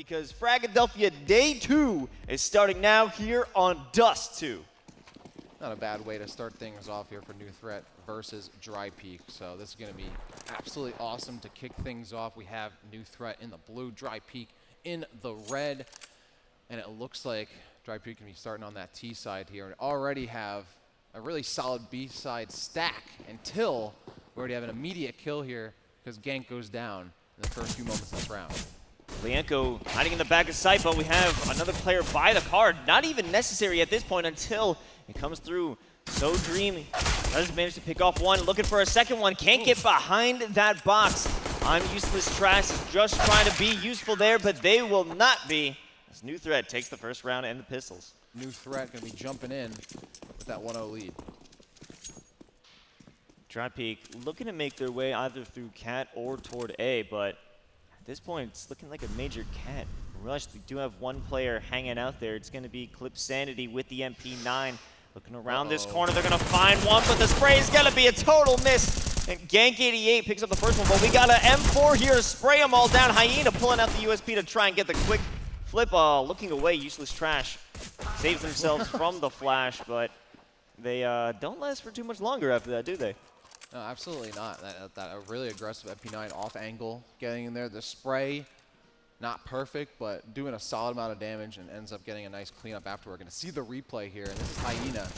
because Fragadelphia Day 2 is starting now here on Dust 2. Not a bad way to start things off here for New Threat versus Drypeek. So this is going to be absolutely awesome to kick things off. We have New Threat in the blue, Drypeek in the red. And it looks like Drypeek can be starting on that T side here and already have a really solid B side stack until we already have an immediate kill here because Gank goes down in the first few moments of this round. Lienko hiding in the back of sight, but we have another player by the card. Not even necessary at this point until it comes through. So Dream does manage to pick off one, looking for a second one. Can't get behind that box. I'm Useless Trash is just trying to be useful there, but they will not be. As New Threat takes the first round and the pistols. New Threat going to be jumping in with that 1-0 lead. Drypeek looking to make their way either through Cat or toward A, but at this point, it's looking like a major Cat rush. We do have one player hanging out there. It's going to be Clip Sanity with the MP9. Looking around this corner, they're going to find one, but the spray is going to be a total miss. And Gank88 picks up the first one, but we got an M4 here to spray them all down. Hyena pulling out the USP to try and get the quick flip. Looking away, Useless Trash saves themselves from the flash, but they don't last for too much longer after that, do they? No, absolutely not. That a really aggressive MP9 off angle, getting in there. The spray, not perfect, but doing a solid amount of damage and ends up getting a nice cleanup after. We're going to see the replay here, and this is Hyena.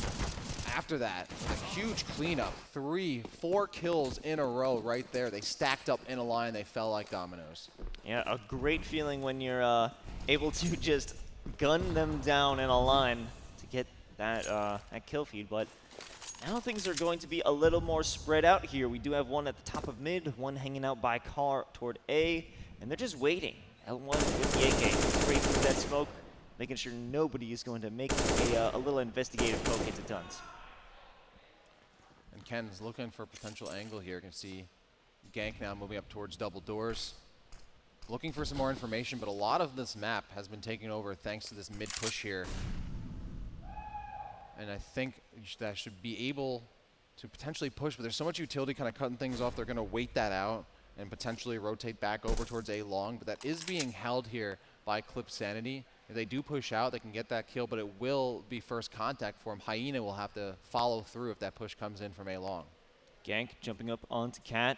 After that, with a huge cleanup, 3-4 kills in a row right there. They stacked up in a line. They fell like dominoes. Yeah, a great feeling when you're able to just gun them down in a line to get that, that kill feed, but now things are going to be a little more spread out here. We do have one at the top of mid, one hanging out by car toward A, and they're just waiting. L1 with the AK, straight through that smoke, making sure nobody is going to make a little investigative poke into Duns. And Ken's looking for a potential angle here. You can see Gank now moving up towards double doors. Looking for some more information, but a lot of this map has been taken over thanks to this mid push here. And I think that should be able to potentially push, but there's so much utility kind of cutting things off. They're going to wait that out and potentially rotate back over towards A long, but that is being held here by Clip Sanity. If they do push out, they can get that kill, but it will be first contact for him. Hyena will have to follow through if that push comes in from A long. Gank jumping up onto Cat.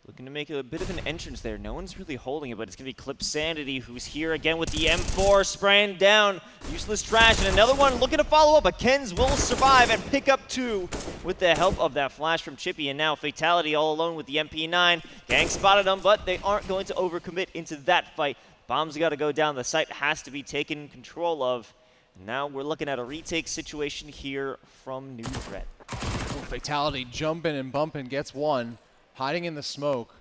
Looking to make a bit of an entrance there. No one's really holding it, but it's going to be Clip Sanity who's here again with the M4 spraying down Useless Trash. And another one looking to follow up, but Kens will survive and pick up two with the help of that flash from Chippy. And now Fatality all alone with the MP9. Gang spotted them, but they aren't going to overcommit into that fight. Bombs got to go down. The site has to be taken control of. Now we're looking at a retake situation here from New Threat. Fatality jumping and bumping, gets one. Hiding in the smoke.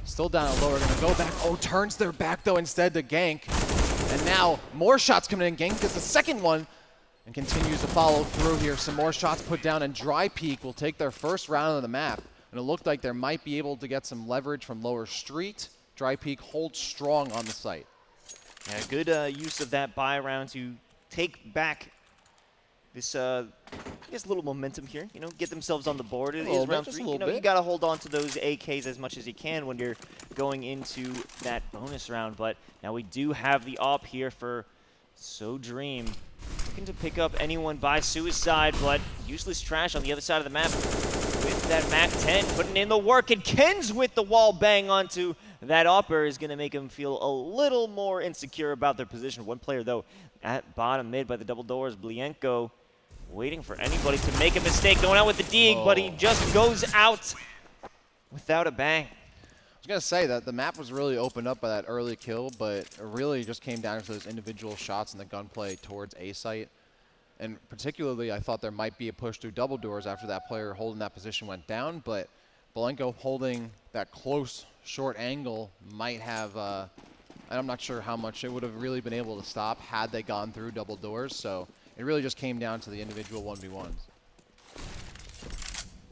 Still down at lower, gonna go back. Oh, turns their back though instead to Gank. And now more shots coming in. Gank gets the second one and continues to follow through here. Some more shots put down, and Drypeek will take their first round of the map. And it looked like they might be able to get some leverage from lower street. Drypeek holds strong on the site. Yeah, good use of that buy round to take back this I guess little momentum here, you know, get themselves on the board. It is round 3. You know, you got to hold on to those AKs as much as you can when you're going into that bonus round. But now we do have the op here for So Dream. Looking to pick up anyone by suicide, but Useless Trash on the other side of the map with that MAC-10, putting in the work. And Ken's with the wall bang onto that opper is going to make them feel a little more insecure about their position. One player, though, at bottom mid by the double doors, Blienko, waiting for anybody to make a mistake, going out with the dig, but he just goes out without a bang. I was going to say that the map was really opened up by that early kill, but it really just came down to those individual shots and the gunplay towards A site. And particularly, I thought there might be a push through double doors after that player holding that position went down, but Blienko holding that close, short angle might have, I'm not sure how much it would have really been able to stop had they gone through double doors, so it really just came down to the individual 1v1s.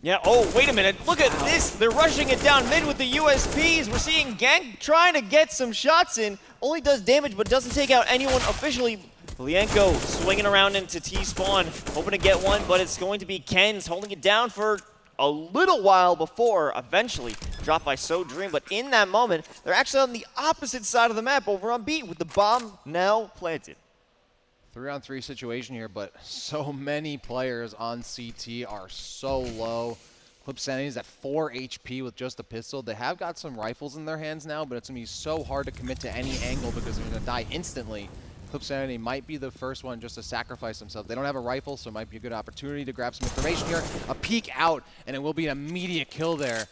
Yeah, oh, wait a minute. Look at this. They're rushing it down mid with the USPs. We're seeing Gank trying to get some shots in. Only does damage, but doesn't take out anyone officially. Lienko swinging around into T-spawn, hoping to get one, but it's going to be Ken's holding it down for a little while before eventually dropped by So Dream, but in that moment, they're actually on the opposite side of the map over on B with the bomb now planted. 3-on-3 situation here, but so many players on CT are so low. Clipsanity is at 4 HP with just a pistol. They have got some rifles in their hands now, but it's going to be so hard to commit to any angle because they're going to die instantly. Clipsanity might be the first one just to sacrifice themselves. They don't have a rifle, so it might be a good opportunity to grab some information here. A peek out, and it will be an immediate kill there.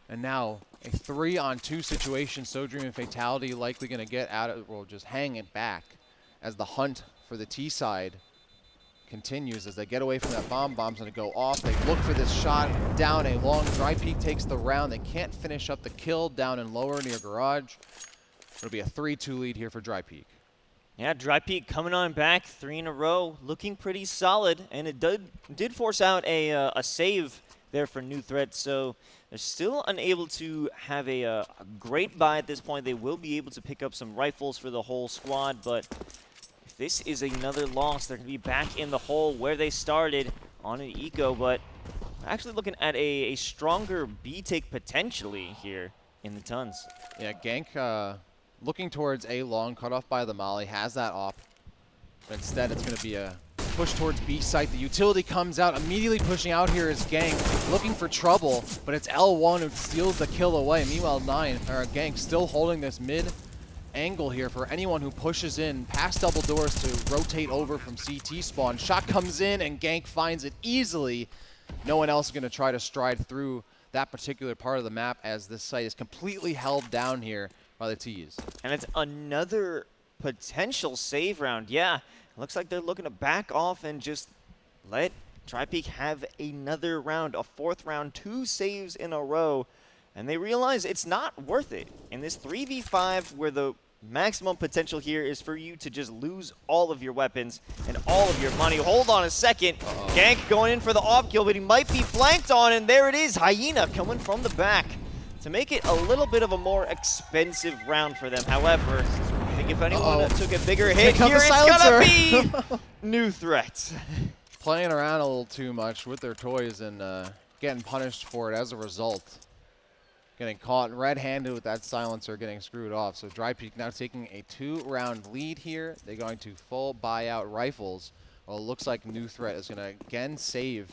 And now a 3-on-2 situation. So Dream and Fatality likely going to get out of, well, just hang it back as the hunt for the T side continues as they get away from that bomb. Bomb's going to go off. They look for this shot down a long. Drypeek takes the round. They can't finish up the kill down and lower near garage. It'll be a 3-2 lead here for Drypeek. Yeah, Drypeek coming on back 3 in a row, looking pretty solid, and it did force out a save there for New Threat, so they're still unable to have a great buy at this point. They will be able to pick up some rifles for the whole squad, but if this is another loss, they're going to be back in the hole where they started on an eco, but actually looking at a stronger B take potentially here in the tons. Yeah, Gank looking towards A long, cut off by the molly, has that op, but instead it's going to be a push towards B site. The utility comes out, immediately pushing out here is Gank, looking for trouble, but it's L1 who steals the kill away. Meanwhile, Gank still holding this mid angle here for anyone who pushes in past double doors to rotate over from CT spawn. Shot comes in and Gank finds it easily. No one else is going to try to stride through that particular part of the map as this site is completely held down here by the T's. And it's another potential save round. Yeah, looks like they're looking to back off and just let Drypeek have another round, a 4th round, 2 saves in a row. And they realize it's not worth it. In this 3v5 where the maximum potential here is for you to just lose all of your weapons and all of your money. Hold on a second. Gank going in for the off kill, but he might be flanked on, and there it is. Hyena coming from the back to make it a little bit of a more expensive round for them. However, I think if anyone took a bigger hit here, it's gonna be New Threat. Playing around a little too much with their toys and getting punished for it as a result. Getting caught red-handed with that silencer, getting screwed off. So Drypeek now taking a 2-round lead here. They're going to full buyout rifles. Well, it looks like New Threat is going to again save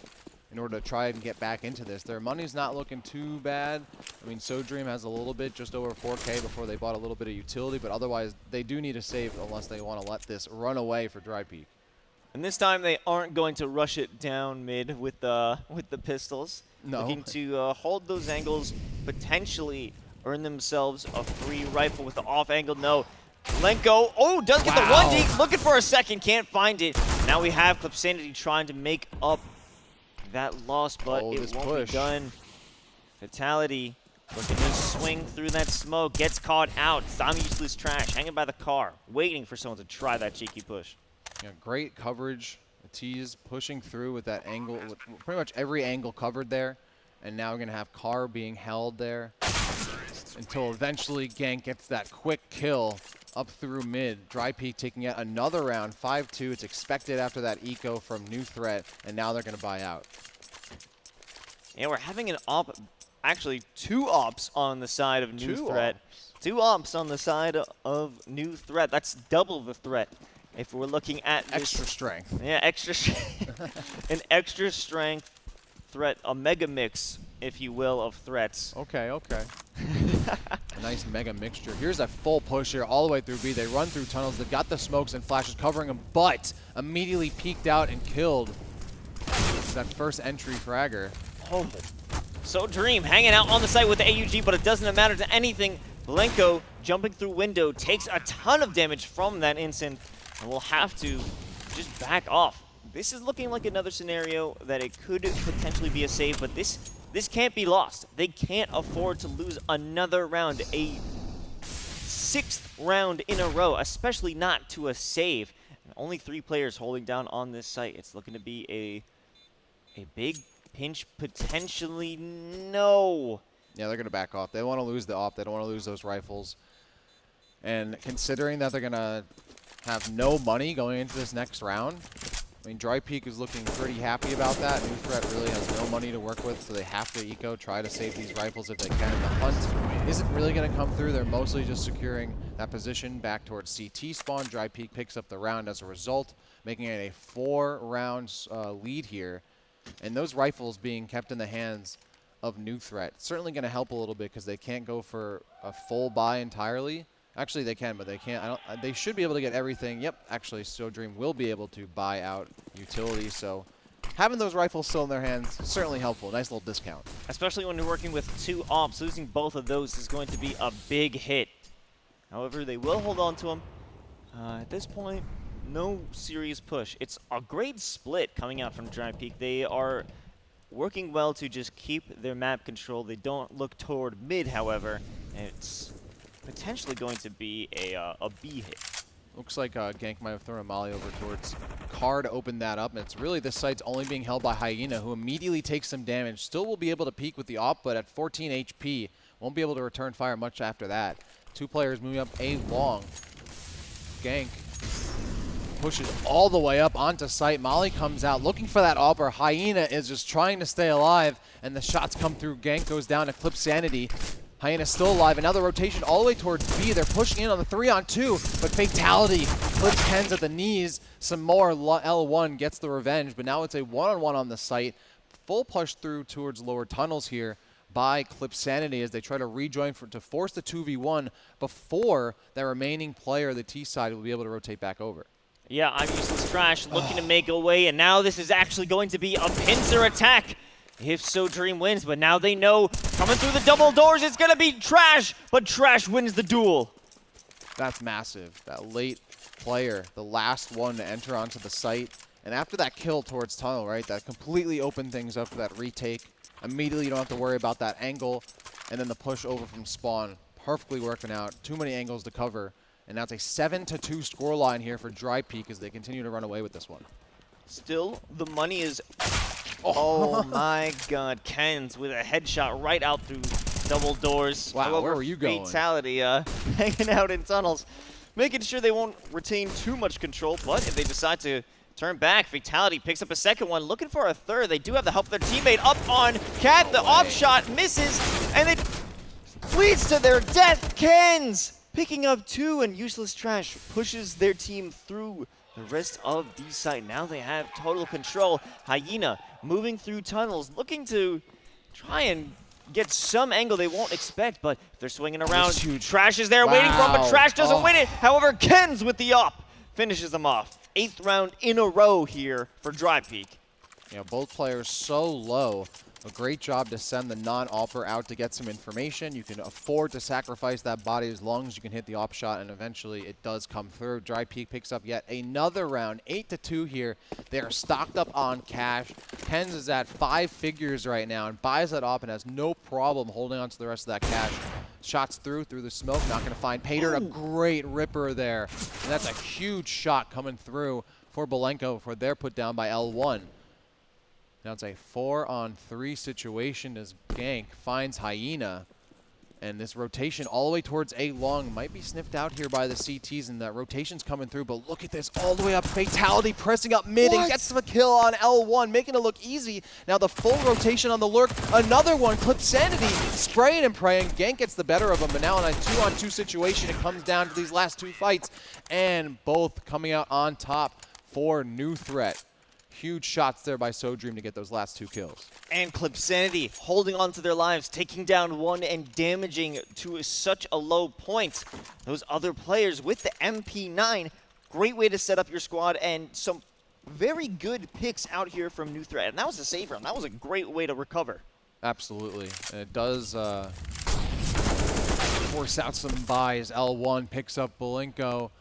in order to try and get back into this. Their money's not looking too bad. I mean, So Dream has a little bit, just over 4K before they bought a little bit of utility, but otherwise they do need a save unless they want to let this run away for Drypeek. And this time they aren't going to rush it down mid with the pistols. No. Looking to hold those angles, potentially earn themselves a free rifle with the off angle. No. Lenko, does get the 1D, looking for a second, can't find it. Now we have Clipsanity trying to make up that loss, but it won't be done. Fatality looking to swing through that smoke, gets caught out. I'm useless trash, hanging by the car, waiting for someone to try that cheeky push. Yeah, great coverage. The T's pushing through with that angle, with pretty much every angle covered there. And now we're going to have car being held there until eventually Gank gets that quick kill up through mid. Drypeek taking yet another round, 5-2. It's expected after that eco from New Threat, and now they're going to buy out. Yeah, we're having an op, actually 2 ops on the side of New Threat. 2 ops on the side of New Threat. That's double the threat. If we're looking at this, extra strength. Yeah, extra strength. An extra strength threat, a mega mix, if you will, of threats. Okay. A nice mega mixture. Here's a full push here all the way through B. They run through tunnels. They've got the smokes and flashes covering them, but immediately peeked out and killed that first entry fragger. Oh, So Dream hanging out on the site with the AUG, but it doesn't matter to anything. Blenko jumping through window takes a ton of damage from that instant. And we'll have to just back off. This is looking like another scenario that it could potentially be a save, but this can't be lost. They can't afford to lose another round, a 6th round in a row, especially not to a save. And only 3 players holding down on this site. It's looking to be a big pinch potentially. No. Yeah, they're going to back off. They want to lose the op. They don't want to lose those rifles. And considering that they're going to have no money going into this next round, I mean, Drypeek is looking pretty happy about that. New Threat really has no money to work with, so they have to eco, try to save these rifles if they can. The hunt isn't really going to come through. They're mostly just securing that position back towards CT spawn. Drypeek picks up the round as a result, making it a 4-round lead here. And those rifles being kept in the hands of New Threat certainly going to help a little bit because they can't go for a full buy entirely. Actually, they can, but they can't. They should be able to get everything. Yep, actually, SoDream will be able to buy out utility. So having those rifles still in their hands, certainly helpful. Nice little discount. Especially when you're working with 2 ops. Losing both of those is going to be a big hit. However, they will hold on to them. At this point, no serious push. It's a great split coming out from Drypeek. They are working well to just keep their map control. They don't look toward mid, however. And it's potentially going to be a B hit. Looks like Gank might have thrown a molly over towards Car to open that up. And it's really this site's only being held by Hyena, who immediately takes some damage. Still will be able to peek with the op, but at 14 HP, won't be able to return fire much after that. 2 players moving up A long. Gank pushes all the way up onto site. Molly comes out looking for that AWP. Hyena is just trying to stay alive, and the shots come through. Gank goes down to clip Sanity. Hyena's still alive, and now the rotation all the way towards B. They're pushing in on the 3-on-2, but Fatality clips Kenz at the knees. Some more L1 gets the revenge, but now it's a 1-on-1 on the site. Full push through towards lower tunnels here by Clip Sanity as they try to rejoin to force the 2v1 before that remaining player, the T side, will be able to rotate back over. Yeah, I'm Useless Trash looking to make away, and now this is actually going to be a pincer attack if SoDream wins, but now they know coming through the double doors it's going to be Trash, but Trash wins the duel. That's massive. That late player, the last one to enter onto the site, and after that kill towards tunnel, right, that completely opened things up for that retake. Immediately you don't have to worry about that angle, and then the push over from spawn. Perfectly working out. Too many angles to cover. And now it's a 7-2 scoreline here for Drypeek as they continue to run away with this one. Still, the money is... Oh my god, Kenz with a headshot right out through double doors. Wow, However, where were you going? Fatality hanging out in tunnels, making sure they won't retain too much control, but if they decide to turn back, Fatality picks up a second one, looking for a third. They do have the help of their teammate up on Cat. The off shot misses, and it leads to their death. Kenz picking up 2, and Useless Trash pushes their team through the rest of B site. Now they have total control. Hyena moving through tunnels, looking to try and get some angle they won't expect, but if they're swinging around, Trash is there waiting for him, but Trash doesn't win it. However, Kenz with the op finishes them off. 8th round in a row here for Drypeek. Yeah, both players so low. A great job to send the non-opper out to get some information. You can afford to sacrifice that body as long as you can hit the op shot, and eventually it does come through. Drypeek picks up yet another round. 8-2 here. They are stocked up on cash. Kenz is at 5 figures right now and buys that op and has no problem holding on to the rest of that cash. Shots through the smoke, not going to find Pater. A great ripper there. And that's a huge shot coming through for Belenko before they're put down by L1. Now it's a 4-on-3 situation as Gank finds Hyena. And this rotation all the way towards A long might be sniffed out here by the CTs, and that rotation's coming through. But look at this, all the way up. Fatality pressing up mid and gets the kill on L1, making it look easy. Now the full rotation on the lurk. Another one, Clip Sanity, spraying and praying. Gank gets the better of him, but now in a 2-on-2 situation, it comes down to these last 2 fights. And both coming out on top for New Threat. Huge shots there by SoDream to get those last 2 kills. And Clip Sanity holding on to their lives, taking down 1 and damaging to such a low point. Those other players with the MP9, great way to set up your squad, and some very good picks out here from New Threat. And that was a save round. That was a great way to recover. Absolutely. And it does force out some buys. L1 picks up Belenko.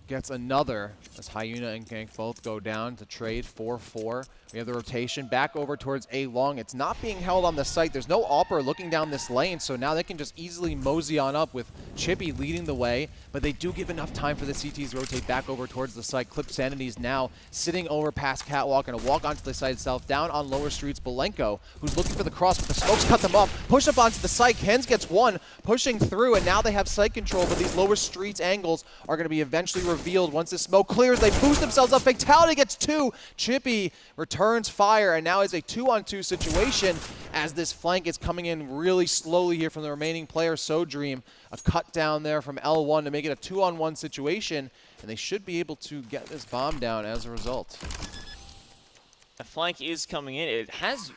Gets another as Hyena and Gank both go down to trade 4-4. We have the rotation back over towards A long. It's not being held on the site. There's no opper looking down this lane, so now they can just easily mosey on up with Chippy leading the way, but they do give enough time for the CTs to rotate back over towards the site. Clip Sanity is now sitting over past Catwalk and a walk onto the site itself. Down on lower streets, Belenko, who's looking for the cross, but the smokes cut them off. Push up onto the site. Kenz gets 1, pushing through, and now they have site control, but these lower streets angles are going to be eventually revealed. Once the smoke clears, they boost themselves up. Fatality gets 2. Chippy returns fire, and now it's a 2-on-2 situation as this flank is coming in really slowly here from the remaining player, SoDream. A cut down there from L1 to make it a 2-on-1 situation, and they should be able to get this bomb down as a result. The flank is coming in. It has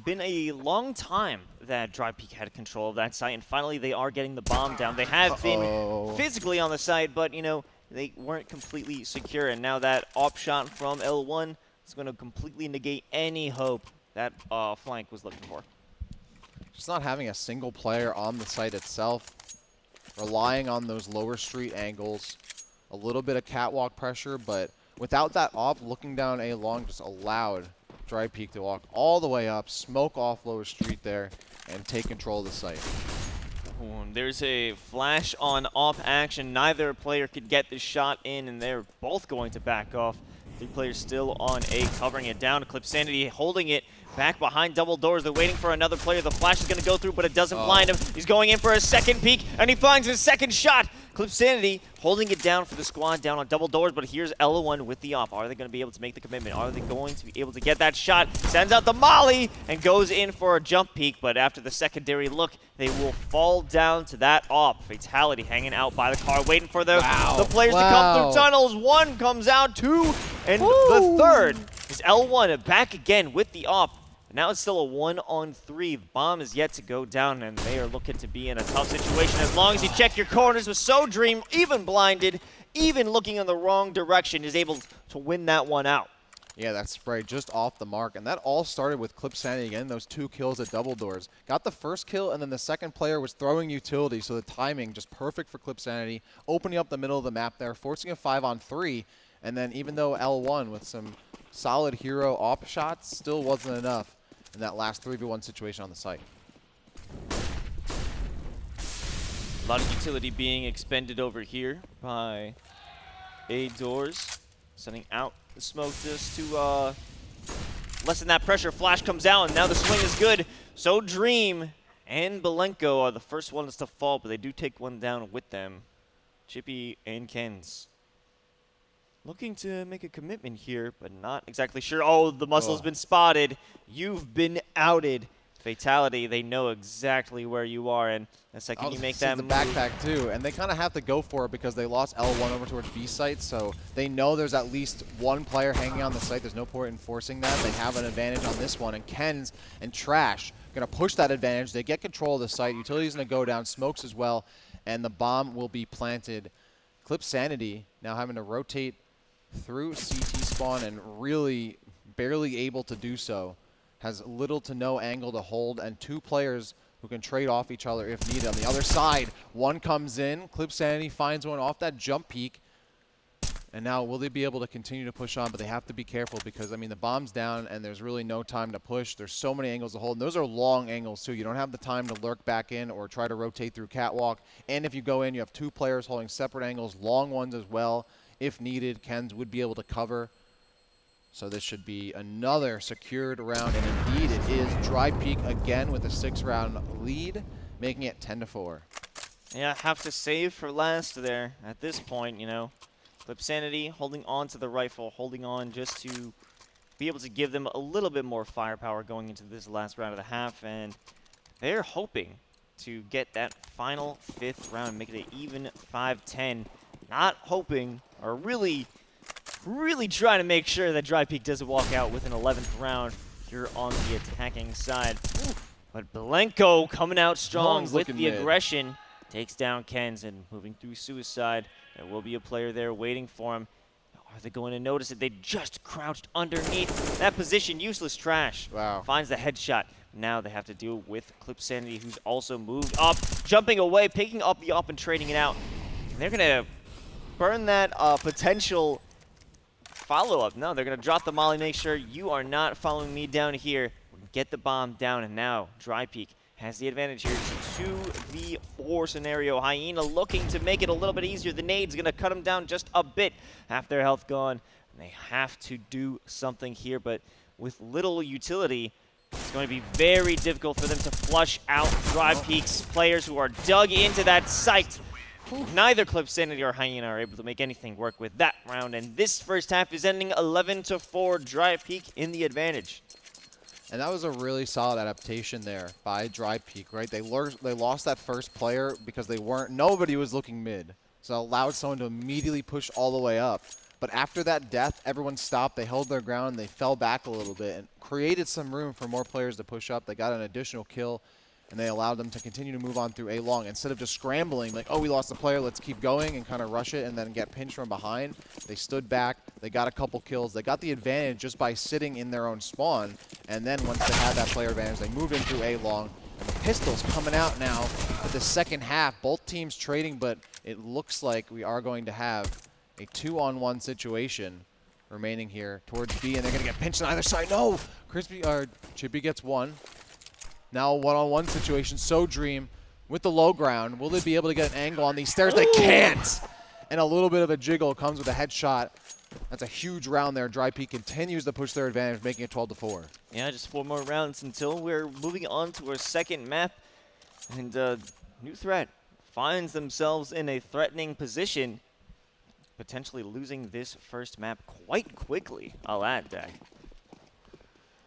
been a long time that Drypeek had control of that site, and finally they are getting the bomb down. They have been physically on the site, but, you know, they weren't completely secure, and now that op shot from L1 is going to completely negate any hope that flank was looking for. Just not having a single player on the site itself, relying on those lower street angles, a little bit of catwalk pressure, but without that op, looking down A long just allowed Drypeek to walk all the way up, smoke off lower street there, and take control of the site. There's a flash on op action. Neither player could get the shot in, and they're both going to back off. 3 players still on A, covering it down. Clip Sanity holding it back behind double doors. They're waiting for another player. The flash is going to go through, but it doesn't blind him. He's going in for a second peek, and he finds his second shot. Clip Sanity holding it down for the squad down on double doors, but here's L1 with the op. Are they going to be able to make the commitment? Are they going to be able to get that shot? Sends out the molly and goes in for a jump peek, but after the secondary look, they will fall down to that op. Fatality hanging out by the car, waiting for the players to come through tunnels. 1 comes out, 2, and the third is L1 back again with the op. Now it's still a 1-on-3. Bomb is yet to go down, and they are looking to be in a tough situation. As long as you check your corners with SoDream, even blinded, even looking in the wrong direction, is able to win that one out. Yeah, that spray just off the mark, and that all started with Clip Sanity again, those 2 kills at double doors. Got the first kill, and then the second player was throwing utility, so the timing just perfect for Clip Sanity, opening up the middle of the map there, forcing a 5-on-3, and then even though L1 with some solid hero op shots still wasn't enough in that last 3v1 situation on the site. A lot of utility being expended over here by A doors, sending out the smoke just to lessen that pressure. Flash comes out, and now the swing is good. SoDream and Belenko are the first ones to fall, but they do take one down with them. Chippy and Kens looking to make a commitment here, but not exactly sure. Oh, the muscle's been spotted. You've been outed. Fatality, they know exactly where you are, and the second you make that move. The backpack too, and they kind of have to go for it because they lost L1 over towards B site, so they know there's at least 1 player hanging on the site. There's no point in forcing that. They have an advantage on this one, and Kens and Trash going to push that advantage. They get control of the site. Utility's going to go down, smokes as well, and the bomb will be planted. Clip Sanity now having to rotate through CT spawn and really barely able to do so. Has little to no angle to hold, and 2 players who can trade off each other if needed. On the other side, 1 comes in. Clip Sanity finds one off that jump peak. And now will they be able to continue to push on, but they have to be careful because, I mean, the bomb's down and there's really no time to push. There's so many angles to hold, and those are long angles too. You don't have the time to lurk back in or try to rotate through catwalk. And if you go in, you have 2 players holding separate angles, long ones as well. If needed, Kens would be able to cover. So this should be another secured round, and indeed it is. Drypeek again with a 6-round lead, making it 10-4. Yeah, have to save for last there at this point, you know. Clip Sanity holding on to the rifle, holding on just to be able to give them a little bit more firepower going into this last round of the half, and they're hoping to get that final 5th round, make it an even 5-10. Not hoping, or really trying to make sure that Drypeek doesn't walk out with an 11th round here on the attacking side. But Belenko coming out strong with the aggression. Takes down Kens and moving through suicide. There will be a player there waiting for him. Are they going to notice it? They just crouched underneath that position. Useless Trash. Wow. Finds the headshot. Now they have to deal with Clip Sanity, who's also moved up, jumping away, picking up the op and trading it out. And they're going to burn that potential follow-up. No, they're going to drop the molly, make sure you are not following me down here. Get the bomb down, and now Drypeek has the advantage here. It's a 2v4 scenario. Hyena looking to make it a little bit easier. The nade's going to cut them down just a bit. Half their health gone. And they have to do something here, but with little utility, it's going to be very difficult for them to flush out Drypeek's players who are dug into that site. Neither Clip Sanity or Hyena are able to make anything work with that round, and this first half is ending 11-4, Drypeek in the advantage. And that was a really solid adaptation there by Drypeek, right? They lost that first player because nobody was looking mid. So it allowed someone to immediately push all the way up. But after that death, everyone stopped, they held their ground, and they fell back a little bit and created some room for more players to push up. They got an additional kill, and they allowed them to continue to move on through A long. Instead of just scrambling, like, oh, we lost a player, let's keep going and kind of rush it and then get pinched from behind, they stood back, they got a couple kills. They got the advantage just by sitting in their own spawn, and then once they had that player advantage, they moved in through A long. And the pistols coming out now for the second half. Both teams trading, but it looks like we are going to have a 2-on-1 situation remaining here towards B, and they're going to get pinched on either side. No! Chippy gets one. Now a 1-on-1 situation. So Dream with the low ground. Will they be able to get an angle on these stairs? They can't! And a little bit of a jiggle comes with a headshot. That's a huge round there. Drypeek continues to push their advantage, making it 12-4. Yeah, just 4 more rounds until we're moving on to our second map. And New Threat finds themselves in a threatening position, potentially losing this first map quite quickly. I'll add, Dak.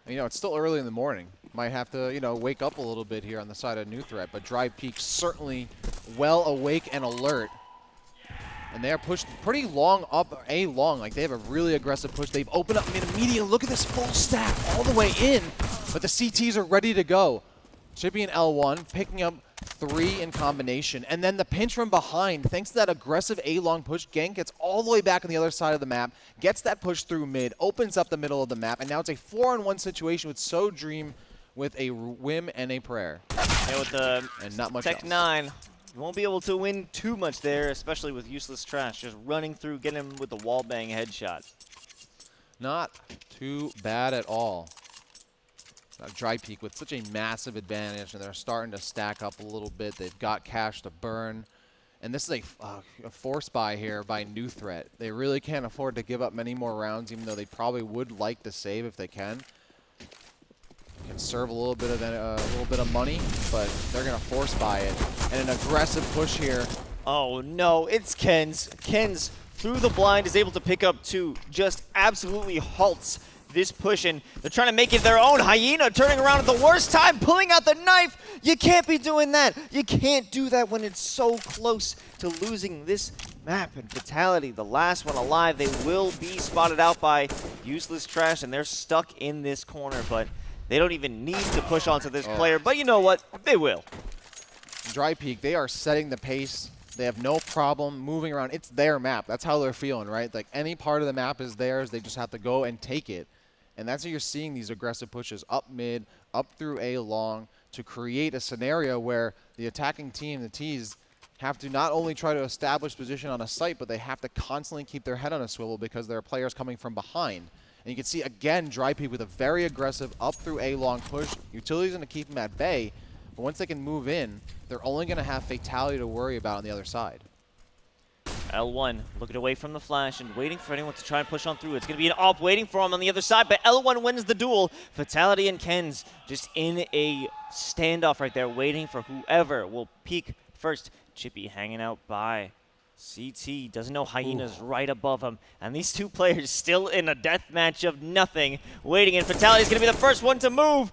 You know, it's still early in the morning. Might have to, you know, wake up a little bit here on the side of New Threat, but Drypeek certainly well awake and alert. And they are pushed pretty long up A long. Like, they have a really aggressive push. They've opened up mid immediately. Look at this full stack all the way in, but the CTs are ready to go. Chippy and L1 picking up 3 in combination. And then the pinch from behind, thanks to that aggressive A-long push, Gank gets all the way back on the other side of the map, gets that push through mid, opens up the middle of the map, and now it's a 4-on-1 situation with So Dream with a whim and a prayer. Yeah, with the and not much Tech else. 9, you won't be able to win too much there, especially with Useless Trash, just running through, getting him with the wallbang headshot. Not too bad at all. Drypeek with such a massive advantage, and they're starting to stack up a little bit. They've got cash to burn. And this is a force buy here by New Threat. They really can't afford to give up many more rounds, even though they probably would like to save if they can. Conserve a little bit of money, but they're going to force buy it. And an aggressive push here. Oh no, it's Ken's. Ken's through the blind is able to pick up 2, just absolutely halts this push, and they're trying to make it their own. Hyena turning around at the worst time, pulling out the knife. You can't be doing that. You can't do that when it's so close to losing this map. And Fatality, the last one alive, they will be spotted out by Useless Trash, and they're stuck in this corner, but they don't even need to push onto this player. But you know what? They will. Drypeek, they are setting the pace. They have no problem moving around. It's their map. That's how they're feeling, right? Like, any part of the map is theirs. They just have to go and take it. And that's how you're seeing these aggressive pushes up mid, up through A long, to create a scenario where the attacking team, the T's, have to not only try to establish position on a site, but they have to constantly keep their head on a swivel because there are players coming from behind. And you can see, again, Drypeek with a very aggressive up through A long push. Utility's going to keep them at bay, but once they can move in, they're only going to have Fatality to worry about on the other side. L1 looking away from the flash and waiting for anyone to try and push on through. It's going to be an AWP waiting for him on the other side, but L1 wins the duel. Fatality and Ken's just in a standoff right there, waiting for whoever will peek first. Chippy hanging out by CT, doesn't know Hyena's right above him. And these 2 players still in a death match of nothing, waiting, and Fatality's going to be the first one to move.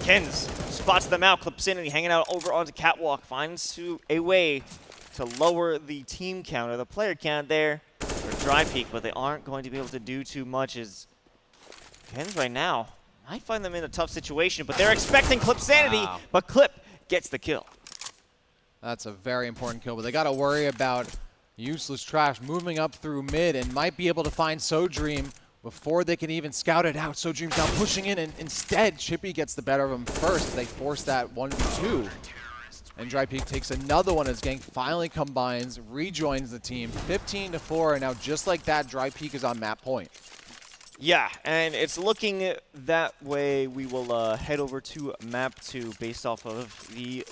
Ken's spots them out. Clip Sanity hanging out over onto Catwalk, finds a way to lower the team count, or the player count there for Drypeek, but they aren't going to be able to do too much as Ken's right now might find them in a tough situation, but they're expecting Clip Sanity, but Clip gets the kill. That's a very important kill, but they got to worry about Useless Trash moving up through mid and might be able to find So Dream before they can even scout it out. So Dream's now pushing in, and instead Chippy gets the better of him first. They force that 1v2. And Drypeek takes another one as Gank finally combines, rejoins the team, 15-4, and now just like that, Drypeek is on map point. Yeah, and it's looking that way. We will head over to map 2 based off of the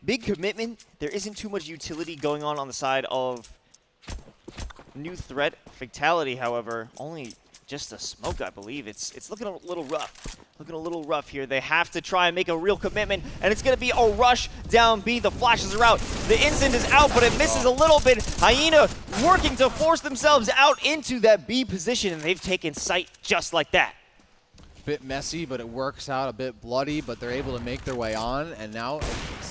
big commitment. There isn't too much utility going on the side of New Threat. Fatality, however, only just a smoke, I believe. It's looking a little rough. looking a little rough here. They have to try and make a real commitment, and it's going to be a rush down B. The flashes are out. The instant is out, but it misses a little bit. Hyena working to force themselves out into that B position, and they've taken sight just like that. Bit messy, but it works out. A bit bloody, but they're able to make their way on. And now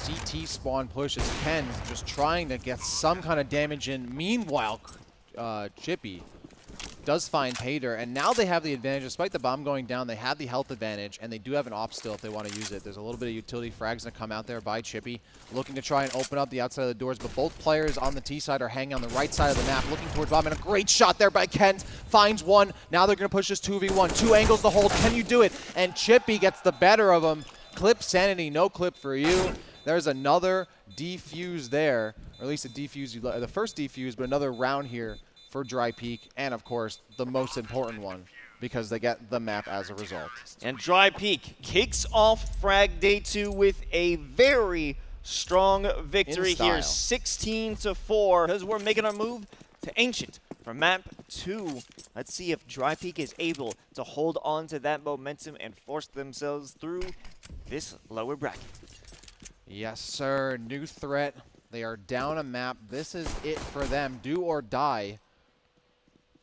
CT spawn pushes Ken, just trying to get some kind of damage in. Meanwhile, Chippy does find Pater, and now they have the advantage. Despite the bomb going down, they have the health advantage, and they do have an op still if they want to use it. There's a little bit of utility frags that come out there by Chippy, looking to try and open up the outside of the doors, but both players on the T side are hanging on the right side of the map, looking towards bomb, and a great shot there by Kent. Finds one. Now they're going to push this 2v1. 2 angles to hold. Can you do it? And Chippy gets the better of him. Clip Sanity, no clip for you. There's another defuse there, or at least a defuse, the first defuse, but another round here for Drypeek, and of course, the most important one, because they get the map as a result. And Drypeek kicks off Frag Day 2 with a very strong victory here, 16-4, as we're making our move to Ancient for map 2. Let's see if Drypeek is able to hold on to that momentum and force themselves through this lower bracket. Yes, sir. New threat. They are down a map. This is it for them. Do or die.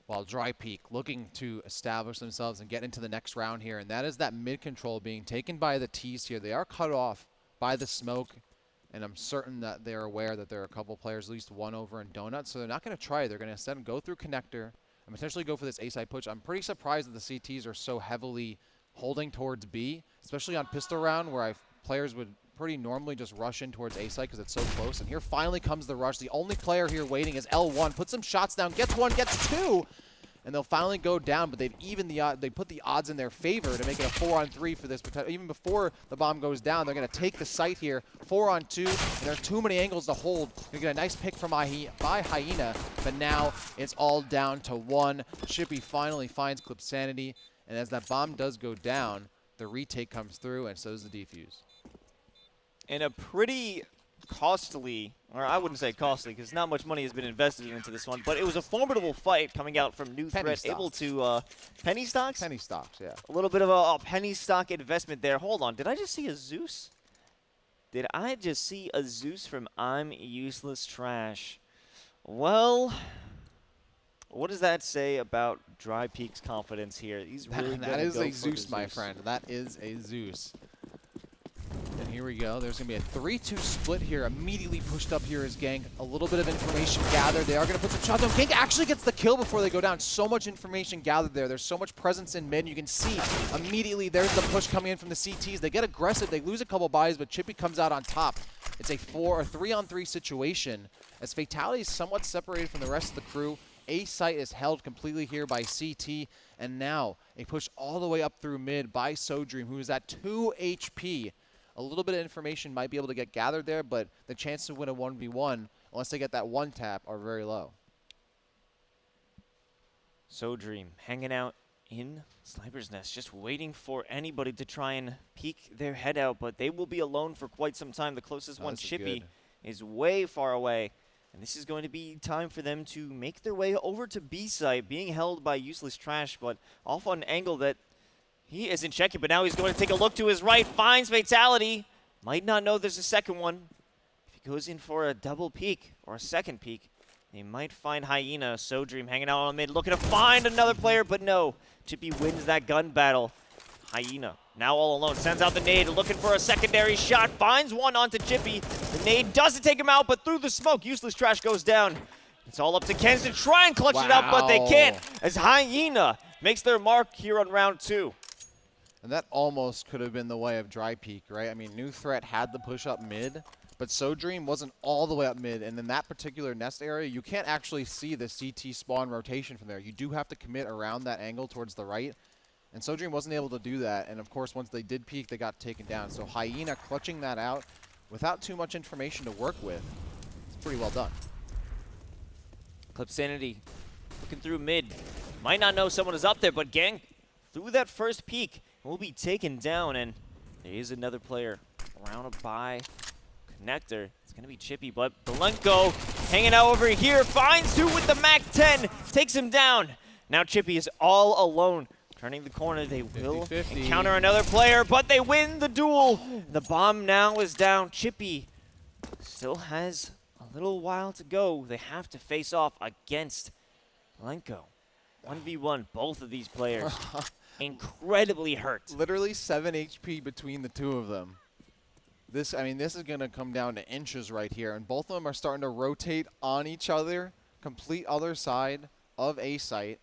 While Drypeek looking to establish themselves and get into the next round here. And that is that mid control being taken by the T's here. They are cut off by the smoke. And I'm certain that they're aware that there are a couple players, at least one over in Donut. So they're not going to try. They're going to instead go through connector and potentially go for this A-side push. I'm pretty surprised that the CTs are so heavily holding towards B, especially on pistol round where players would pretty normally just rush in towards A-side because it's so close. And here finally comes the rush. The only player here waiting is L1. Puts some shots down, gets one, gets two, and they'll finally go down. But they've evened the they put the odds in their favor to make it a 4-on-3 for this. Even before the bomb goes down, they're going to take the site here, 4-on-2, and there's too many angles to hold. They get a nice pick from by Hyena, but now it's all down to one. Chippy finally finds Clip Sanity, and as that bomb does go down, the retake comes through, and so does the defuse. And a pretty costly, or I wouldn't say costly because not much money has been invested into this one, but it was a formidable fight coming out from New Threat, able to penny stocks? Penny stocks, yeah. A little bit of a penny stock investment there. Hold on, did I just see a Zeus? Did I just see a Zeus from I'm Useless Trash? Well, what does that say about Drypeek's confidence here? He's really that is a Zeus, my friend. That is a Zeus. And here we go. There's going to be a 3-2 split here. Immediately pushed up here is Gang. A little bit of information gathered. They are going to put some shots down. Gang actually gets the kill before they go down. So much information gathered there. There's so much presence in mid. You can see immediately there's the push coming in from the CTs. They get aggressive. They lose a couple buys, but Chippy comes out on top. It's a 3-on-3 situation as Fatality is somewhat separated from the rest of the crew. A site is held completely here by CT, and now a push all the way up through mid by SoDream, who is at 2 HP. A little bit of information might be able to get gathered there, but the chance to win a 1v1, unless they get that one tap, are very low. SoDream hanging out in Sniper's Nest, just waiting for anybody to try and peek their head out, but they will be alone for quite some time. The closest one, Chippy, is way far away. And this is going to be time for them to make their way over to B site, being held by Useless Trash, but off on an angle that he isn't checking. But now he's going to take a look to his right, finds Fatality. Might not know there's a second one. If he goes in for a double peek or a second peek, they might find Hyena. SoDream hanging out on mid, looking to find another player, but no. Chippy wins that gun battle. Hyena, now all alone, sends out the nade, looking for a secondary shot, finds one onto Chippy. The nade doesn't take him out, but through the smoke, Useless Trash goes down. It's all up to Kens to try and clutch it up, but they can't, as Hyena makes their mark here on round 2. And that almost could have been the way of Drypeek, right? I mean, New Threat had the push up mid, but SoDream wasn't all the way up mid, and in that particular nest area, you can't actually see the CT spawn rotation from there. You do have to commit around that angle towards the right. And SoDream wasn't able to do that, and of course, once they did peek, they got taken down. So Hyena clutching that out without too much information to work with. It's pretty well done. Clip Sanity looking through mid. Might not know someone is up there, but Gang, through that first peek, will be taken down, and there is another player around a buy connector. It's going to be Chippy, but Belenko hanging out over here, finds two with the MAC-10, takes him down. Now Chippy is all alone Turning the corner, they will 50-50. encounter another player, but they win the duel. The bomb now is down. Chippy still has a little while to go. They have to face off against Blanco. 1v1, both of these players incredibly hurt. Literally 7 HP between the two of them. This is going to come down to inches right here, and both of them are starting to rotate on each other, complete other side of A site.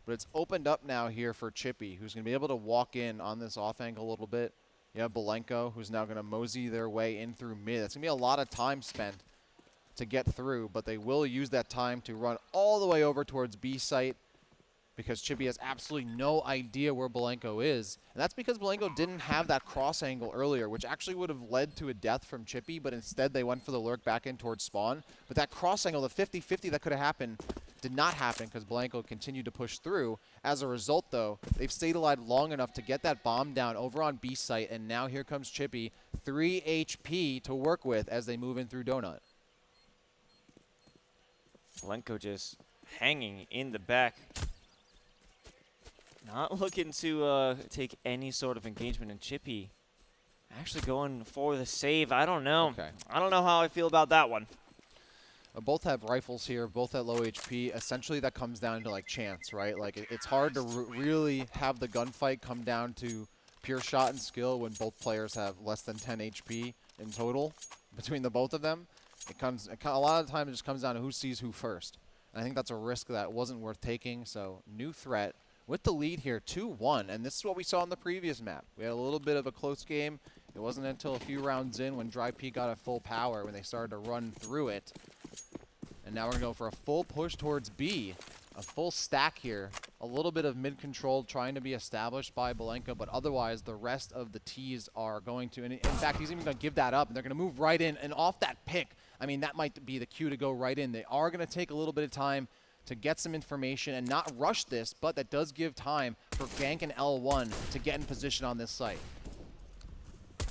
But it's opened up now here for Chippy, who's going to be able to walk in on this off angle a little bit. You have Blanco, who's now going to mosey their way in through mid. It's going to be a lot of time spent to get through, but they will use that time to run all the way over towards B site because Chippy has absolutely no idea where Blanco is. And that's because Blanco didn't have that cross angle earlier, which actually would have led to a death from Chippy, but instead they went for the lurk back in towards spawn. But that cross angle, the 50-50 that could have happened, did not happen because Blanco continued to push through. As a result, though, they've stayed alive long enough to get that bomb down over on B site, and now here comes Chippy, 3 HP to work with as they move in through Donut. Blanco just hanging in the back. Not looking to take any sort of engagement, in Chippy actually going for the save. I don't know. Okay. I don't know how I feel about that one. Both have rifles here, both at low HP. Essentially, that comes down to, like, chance, right? Like, it's hard to really have the gunfight come down to pure shot and skill when both players have less than 10 HP in total between the both of them. A lot of the time, it just comes down to who sees who first. And I think that's a risk that wasn't worth taking. So, new threat with the lead here, 2-1. And this is what we saw in the previous map. We had a little bit of a close game. It wasn't until a few rounds in when Drypeek got at full power when they started to run through it. And now we're going to go for a full push towards B. A full stack here. A little bit of mid-control trying to be established by Blanco, but otherwise the rest of the T's are going to, and in fact, he's even going to give that up, and they're going to move right in, and off that pick, I mean, that might be the cue to go right in. They are going to take a little bit of time to get some information and not rush this, but that does give time for Gank and L1 to get in position on this site.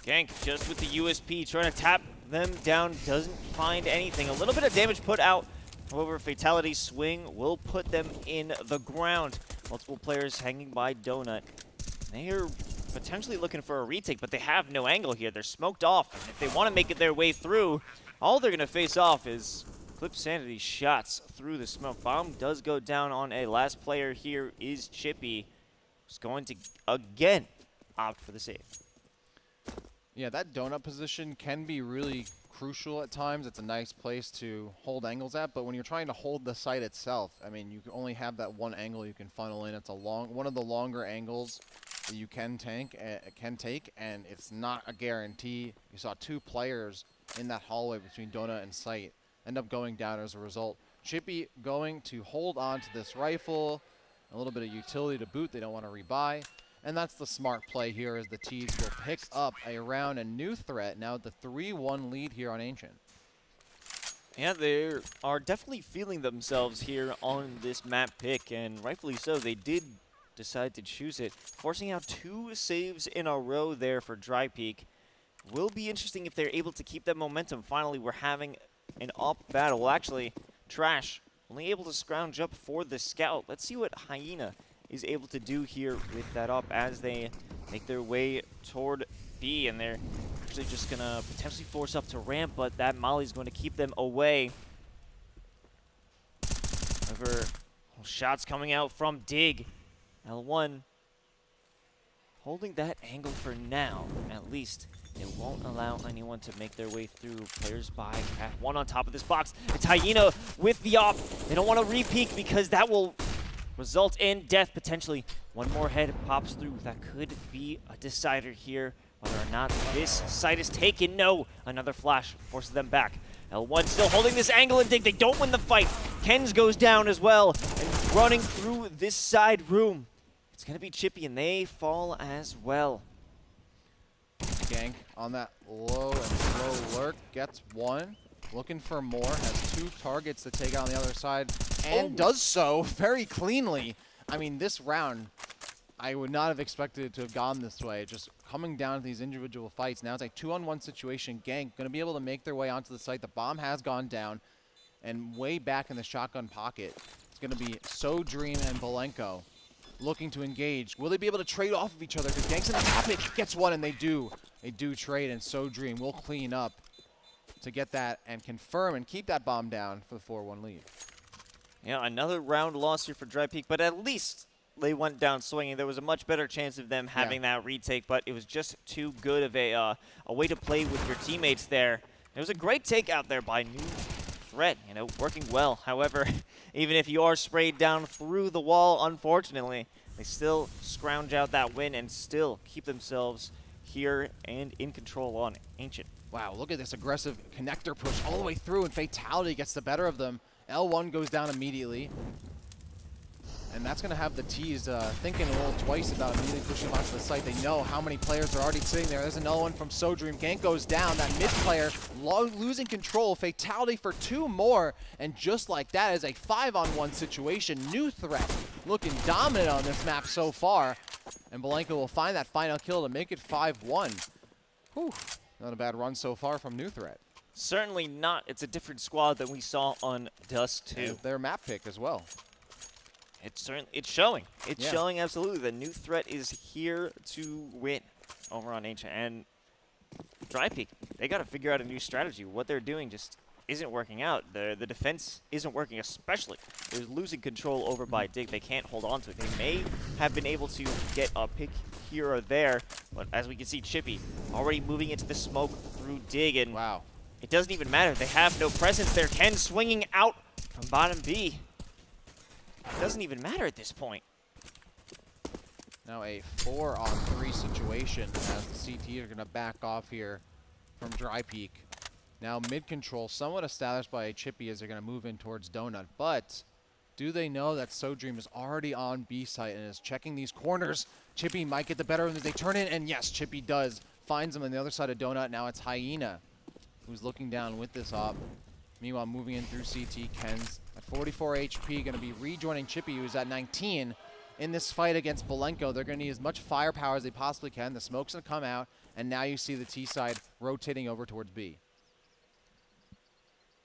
Gank just with the USP trying to tap them down, doesn't find anything. A little bit of damage put out. However, Fatality Swing will put them in the ground. Multiple players hanging by Donut. They are potentially looking for a retake, but they have no angle here. They're smoked off. And if they want to make it their way through, all they're going to face off is Clip Sanity shots through the smoke. Bomb does go down on A. Last player here is Chippy, who's going to, again, opt for the save. Yeah, that donut position can be really crucial at times. It's a nice place to hold angles at, but when you're trying to hold the site itself, I mean, you can only have that one angle you can funnel in. It's one of the longer angles that you can take, and it's not a guarantee. You saw 2 players in that hallway between donut and site end up going down as a result. Chippy going to hold on to this rifle, a little bit of utility to boot. They don't want to rebuy. And that's the smart play here as the T's will pick up a round, a new threat. Now the 3-1 lead here on Ancient. Yeah, they are definitely feeling themselves here on this map pick, and rightfully so. They did decide to choose it, forcing out 2 saves in a row there for Drypeek. Will be interesting if they're able to keep that momentum. Finally, we're having an up battle. Well, actually, Trash only able to scrounge up for the scout. Let's see what Hyena is able to do here with that up as they make their way toward B, and they're actually just going to potentially force up to ramp, but that Molly's going to keep them away. However, shots coming out from Dig. L1 holding that angle for now, at least. It won't allow anyone to make their way through. Players by Cat 1 on top of this box. It's Hyena with the op. They don't want to re-peek because that will result in death potentially. One more head pops through. That could be a decider here. Whether or not this site is taken. No. Another flash forces them back. L1 still holding this angle and Dig. They don't win the fight. Ken's goes down as well. And running through this side room, it's going to be Chippy, and they fall as well. Gank on that low and slow lurk, gets 1. Looking for more, has 2 targets to take out on the other side, and does so very cleanly. I mean, this round, I would not have expected it to have gone this way. Just coming down to these individual fights. Now it's a 2-on-1 situation. Gank going to be able to make their way onto the site. The bomb has gone down, and way back in the shotgun pocket, it's going to be So Dream and Blanco looking to engage. Will they be able to trade off of each other? Because Gank's in the top it gets one, and they do. They do trade, and So Dream will clean up to get that and confirm and keep that bomb down for the 4-1 lead. Yeah, another round loss here for Drypeek, but at least they went down swinging. There was a much better chance of them having that retake, but it was just too good of a way to play with your teammates there. There was a great take out there by New Threat, you know, working well. However, even if you are sprayed down through the wall, unfortunately, they still scrounge out that win and still keep themselves here and in control on Ancient. Wow, look at this aggressive connector push all the way through, and Fatality gets the better of them. L1 goes down immediately. And that's going to have the T's thinking a little twice about immediately pushing them onto the site. They know how many players are already sitting there. There's another one from So Dream. Gank goes down. That mid player losing control. Fatality for 2 more. And just like that is a 5-on-1 situation. New Threat looking dominant on this map so far. And Belenko will find that final kill to make it 5-1. Whew. Not a bad run so far from New Threat. Certainly not. It's a different squad than we saw on Dust 2. And their map pick as well. It's showing. It's showing absolutely. The New Threat is here to win over on Ancient. And Drypeek, they got to figure out a new strategy. What they're doing just isn't working out. The defense isn't working, especially. They're losing control over by Dig. They can't hold on to it. They may have been able to get a pick here or there, but as we can see, Chippy already moving into the smoke through Dig. And wow. It doesn't even matter. They have no presence there. Ken swinging out from bottom B. It doesn't even matter at this point. Now a 4-on-3 situation as the CT are going to back off here from Drypeek. Now mid-control somewhat established by a Chippy as they're going to move in towards Donut. But do they know that So Dream is already on B site and is checking these corners? Chippy might get the better of them as they turn in, and yes, Chippy does. Finds them on the other side of Donut. Now it's Hyena who's looking down with this op. Meanwhile, moving in through CT, Ken's at 44 HP, going to be rejoining Chippy, who's at 19. In this fight against Belenko, they're going to need as much firepower as they possibly can. The smoke's going to come out, and now you see the T side rotating over towards B.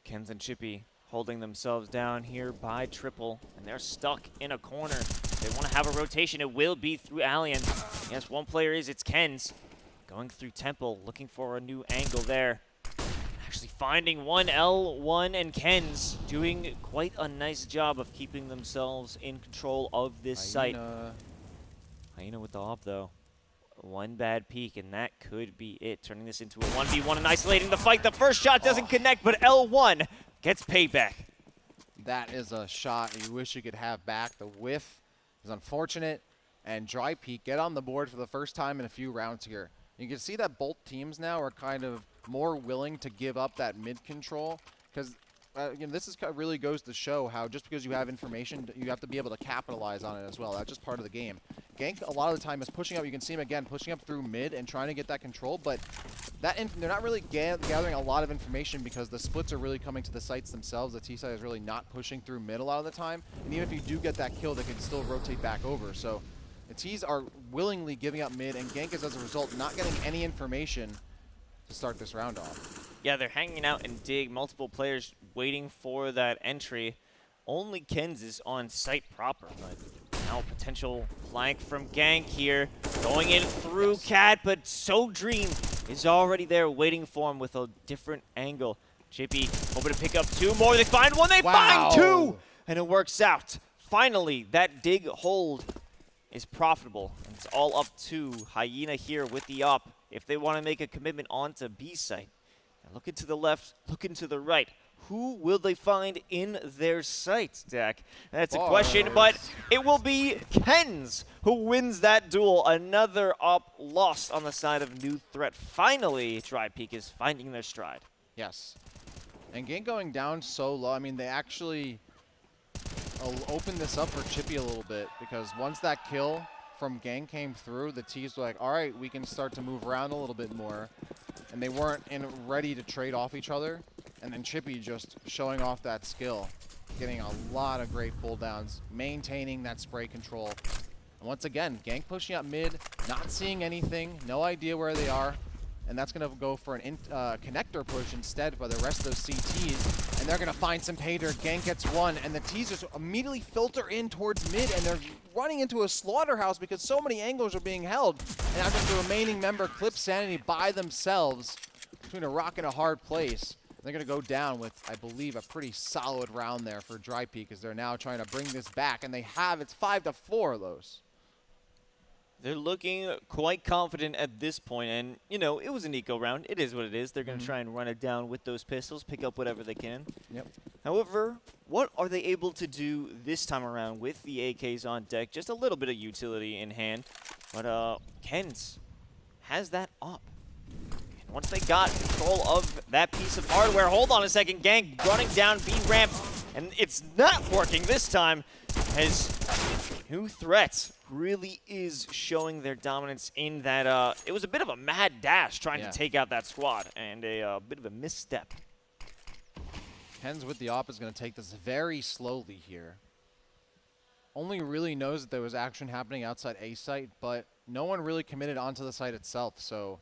Ken's and Chippy holding themselves down here by triple, and they're stuck in a corner. They want to have a rotation. It will be through Alien. Yes, one player is. It's Ken's. Going through Temple, looking for a new angle there. Actually finding one L1, and Ken's doing quite a nice job of keeping themselves in control of this site. Hyena with the op, though. One bad peek, and that could be it. Turning this into a 1v1 and isolating the fight. The first shot doesn't connect, but L1 gets payback. That is a shot you wish you could have back. The whiff is unfortunate, and Drypeek get on the board for the first time in a few rounds here. You can see that both teams now are kind of more willing to give up that mid control, because this is really goes to show how just because you have information, you have to be able to capitalize on it as well. That's just part of the game. Gank a lot of the time is pushing up. You can see him again pushing up through mid and trying to get that control, but they're not really gathering a lot of information because the splits are really coming to the sites themselves. The T side is really not pushing through mid a lot of the time, and even if you do get that kill, they can still rotate back over. So the T's are willingly giving up mid, and Gank is as a result not getting any information to start this round off. Yeah, they're hanging out and Dig. Multiple players waiting for that entry. Only Ken's is on site proper, but now potential flank from Gank here. Going in through Cat, but So Dream is already there waiting for him with a different angle. Chippy hoping to pick up 2 more. They find 1, they find 2! And it works out. Finally, that Dig hold is profitable. And it's all up to Hyena here with the op if they want to make a commitment onto B site. Now looking to the left, looking to the right. Who will they find in their sights, Dak? That's a question, but it will be Ken's who wins that duel. Another op lost on the side of New Threat. Finally, Drypeek is finding their stride. Yes. And Gank going down so low, I mean, they actually opened this up for Chippy a little bit, because once that kill from Gank came through, the T's were like, all right, we can start to move around a little bit more. And they weren't ready to trade off each other. And then Chippy just showing off that skill, getting a lot of great pull downs, maintaining that spray control. And once again, Gank pushing up mid, not seeing anything, no idea where they are. And that's going to go for an connector push instead by the rest of those CTs. And they're going to find some pay dirt. Gank gets 1, and the T's just immediately filter in towards mid, and they're running into a slaughterhouse because so many angles are being held. And now just the remaining member clip Sanity by themselves between a rock and a hard place. They're going to go down with, I believe, a pretty solid round there for Drypeek as they're now trying to bring this back. And they have, it's 5-4, Los. They're looking quite confident at this point, and, you know, it was an eco round. It is what it is. They're going to try and run it down with those pistols, pick up whatever they can. Yep. However, what are they able to do this time around with the AKs on deck? Just a little bit of utility in hand, but Kens has that up. And once they got control of that piece of hardware, hold on a second, gang running down B ramp, and it's not working this time as New Threat really is showing their dominance in that it was a bit of a mad dash trying to take out that squad, and a bit of a misstep. Kens with the op is going to take this very slowly here. Only really knows that there was action happening outside A site, but no one really committed onto the site itself, so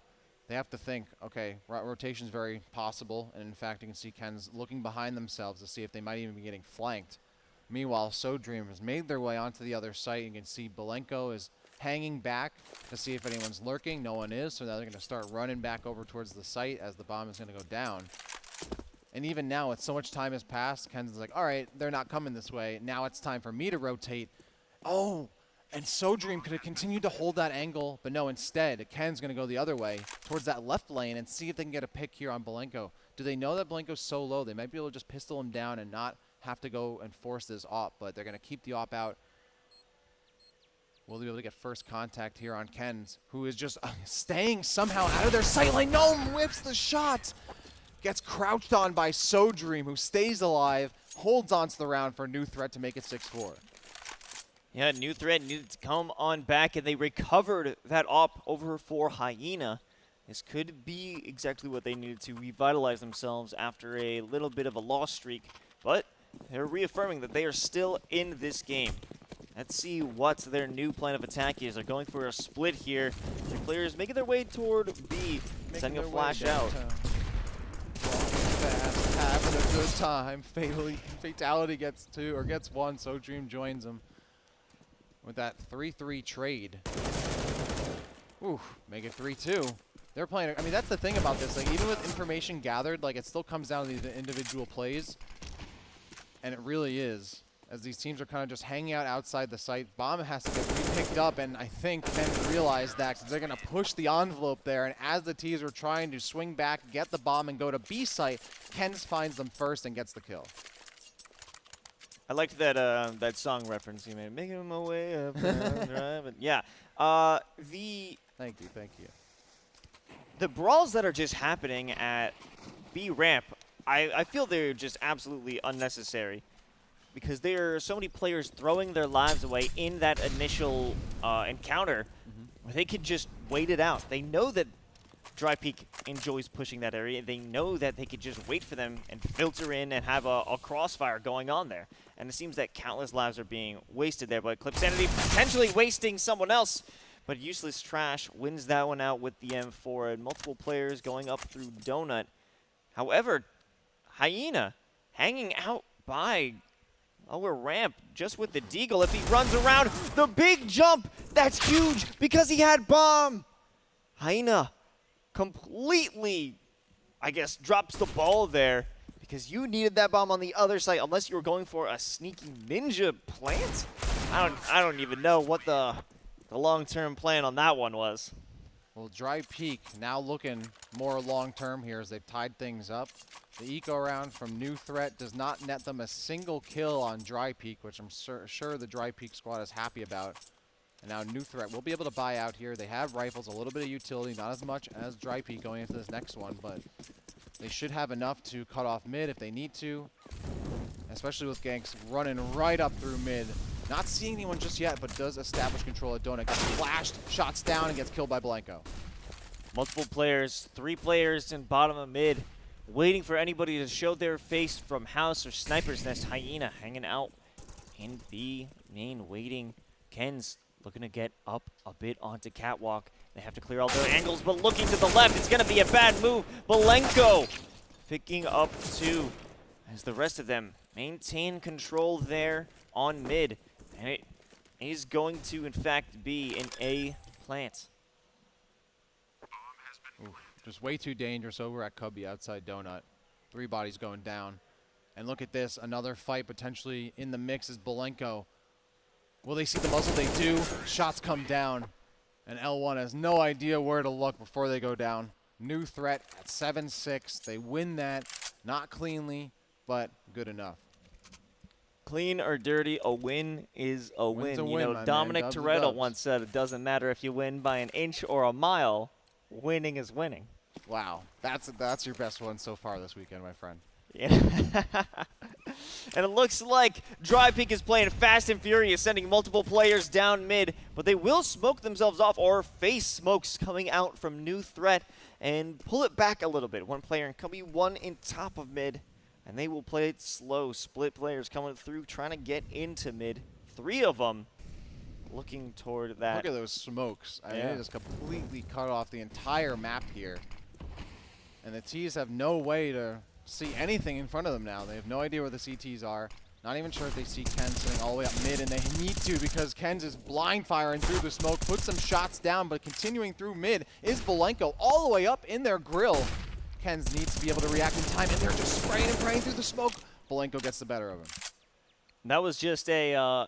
they have to think, okay, rotation is very possible, and in fact you can see Kens looking behind themselves to see if they might even be getting flanked. Meanwhile, SoDream has made their way onto the other site. You can see Belenko is hanging back to see if anyone's lurking. No one is, so now they're going to start running back over towards the site as the bomb is going to go down. And even now, with so much time has passed, Kens is like, all right, they're not coming this way. Now it's time for me to rotate. Oh, and SoDream could have continued to hold that angle, but no, instead, Ken's going to go the other way towards that left lane and see if they can get a pick here on Belenko. Do they know that Belenko's so low? They might be able to just pistol him down and not have to go and force this op, but they're going to keep the op out. Will they be able to get first contact here on Kens, who is just staying somehow out of their sight lane? No, whips the shot. Gets crouched on by SoDream, who stays alive, holds on to the round for New Threat to make it 6-4. Yeah, New Threat needed to come on back, and they recovered that op over for Hyena. This could be exactly what they needed to revitalize themselves after a little bit of a loss streak, but they're reaffirming that they are still in this game. Let's see what their new plan of attack is. They're going for a split here. The players making their way toward B, sending a flash out. Fast, having a good time. Fatality gets 2 or gets 1. SoDream joins them with that 3-3 trade. Ooh, make it 3-2. They're playing. I mean, that's the thing about this. Like, even with information gathered, like, it still comes down to the individual plays. And it really is, as these teams are kind of just hanging out outside the site. Bomb has to get picked up, and I think Kens realized that because they're going to push the envelope there. And as the teams are trying to swing back, get the bomb, and go to B site, Kens finds them first and gets the kill. I liked that that song reference you made. Making my way up, driving. Yeah. Thank you. The brawls that are just happening at B ramp, I feel they're just absolutely unnecessary because there are so many players throwing their lives away in that initial encounter where they could just wait it out. They know that Drypeek enjoys pushing that area. They know that they could just wait for them and filter in and have a crossfire going on there. And it seems that countless lives are being wasted there, but Clip Sanity potentially wasting someone else. But Useless Trash wins that one out with the M4 and multiple players going up through Donut. However, Hyena hanging out by lower ramp just with the Deagle. If he runs around the big jump, that's huge because he had bomb. Hyena completely, I guess, drops the ball there because you needed that bomb on the other side unless you were going for a sneaky ninja plant. I don't even know what the long-term plan on that one was. Well, Drypeek now looking more long-term here as they've tied things up. The eco round from New Threat does not net them a single kill on Drypeek, which I'm sure the Drypeek squad is happy about. And now New Threat will be able to buy out here. They have rifles, a little bit of utility, not as much as Drypeek going into this next one, but they should have enough to cut off mid if they need to, especially with ganks running right up through mid. Not seeing anyone just yet, but does establish control at Donut. Gets flashed, shots down, and gets killed by Belenko. Multiple players, 3 players in bottom of mid, waiting for anybody to show their face from house or sniper's nest. Hyena hanging out in B main, waiting. Kens looking to get up a bit onto catwalk. They have to clear all their angles, but looking to the left, it's going to be a bad move. Belenko picking up 2 as the rest of them maintain control there on mid. And is going to, in fact, be an A plant. Oof, just way too dangerous over at Cubby outside Donut. 3 bodies going down. And look at this, another fight potentially in the mix is Belenko. Will they see the muzzle? They do. Shots come down. And L1 has no idea where to look before they go down. New threat at 7-6. They win that. Not cleanly, but good enough. Clean or dirty, a win is a win. You know, Dominic Toretto once said it doesn't matter if you win by an inch or a mile. Winning is winning. Wow, that's your best one so far this weekend, my friend. Yeah. And it looks like Drypeek is playing fast and furious, sending multiple players down mid, but they will smoke themselves off or face smokes coming out from new threat and pull it back a little bit. One player in Cubby, one in top of mid, and they will play it slow. Split players coming through, trying to get into mid. 3 of them looking toward that. Look at those smokes. I mean, it just completely cut off the entire map here. And the T's have no way to see anything in front of them now. They have no idea where the CTs are. Not even sure if they see Ken sitting all the way up mid, and they need to because Ken's is blind firing through the smoke, puts some shots down, but continuing through mid is Belenko all the way up in their grill. Ken's needs to be able to react in time, and they're just spraying and praying through the smoke. Belenko gets the better of him. That was just a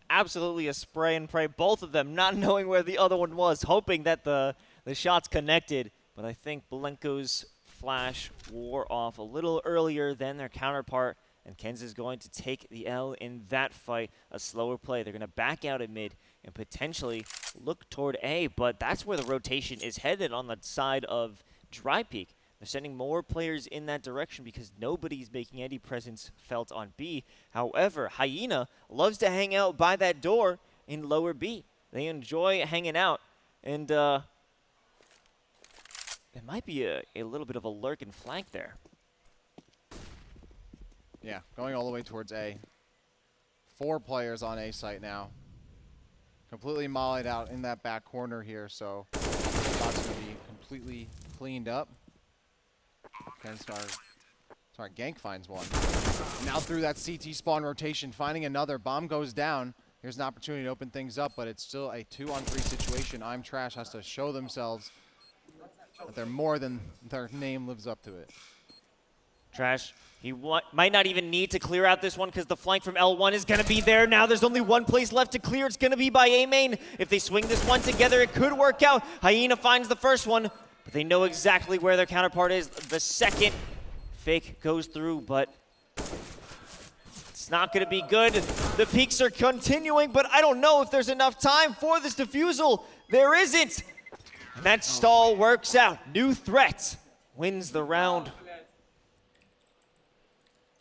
absolutely a spray and pray. Both of them not knowing where the other one was, hoping that the shots connected. But I think Belenko's flash wore off a little earlier than their counterpart, and Ken's is going to take the L in that fight. A slower play. They're going to back out at mid and potentially look toward A, but that's where the rotation is headed on the side of Drypeek. They're sending more players in that direction because nobody's making any presence felt on B. However, Hyena loves to hang out by that door in lower B. They enjoy hanging out, and there might be a little bit of a lurk and flank there. Yeah, going all the way towards A. 4 players on A site now. Completely mollied out in that back corner here, so shot's going to be completely cleaned up. Gank finds one. Now through that CT spawn rotation, finding another. Bomb goes down. Here's an opportunity to open things up, but it's still a 2-on-3 situation. I'm Trash has to show themselves that they're more than their name lives up to it. Trash, he might not even need to clear out this one because the flank from L1 is going to be there. Now there's only one place left to clear. It's going to be by A main. If they swing this one together, it could work out. Hyena finds the first one, but they know exactly where their counterpart is. The second fake goes through, but it's not going to be good. The peaks are continuing, but I don't know if there's enough time for this defusal. There isn't. And that stall works out. New threat wins the round.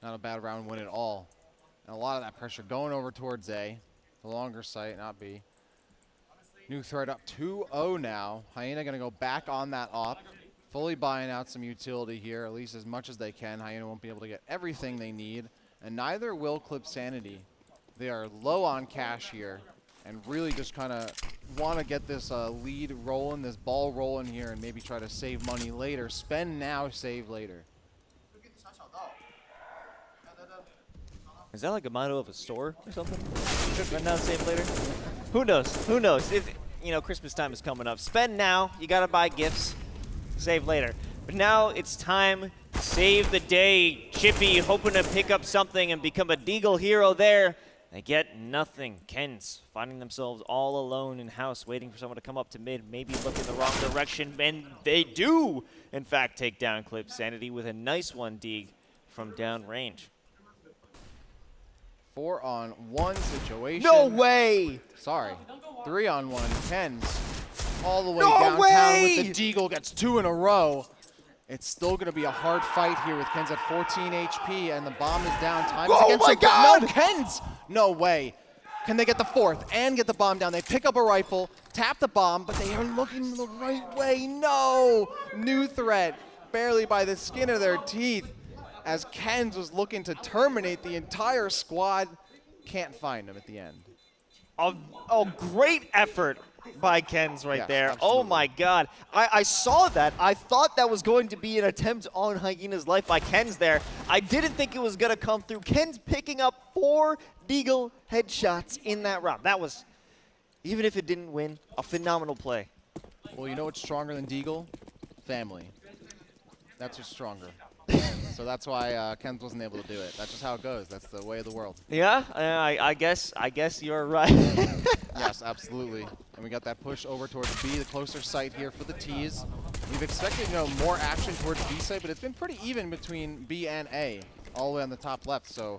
Not a bad round win at all. And a lot of that pressure going over towards A. The longer sight, not B. New threat up 2-0 now. Hyena going to go back on that op. Fully buying out some utility here, at least as much as they can. Hyena won't be able to get everything they need. And neither will Clip Sanity. They are low on cash here. And really just kind of want to get this lead rolling, this ball rolling here, and maybe try to save money later. Spend now, save later. Is that like a motto of a store or something? Spend now, save later? Who knows? Who knows? If, you know, Christmas time is coming up. Spend now. You got to buy gifts. Save later. But now it's time to save the day. Chippy hoping to pick up something and become a Deagle hero there. They get nothing. Ken's finding themselves all alone in house, waiting for someone to come up to mid, maybe look in the wrong direction, and they do, in fact, take down Clip Sanity with a nice one, Deag, from downrange. 4-on-1 situation. No way! Sorry. 3-on-1. Ken's all the way No downtown way! with the Deagle. Gets 2 in a row. It's still going to be a hard fight here with Ken's at 14 HP, and the bomb is down. Time Oh against my him. God! No, Ken's! No way. Can they get the 4th and get the bomb down? They pick up a rifle, tap the bomb, but they are looking the right way. No! New threat, barely by the skin of their teeth, as Ken's was looking to terminate the entire squad. Can't find him at the end. Oh, great effort by Ken's right there. Absolutely. Oh my God. I saw that. I thought that was going to be an attempt on Hyena's life by Ken's there. I didn't think it was going to come through. Ken's picking up 4 Deagle headshots in that round. That was Even if it didn't win, a phenomenal play. Well, you know what's stronger than Deagle? Family. That's what's stronger. So that's why Kens wasn't able to do it. That's just how it goes. That's the way of the world. Yeah, I guess you're right. Yes, absolutely. And we got that push over towards B, the closer site here for the T's. We've expected, more action towards B site, but it's been pretty even between B and A, all the way on the top left. So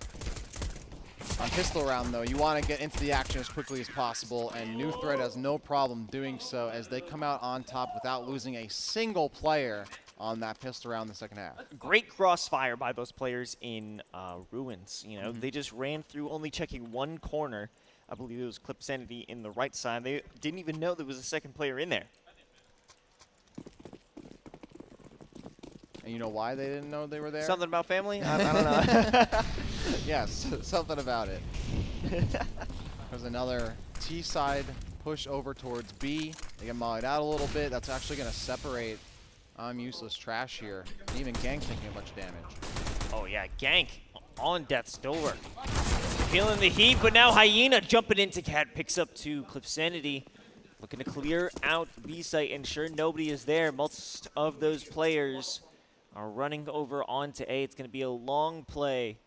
on pistol round, though, you want to get into the action as quickly as possible, and New Threat has no problem doing so as they come out on top without losing a single player on that pistol round in the second half. Great crossfire by those players in Ruins. They just ran through, only checking one corner. I believe it was Clip Sanity in the right side. They didn't even know there was a second player in there. And you know why they didn't know they were there? Something about family? I don't know. Yes, something about it. There's another T side push over towards B. They get mollied out a little bit. That's actually going to separate Useless Trash here. And even Gank taking a bunch of damage. Oh yeah, Gank on death's door. Feeling the heat, but now Hyena jumping into Cat picks up to Clip Sanity. Looking to clear out B site, ensure nobody is there. Most of those players are running over onto A. It's going to be a long play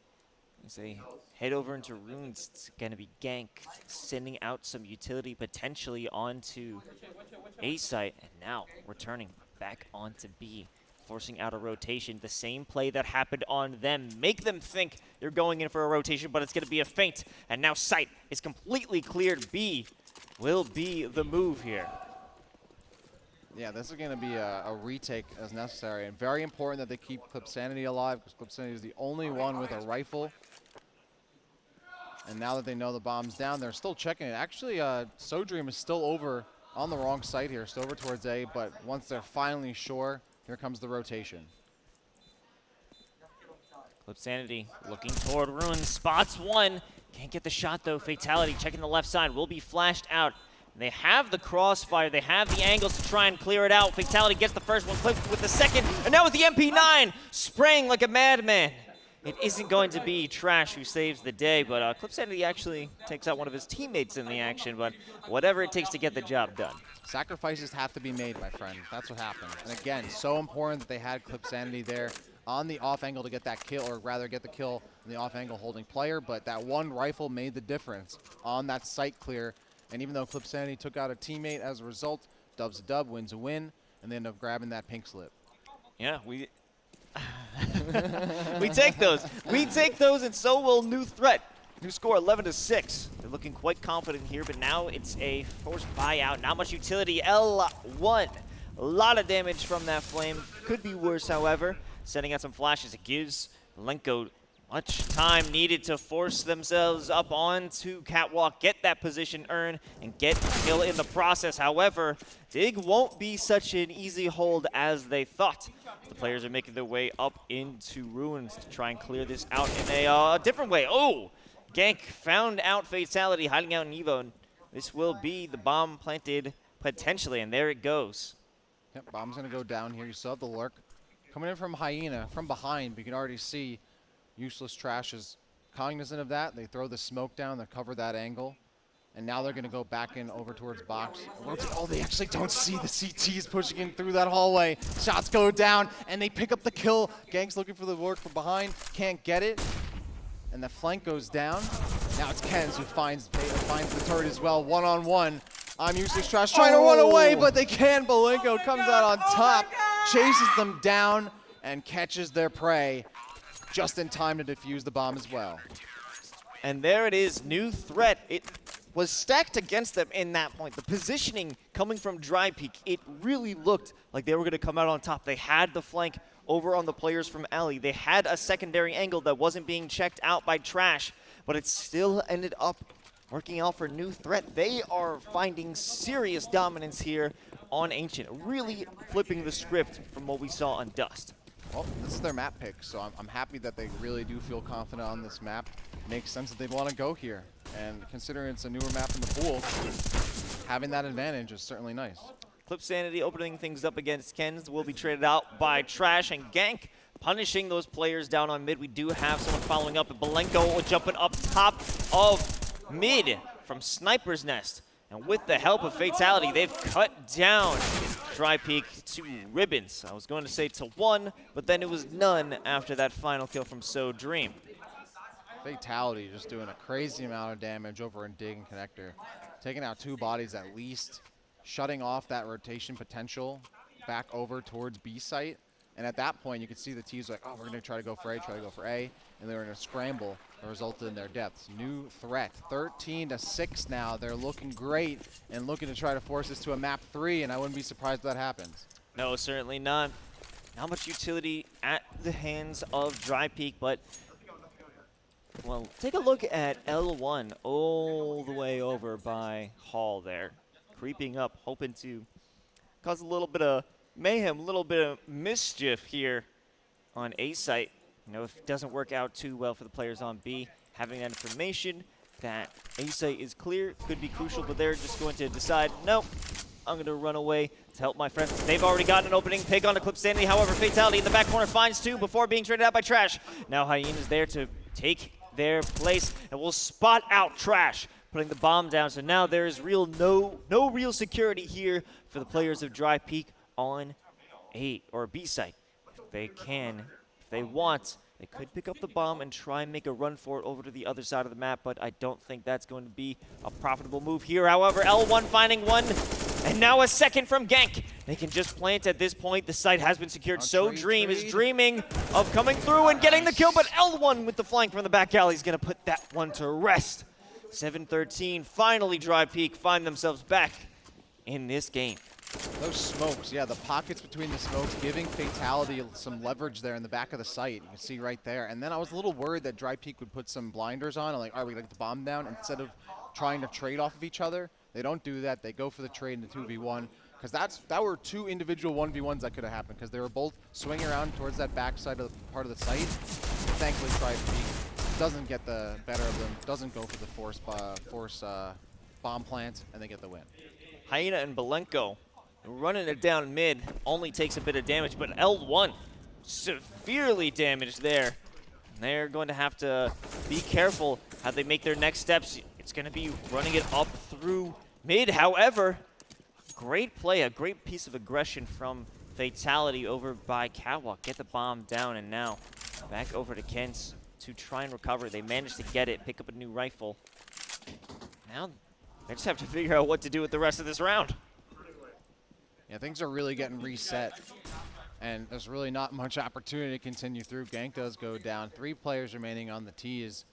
as they head over into Ruins. It's going to be Gank sending out some utility potentially onto A site, and now returning back onto B, forcing out a rotation. The same play that happened on them. Make them think they're going in for a rotation, but it's going to be a feint. And now Sight is completely cleared. B will be the move here. Yeah, this is going to be a retake as necessary. And very important that they keep Clip Sanity alive, because Clip Sanity is the only one with a rifle. And now that they know the bomb's down, they're still checking it. Actually, SoDream is still over on the wrong side here, still over towards A, but once they're finally sure, here comes the rotation. Clip Sanity looking toward Ruins, spots one. Can't get the shot though. Fatality checking the left side, will be flashed out. They have the crossfire, they have the angles to try and clear it out. Fatality gets the first one, Clip with the second, and now with the MP9, spraying like a madman. It isn't going to be Trash who saves the day, but Clip Sanity actually takes out one of his teammates in the action, but whatever it takes to get the job done. Sacrifices have to be made, my friend. That's what happened. And again, so important that they had Clip Sanity there on the off angle to get that kill, or rather get the kill on the off angle holding player, but that one rifle made the difference on that site clear. And even though Clip Sanity took out a teammate as a result, dub's a dub, win's a win, and they end up grabbing that pink slip. Yeah, we take those. We take those, and so will New Threat. New score 11-6. They're looking quite confident here, but now it's a forced buyout. Not much utility. L1. A lot of damage from that flame. Could be worse, however. Sending out some flashes. It gives Lenko much time needed to force themselves up onto Catwalk, get that position earn, and get a kill in the process. However, Dig won't be such an easy hold as they thought. The players are making their way up into Ruins to try and clear this out in a different way. Oh! Gank found out Fatality hiding out in Evo, and this will be the bomb planted potentially, and there it goes. Yep, bomb's going to go down here. You still have the lurk. Coming in from Hyena, from behind, but you can already see Useless Trash is cognizant of that. They throw the smoke down to cover that angle, and now they're going to go back in over towards box. Oh, they actually don't see the CTs pushing in through that hallway. Shots go down, and they pick up the kill. Gank's looking for the lurk from behind, can't get it. And the flank goes down. Now it's Kens who finds the turret as well, one-on-one. I'm Useless Trash trying to run away, but they can. Balenko comes out on top, chases them down, and catches their prey just in time to defuse the bomb as well. And there it is, New Threat. It was stacked against them in that point. The positioning coming from Drypeek, it really looked like they were going to come out on top. They had the flank over on the players from Alley. They had a secondary angle that wasn't being checked out by Trash, but it still ended up working out for New Threat. They are finding serious dominance here on Ancient, really flipping the script from what we saw on Dust. Well, this is their map pick, so I'm happy that they really do feel confident on this map. Makes sense that they'd want to go here, and considering it's a newer map in the pool, having that advantage is certainly nice. Clip Sanity opening things up against Kens will be traded out by Trash, and Gank punishing those players down on mid. We do have someone following up, and Balenko jumping up top of mid from Sniper's Nest. And with the help of Fatality, they've cut down Drypeek to ribbons. I was going to say to 1, but then it was none after that final kill from So Dream. Fatality just doing a crazy amount of damage over in Dig and Connector. Taking out 2 bodies at least, shutting off that rotation potential back over towards B site. And at that point, you could see the teams like, oh, we're going to try to go for A, and they were in a scramble that resulted in their deaths. New threat, 13-6 now. They're looking great and looking to try to force this to a map 3, and I wouldn't be surprised if that happens. No, certainly not. Not much utility at the hands of Drypeek, but, well, take a look at L1 all the way over by Hall there. Creeping up, hoping to cause a little bit of mayhem, a little bit of mischief here on A site. You know, if it doesn't work out too well for the players on B, having that information that A site is clear could be crucial, but they're just going to decide, nope, I'm going to run away to help my friends. They've already gotten an opening. Pig on the clip Stanley. However, Fatality in the back corner finds 2 before being traded out by Trash. Now Hyena's there to take their place and will spot out Trash, putting the bomb down. So now there is no real security here for the players of Drypeek on A or B site. If they can, if they want, they could pick up the bomb and try and make a run for it over to the other side of the map, but I don't think that's going to be a profitable move here. However, L1 finding 1, and now a second from Gank. They can just plant at this point. The site has been secured. So Dream is dreaming of coming through and getting the kill, but L1 with the flank from the back alley is going to put that one to rest. 7-13, finally Drypeek find themselves back in this game. Those smokes, yeah, the pockets between the smokes, giving Fatality some leverage there in the back of the site. You can see right there. And then I was a little worried that Drypeek would put some blinders on. I'm like, all right, we got to get the bomb down. Instead of trying to trade off of each other, they don't do that. They go for the trade in the 2v1. Because that were 2 individual 1v1s that could have happened. Because they were both swinging around towards that back side of the part of the site. Thankfully, Drypeek doesn't get the better of them, doesn't go for the force bomb plant, and they get the win. Hyena and Belenko running it down mid only takes a bit of damage, but L1 severely damaged there. They're going to have to be careful how they make their next steps. It's going to be running it up through mid. However, great play, a great piece of aggression from Fatality over by Catwalk. Get the bomb down, and now back over to Kent to try and recover. They managed to get it, pick up a new rifle. Now they just have to figure out what to do with the rest of this round. Yeah, things are really getting reset, and there's really not much opportunity to continue through. Gank does go down. 3 players remaining on the tees,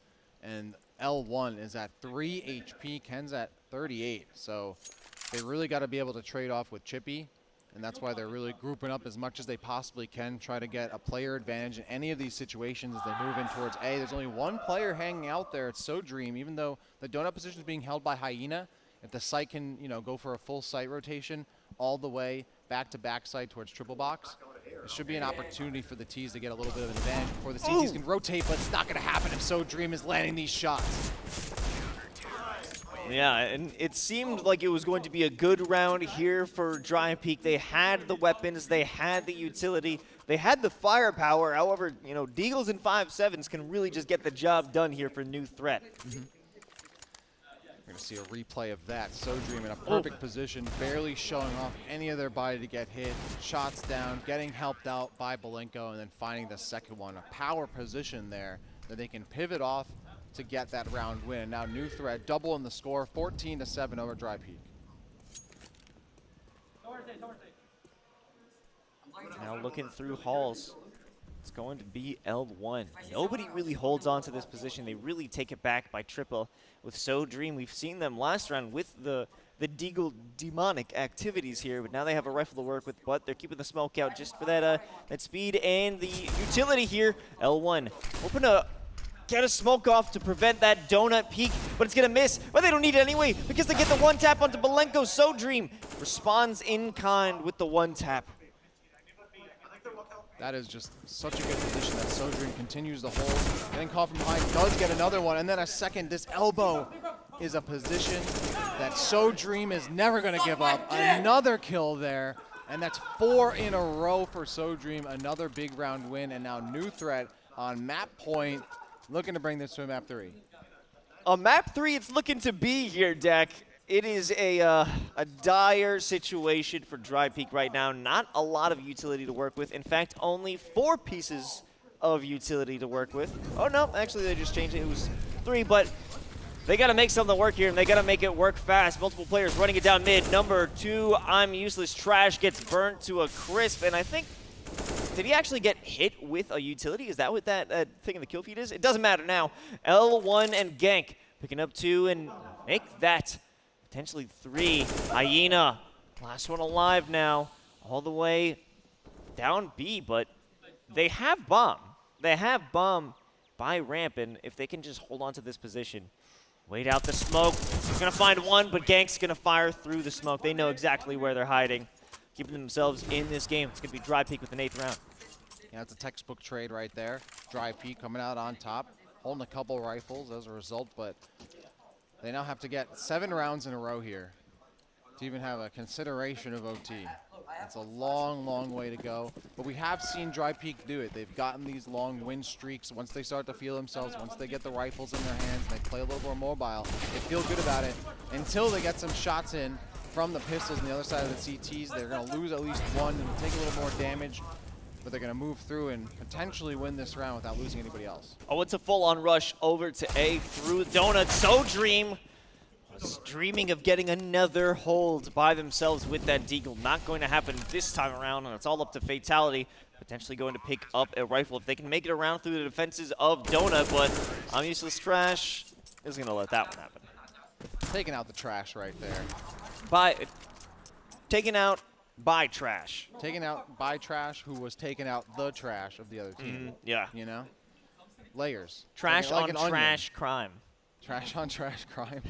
and L1 is at 3 HP. Ken's at 38, so they really got to be able to trade off with Chippy, and that's why they're really grouping up as much as they possibly can, try to get a player advantage in any of these situations as they move in towards A. There's only 1 player hanging out there. It's So Dream, even though the donut position is being held by Hyena. If the site can, go for a full site rotation all the way back to backside towards triple box, there should be an opportunity for the T's to get a little bit of an advantage before the CTs can rotate, but it's not going to happen if So Dream is landing these shots. Yeah, and it seemed like it was going to be a good round here for Drypeek. They had the weapons, they had the utility, they had the firepower. However, Deagles and 5.7s can really just get the job done here for New Threat. We're going to see a replay of that. So Dream in a perfect position, barely showing off any of their body to get hit. Shots down, getting helped out by Belenko, and then finding the second one. A power position there that they can pivot off to get that round win. Now New Threat doubling the score, 14-7 over Drypeek. Now looking through halls, it's going to be L1. Nobody really holds on to this position. They really take it back by triple with So Dream. We've seen them last round with the Deagle demonic activities here, but now they have a rifle to work with, but they're keeping the smoke out just for that speed and the utility here. L1 hoping to get a smoke off to prevent that donut peek, but it's going to miss. But they don't need it anyway because they get the 1-tap onto Belenko. So Dream responds in kind with the 1-tap. That is just such a good position that So Dream continues to hold. Getting caught from behind, does get another one, and then a second. This elbow is a position that So Dream is never going to give up. Another kill there, and that's 4 in a row for So Dream. Another big round win, and now New Threat on map point, looking to bring this to a map 3. A map 3 it's looking to be here, Dak. It is a dire situation for Drypeek right now. Not a lot of utility to work with. In fact, only 4 pieces of utility to work with. Oh, no, actually they just changed it. It was 3, but they got to make something work here, and they got to make it work fast. Multiple players running it down mid. Number 2, I'm Useless Trash, gets burnt to a crisp, and I think, did he actually get hit with a utility? Is that what that thing in the kill feed is? It doesn't matter now. L1 and Gank picking up 2 and make that potentially 3. Hyena, last one alive now, all the way down B, but they have bomb. They have bomb by ramp, and if they can just hold on to this position, wait out the smoke. He's going to find one, but Gank's going to fire through the smoke. They know exactly where they're hiding, keeping themselves in this game. It's going to be Drypeek with an 8th round. Yeah, it's a textbook trade right there. Drypeek coming out on top, holding a couple rifles as a result, but they now have to get 7 rounds in a row here to even have a consideration of OT. It's a long, long way to go, but we have seen Drypeek do it. They've gotten these long win streaks. Once they start to feel themselves, once they get the rifles in their hands, and they play a little more mobile, they feel good about it until they get some shots in from the pistols on the other side of the CTs. They're going to lose at least one and take a little more damage, but they're going to move through and potentially win this round without losing anybody else. Oh, it's a full-on rush over to A through Donut. So Dream was dreaming of getting another hold by themselves with that deagle. Not going to happen this time around, and it's all up to Fatality. Potentially going to pick up a rifle if they can make it around through the defenses of Donut, but I'm Useless Trash is going to let that one happen. Taking out the trash right there. Taken out by Trash. Taken out by Trash, who was taking out the trash of the other team. Yeah. You know? Layers. Trash like on trash crime. Trash on trash crime.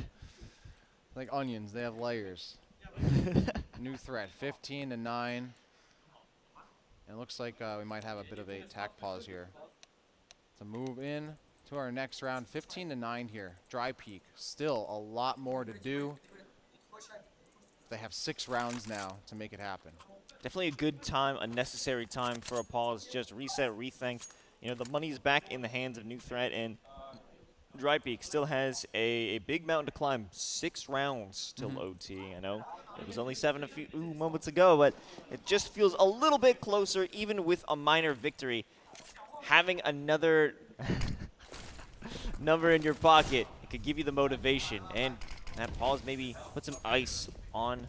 Like onions, they have layers. New threat, 15 to 9. And it looks like we might have a bit of a tack pause here. To move in to our next round, 15 to 9 here. Drypeek, still a lot more to do. They have 6 rounds now to make it happen. Definitely a good time, a necessary time for a pause. Just reset, rethink. You know, the money's back in the hands of New Threat, and Drypeek still has a big mountain to climb. 6 rounds till OT. I know it was only 7 a few moments ago, but it just feels a little bit closer, even with a minor victory. Having another number in your pocket, it could give you the motivation, and that pause maybe put some ice on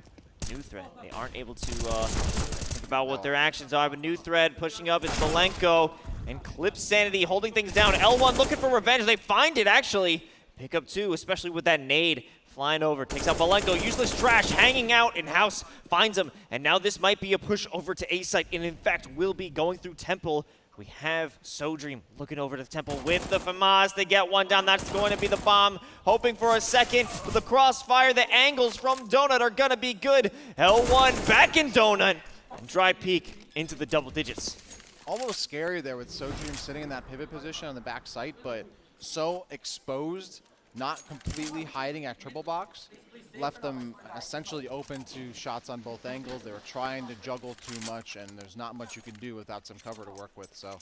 New Threat. They aren't able to think about what their actions are, but New Threat pushing up is Malenko, and Clip Sanity holding things down. L1 looking for revenge. They find it, actually. Pick up 2, especially with that nade flying over. Takes out Malenko. Useless Trash hanging out in house. Finds him. And now this might be a push over to A site, and in fact will be going through Temple. We have So Dream looking over to the Temple with the FAMAS. They get one down. That's going to be the bomb. Hoping for a second. With the crossfire, the angles from Donut are going to be good. L1 back in Donut. And Drypeek into the double digits. Almost scary there with So Dream sitting in that pivot position on the back site, but so exposed, not completely hiding at triple box. Left them essentially open to shots on both angles. They were trying to juggle too much, and there's not much you can do without some cover to work with. So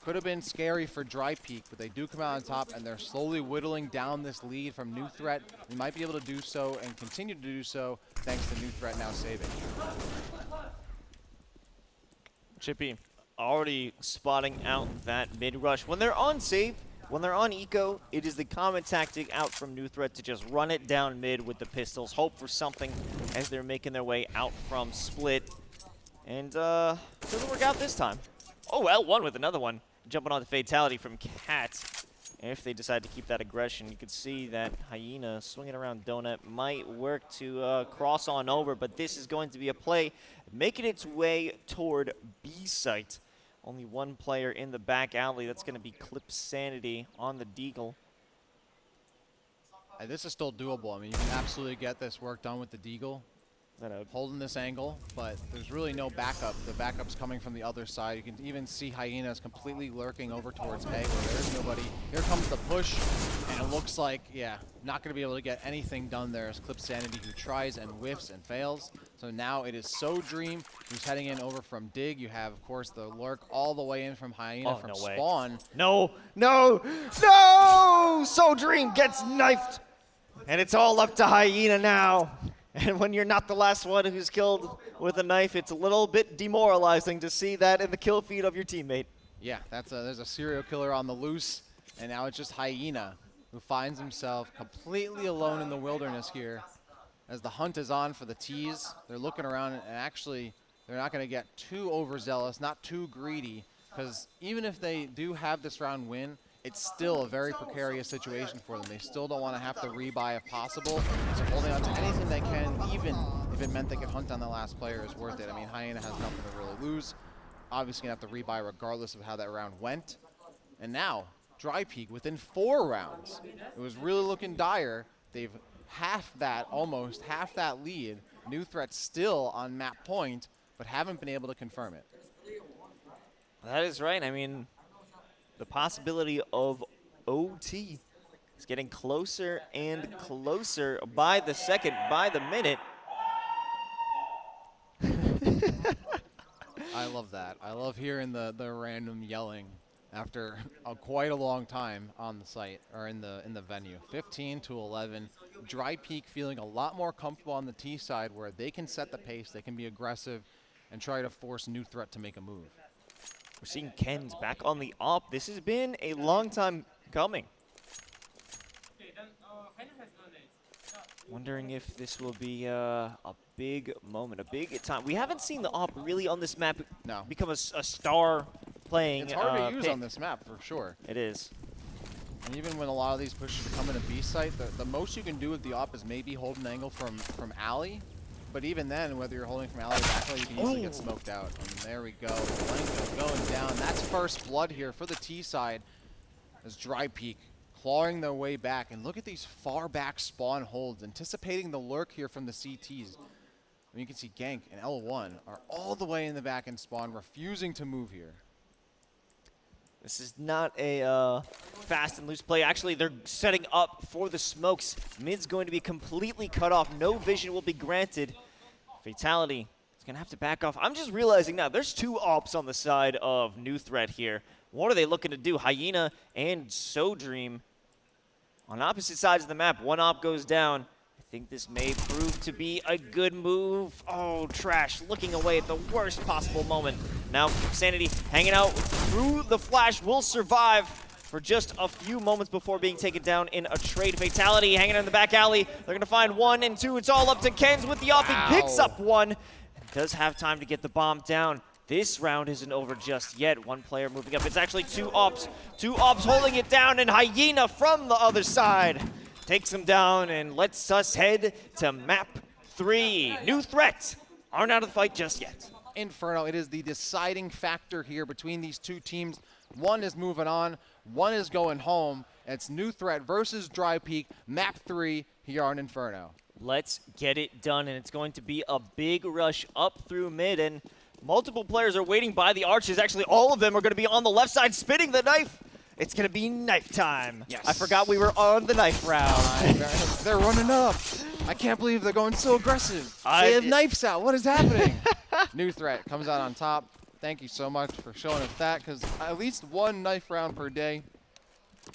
could have been scary for Drypeek, but they do come out on top, and they're slowly whittling down this lead from New Threat. They might be able to do so and continue to do so thanks to New Threat now saving. Chippy already spotting out that mid-rush. When they're on save, when they're on eco, it is the common tactic out from New Threat to just run it down mid with the pistols, hope for something as they're making their way out from split. And doesn't work out this time. Oh, L1 with another one. Jumping on the Fatality from Cat. If they decide to keep that aggression, you could see that Hyena swinging around Donut might work to cross on over, but this is going to be a play making its way toward B site. Only one player in the back alley. That's going to be Clip Sanity on the deagle. This is still doable. I mean, you can absolutely get this work done with the deagle. Holding this angle, but there's really no backup. The backup's coming from the other side. You can even see Hyenas completely lurking over towards A where there's nobody. Here comes the push, and it looks like, yeah, not going to be able to get anything done there as Clip Sanity, who tries and whiffs and fails. So now it is So Dream who's heading in over from Dig. You have, of course, the lurk all the way in from Hyena from Spawn. No, no, no! So Dream gets knifed. And it's all up to Hyena now. And when you're not the last one who's killed with a knife, it's a little bit demoralizing to see that in the kill feed of your teammate. Yeah, there's a serial killer on the loose, and now it's just Hyena who finds himself completely alone in the wilderness here as the hunt is on for the tease. They're looking around, and actually they're not going to get too overzealous, not too greedy, because even if they do have this round win, it's still a very precarious situation for them. They still don't want to have to rebuy if possible, so holding on to anything they can, even if it meant they could hunt down the last player, is worth it. I mean, Hyena has nothing to really lose. Obviously going to have to rebuy regardless of how that round went. And now, Drypeek within 4 rounds. It was really looking dire. They've almost half that lead. New threat still on map point, but haven't been able to confirm it. That is right. I mean, the possibility of OT is getting closer and closer by the second, by the minute. I love that. I love hearing the random yelling after quite a long time on the site or in the venue. 15-11. Drypeek feeling a lot more comfortable on the T side where they can set the pace, they can be aggressive, and try to force New Threat to make a move. We're seeing Ken's back on the op. This has been a long time coming. Wondering if this will be a big moment, a big time. We haven't seen the op really on this map become a star playing. It's hard to use on this map for sure. It is. And even when a lot of these pushes come in a B site, the most you can do with the op is maybe hold an angle from alley. But even then, whether you're holding from alley or back alley, you can easily get smoked out. And there we go. Blanco going down. That's first blood here for the T side as Drypeek clawing their way back. And look at these far back spawn holds, anticipating the lurk here from the CTs. I mean, you can see Gank and L1 are all the way in the back end spawn, refusing to move here. This is not a fast and loose play. Actually, they're setting up for the smokes. Mid's going to be completely cut off. No vision will be granted. Fatality is going to have to back off. I'm just realizing now there's 2 ops on the side of New Threat here. What are they looking to do? Hyena and SoDream on opposite sides of the map. 1 op goes down. I think this may prove to be a good move. Oh, Trash looking away at the worst possible moment. Now Sanity hanging out through the flash will survive for just a few moments before being taken down in a trade. Fatality hanging in the back alley. They're going to find 1 and 2. It's all up to Ken's with the op. He picks up 1 and does have time to get the bomb down. This round isn't over just yet. 1 player moving up. It's actually 2 ops. 2 ops holding it down, and Hyena from the other side takes him down and lets us head to map 3. New Threat aren't out of the fight just yet. Inferno, it is the deciding factor here between these 2 teams. 1 is moving on, 1 is going home. It's New Threat versus Drypeek, map 3 here on Inferno. Let's get it done, and it's going to be a big rush up through mid, and multiple players are waiting by the arches. Actually, all of them are going to be on the left side spinning the knife. It's going to be knife time. Yes. I forgot we were on the knife round. They're running up. I can't believe they're going so aggressive. They have knives out. What is happening? New Threat comes out on top. Thank you so much for showing us that, because at least 1 knife round per day.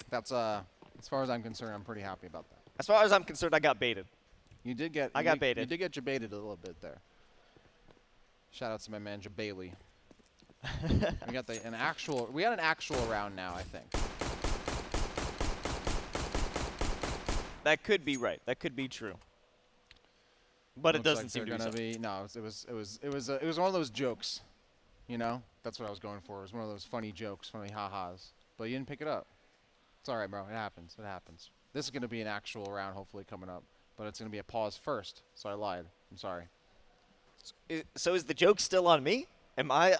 That's, as far as I'm concerned, I'm pretty happy about that. As far as I'm concerned, I got baited. You did get. I got baited. You did get baited a little bit there. Shout out to my man Jabailey. We got an actual round now, I think. That could be right. That could be true. But it doesn't seem to be. No, it was one of those jokes. You know, that's what I was going for. It was one of those funny jokes, funny ha-has. But you didn't pick it up. It's all right, bro. It happens. It happens. This is going to be an actual round, hopefully, coming up. But it's going to be a pause first, so I lied. I'm sorry. So is the joke still on me? Am I?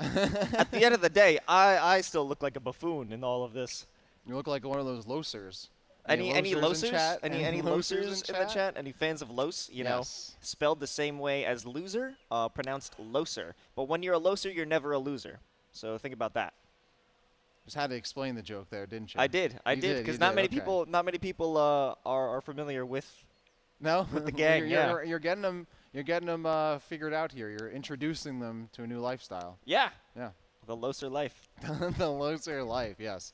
At the end of the day, I still look like a buffoon in all of this. You look like one of those losers. Any losers? Any losers in the chat? Any fans of los? You know, spelled the same way as loser, pronounced loser. But when you're a loser, you're never a loser. So think about that. Just had to explain the joke there, didn't you? I did, because not many people are familiar with. No, with the gang. You're getting them. You're getting them figured out here. You're introducing them to a new lifestyle. Yeah. Yeah. The loser life. The loser life. Yes.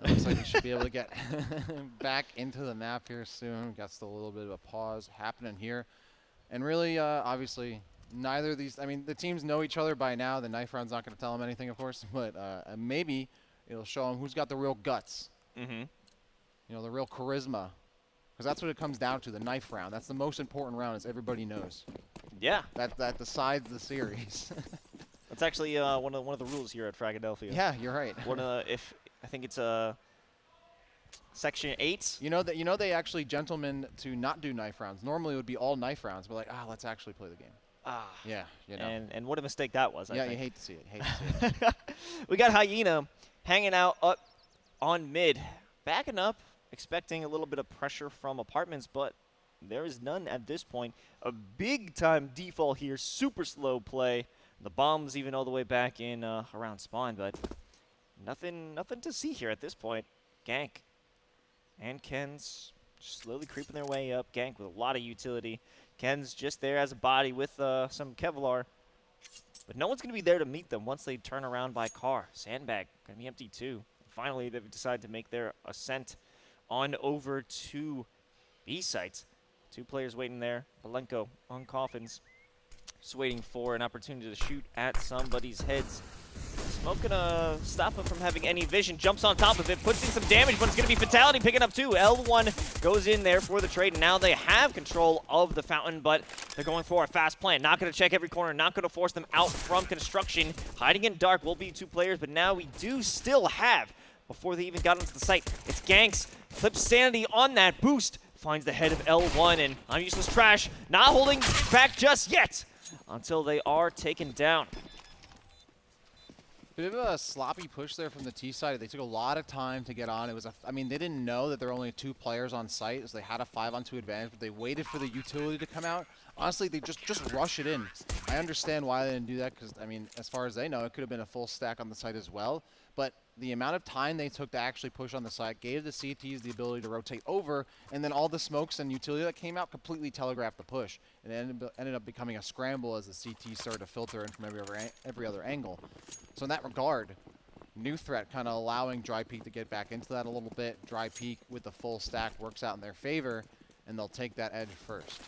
It looks like we should be able to get back into the map here soon. Got still a little bit of a pause happening here. And really, obviously, neither of these, I mean, the teams know each other by now. The knife round's not going to tell them anything, of course, but maybe it'll show them who's got the real guts. You know, the real charisma. Because that's what it comes down to, the knife round. That's the most important round, as everybody knows. Yeah. That decides the series. That's actually one of the rules here at Fragadelphia. Yeah, you're right. I think it's Section 8. You know they actually gentlemen to not do knife rounds. Normally it would be all knife rounds, but like, let's actually play the game. Yeah, you know. And what a mistake that was. I think. You hate to see it. We got Hyena hanging out up on mid, backing up, expecting a little bit of pressure from apartments, but there is none at this point. A big time default here, super slow play. The bomb's even all the way back in around spawn, but nothing to see here at this point. Gank and Ken's slowly creeping their way up. Gank with a lot of utility. Ken's just there as a body with some Kevlar. But no one's going to be there to meet them once they turn around by car. Sandbag going to be empty too. Finally, they've decided to make their ascent on over to B sites. 2 players waiting there. Malenko on coffins. Just waiting for an opportunity to shoot at somebody's heads. Smoke gonna stop him from having any vision. Jumps on top of it, puts in some damage, but it's gonna be Fatality picking up 2. L1 goes in there for the trade, and now they have control of the fountain, but they're going for a fast plan. Not gonna check every corner, not gonna force them out from construction. Hiding in dark will be 2 players, but now we do still have, before they even got onto the site, it's Ganks. Clips Sanity on that boost. Finds the head of L1, and I'm useless trash. Not holding back just yet until they are taken down. Bit of a sloppy push there from the T side. They took a lot of time to get on. It was I mean, they didn't know that there were only 2 players on site, so they had a 5-on-2 advantage, but they waited for the utility to come out. Honestly, they just rush it in. I understand why they didn't do that, because, I mean, as far as they know, it could have been a full stack on the site as well. But the amount of time they took to actually push on the site gave the CTs the ability to rotate over, and then all the smokes and utility that came out completely telegraphed the push. It ended up becoming a scramble as the CTs started to filter in from every other angle. So in that regard, new threat kind of allowing Drypeek to get back into that a little bit. Drypeek with the full stack works out in their favor, and they'll take that edge first.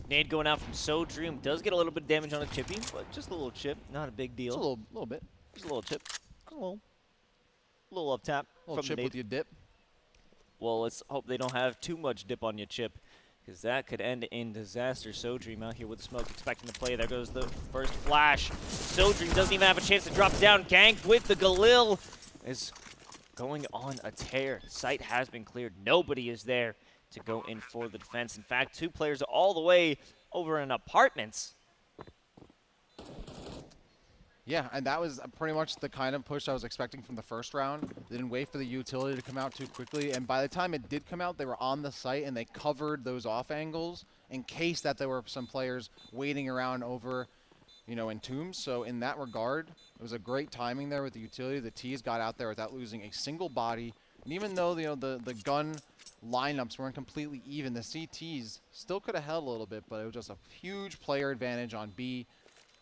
Nade going out from So Dream does get a little bit of damage on a chippy, but just a little chip, not a big deal. Just a little bit. Just a little chip. A little up tap. A little chip with your dip. Well, let's hope they don't have too much dip on your chip, because that could end in disaster. So Dream out here with the smoke, expecting to play. There goes the first flash. So Dream doesn't even have a chance to drop down. Gank with the Galil is going on a tear. Site has been cleared. Nobody is there to go in for the defense. In fact, 2 players all the way over in apartments. Yeah, and that was pretty much the kind of push I was expecting from the first round. They didn't wait for the utility to come out too quickly, and by the time it did come out, they were on the site and they covered those off angles in case that there were some players waiting around over, you know, in tombs. So in that regard, it was a great timing there with the utility. The T's got out there without losing a single body, and even though, you know, the gun lineups weren't completely even, the CTs still could have held a little bit, but it was just a huge player advantage on B.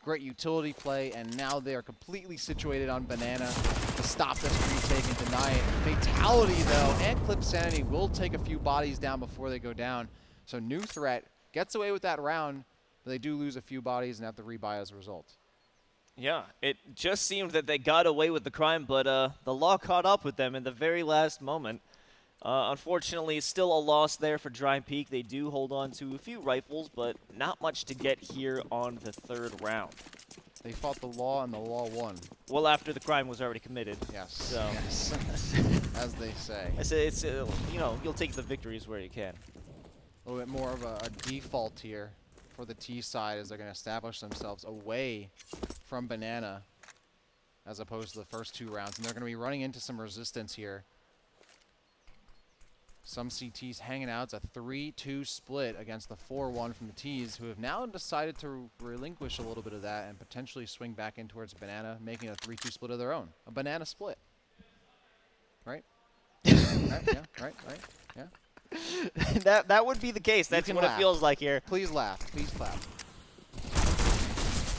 Great utility play, and now they are completely situated on Banana to stop this retake and deny it. Fatality, though, and Clip Sanity will take a few bodies down before they go down. So new threat gets away with that round, but they do lose a few bodies and have to rebuy as a result. Yeah, it just seemed that they got away with the crime, but the law caught up with them in the very last moment. Unfortunately, it's still a loss there for Drypeek. They do hold on to a few rifles, but not much to get here on the 3rd round. They fought the law, and the law won. Well, after the crime was already committed. Yes. So. Yes. As they say. It's you know, you'll take the victories where you can. A little bit more of a default here for the T side as they're going to establish themselves away from Banana as opposed to the first 2 rounds. And they're going to be running into some resistance here. Some CTs hanging out. It's a 3-2 split against the 4-1 from the Ts, who have now decided to relinquish a little bit of that and potentially swing back in towards Banana, making a 3-2 split of their own. A Banana split. Right? Right? Yeah, right, yeah. That would be the case. That's what it feels like here. Please laugh. Please clap.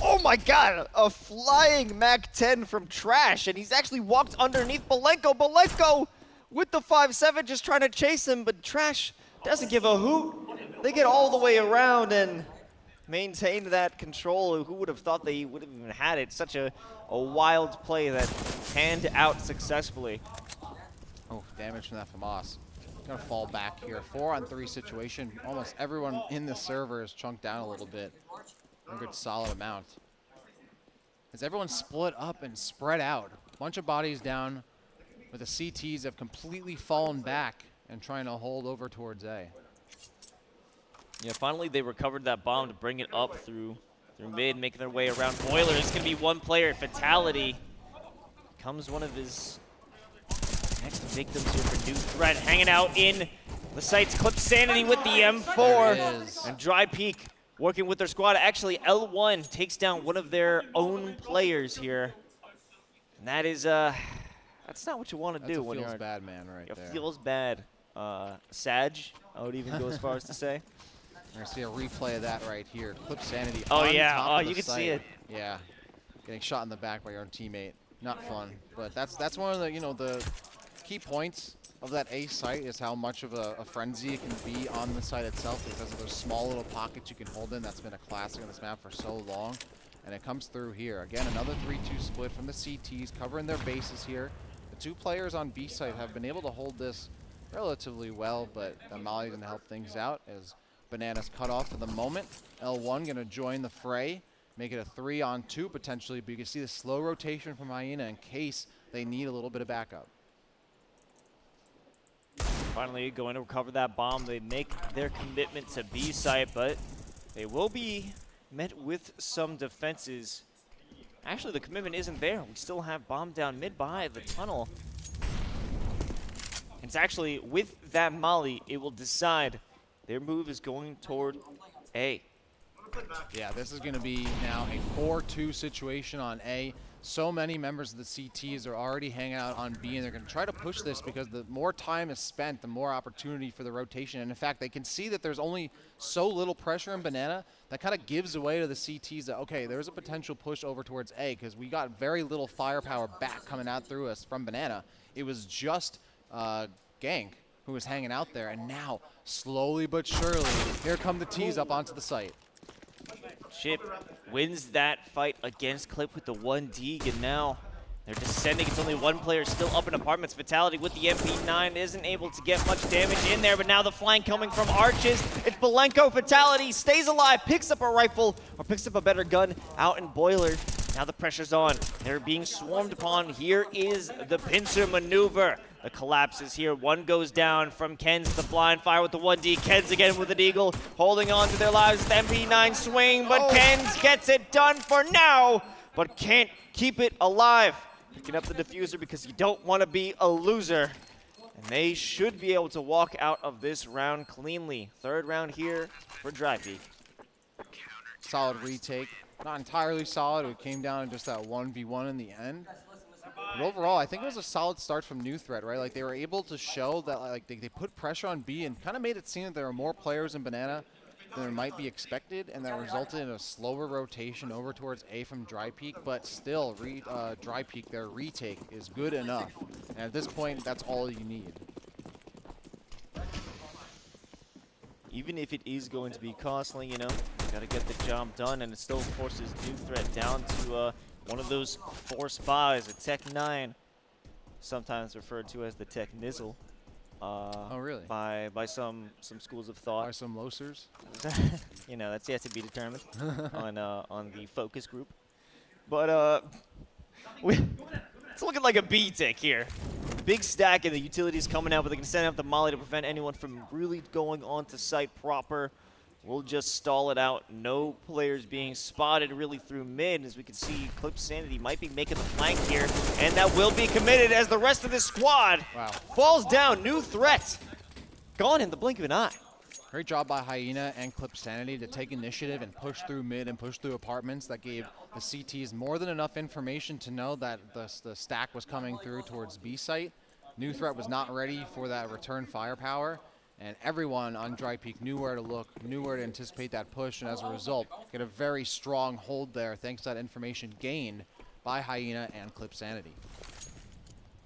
Oh my god, a flying Mac-10 from Trash, and he's actually walked underneath Belenko. Belenko with the 5-7 just trying to chase him, but Trash doesn't give a hoot. They get all the way around and maintain that control. Who would have thought they would have even had it? Such a wild play that panned out successfully. Oh, damage from that FAMAS. Gonna fall back here. 4-on-3 situation. Almost everyone in the server is chunked down a little bit. A good solid amount. As everyone split up and spread out. Bunch of bodies down, but the CTs have completely fallen back and trying to hold over towards A. Yeah, finally they recovered that bomb to bring it up through mid, making their way around Boiler. It's gonna be one player Fatality. Comes one of his next victims here for New Threat, hanging out in the site's Clip Sanity with the M4. And Drypeek working with their squad. Actually, L1 takes down one of their own players here. And that is, that's not what you want to do when you're— feels bad, man, right there. It feels bad. Sag, I would even go as far as to say. We're gonna see a replay of that right here. Clip Sanity. Oh on yeah, top of you the can see it. Yeah, getting shot in the back by your own teammate. Not fun, but that's one of the the key points of that A site is how much of a frenzy it can be on the site itself because of those small little pockets you can hold in. That's been a classic on this map for so long, and it comes through here. Again, another 3-2 split from the CTs, covering their bases here. The two players on B site have been able to hold this relatively well, but the Molly didn't help things out as Banana's cut off for the moment. L1 gonna join the fray, make it a 3-on-2 potentially, but you can see the slow rotation from Hyena in case they need a little bit of backup. Finally going to recover that bomb. They make their commitment to B site, but they will be met with some defenses. Actually, the commitment isn't there. We still have bomb down mid by the tunnel. It's actually, with that Molly, it will decide their move is going toward A. Yeah, this is going to be now a 4-2 situation on A. So many members of the CTs are already hanging out on B, and they're going to try to push this because the more time is spent, the more opportunity for the rotation. And in fact, they can see that there's only so little pressure in Banana that kind of gives away to the CTs that, okay, there's a potential push over towards A because we got very little firepower back coming out through us from Banana. It was just Gank who was hanging out there, and now, slowly but surely, here come the T's up onto the site. Chip wins that fight against Clip with the 1 dig, and now they're descending. It's only one player still up in apartments. Fatality with the MP9 isn't able to get much damage in there, but now the flank coming from Arches. It's Belenko. Fatality stays alive, picks up a rifle, or picks up a better gun out in Boiler. Now the pressure's on. They're being swarmed upon. Here is the pincer maneuver. The collapse is here. One goes down from Ken's the blind fire with the 1D. Ken's again with an eagle, holding on to their lives. The MP9 swing, but Ken's gets it done for now, but can't keep it alive. Picking up the diffuser because you don't want to be a loser. And they should be able to walk out of this round cleanly. Third round here for Drypeek. Solid retake. Not entirely solid. It came down to just that 1v1 in the end. But overall, I think it was a solid start from New Threat, right? Like, they were able to show that like they put pressure on B and kind of made it seem that there were more players in Banana than there might be expected, and that resulted in a slower rotation over towards A from Drypeek. But still, Drypeek, their retake is good enough. And at this point, that's all you need. Even if it is going to be costly, you know, you got to get the job done, and it still forces New Threat down to one of those 4 spies, a Tech 9, sometimes referred to as the Tech Nizzle. Oh, really? By some schools of thought. By some losers? You know, that's yet to be determined on the focus group. But it's looking like a B tick here. Big stack and the utilities coming out, but they can send out the Molly to prevent anyone from really going onto site proper. We'll just stall it out. No players being spotted really through mid. As we can see, Clip Sanity might be making the flank here, and that will be committed as the rest of this squad falls down. New Threat gone in the blink of an eye. Great job by Hyena and Clip Sanity to take initiative and push through mid and push through apartments. That gave the CTs more than enough information to know that the stack was coming through towards B site. New Threat was not ready for that return firepower, And everyone on Drypeek knew where to look, knew where to anticipate that push, and as a result, get a very strong hold there thanks to that information gained by Hyena and Clip Sanity.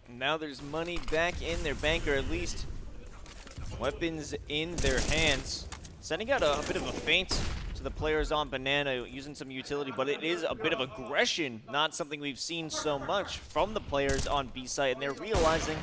Now there's money back in their bank, or at least weapons in their hands. Sending out a bit of a feint to the players on Banana, using some utility, but it is a bit of aggression, not something we've seen so much from the players on B site, and they're realizing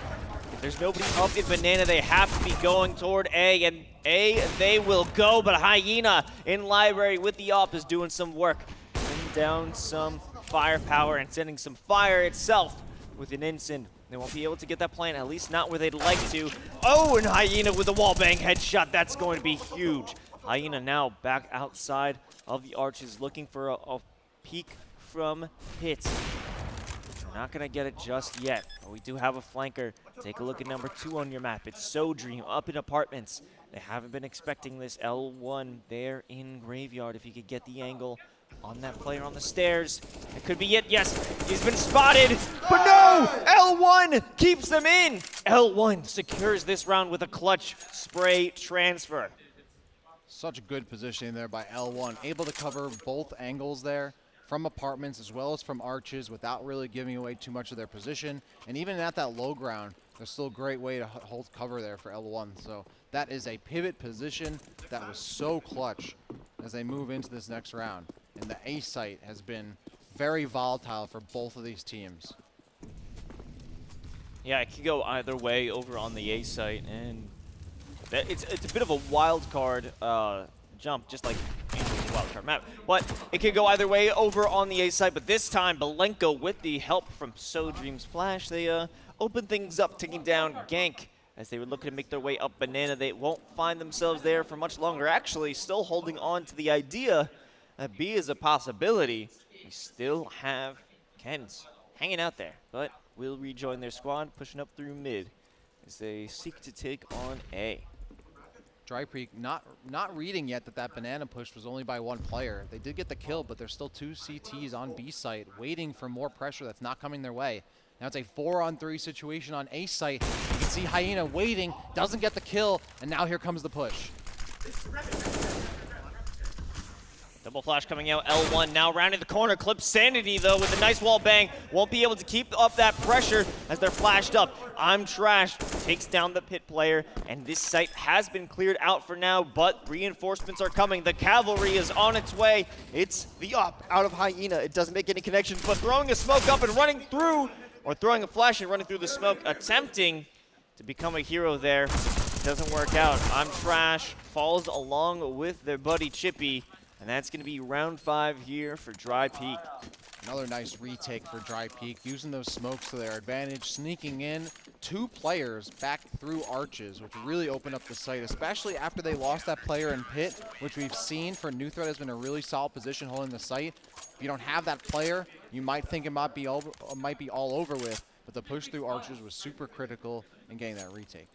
there's nobody up in Banana. They have to be going toward A, and A they will go, but Hyena in Library with the op is doing some work, putting down some firepower and sending some fire itself with an Ensign. They won't be able to get that plant, at least not where they'd like to. Oh, and Hyena with a wallbang headshot. That's going to be huge. Hyena now back outside of the arches, looking for a peek from Hit. They're not going to get it just yet, but we do have a flanker. Take a look at number 2 on your map. It's So Dream up in apartments. They haven't been expecting this. L1 there in Graveyard. If he could get the angle on that player on the stairs, it could be it. Yes, he's been spotted, but no! L1 keeps them in. L1 secures this round with a clutch spray transfer. Such a good positioning there by L1, able to cover both angles there, from apartments as well as from arches, without really giving away too much of their position. And even at that low ground, there's still a great way to hold cover there for L1. So that is a pivot position that was so clutch as they move into this next round. And the A site has been very volatile for both of these teams. Yeah, it could go either way over on the A site, and it's a bit of a wild card jump, just like any wild card map. But it could go either way over on the A site, but this time Belenko, with the help from So Dream's flash, they open things up, taking down Gank as they were looking to make their way up Banana. They won't find themselves there for much longer. Actually, still holding on to the idea that B is a possibility. We still have Kens hanging out there, but will rejoin their squad, pushing up through mid as they seek to take on A. Drypeek not reading yet that Banana push was only by one player. They did get the kill, but there's still 2 CTs on B site waiting for more pressure that's not coming their way. Now it's a 4-on-3 situation on A site. You can see Hyena waiting, doesn't get the kill, and now here comes the push. Double flash coming out, L1 now rounding the corner. Clip Sanity, though, with a nice wall bang. Won't be able to keep up that pressure as they're flashed up. I'm Trash takes down the pit player, and this site has been cleared out for now, but reinforcements are coming. The cavalry is on its way. It's the up out of Hyena. It doesn't make any connections, but throwing a smoke up and running through, or throwing a flash and running through the smoke, attempting to become a hero there. Doesn't work out. I'm Trash falls along with their buddy Chippy. And that's going to be round 5 here for Drypeek. Another nice retake for Drypeek, using those smokes to their advantage, sneaking in 2 players back through arches, which really opened up the site, especially after they lost that player in pit, which we've seen for New Threat has been a really solid position holding the site. If you don't have that player, you might think it might be all over with, but the push through arches was super critical in getting that retake.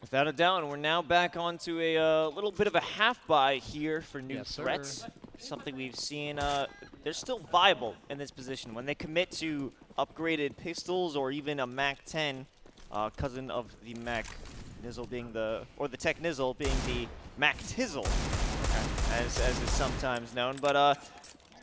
Without a doubt, and we're now back onto a little bit of a half buy here for New Threats. Something we've seen, they're still viable in this position. When they commit to upgraded pistols or even a MAC-10, cousin of the Mac-Nizzle being or the Tech Nizzle being the Mac-Tizzle, as is sometimes known. But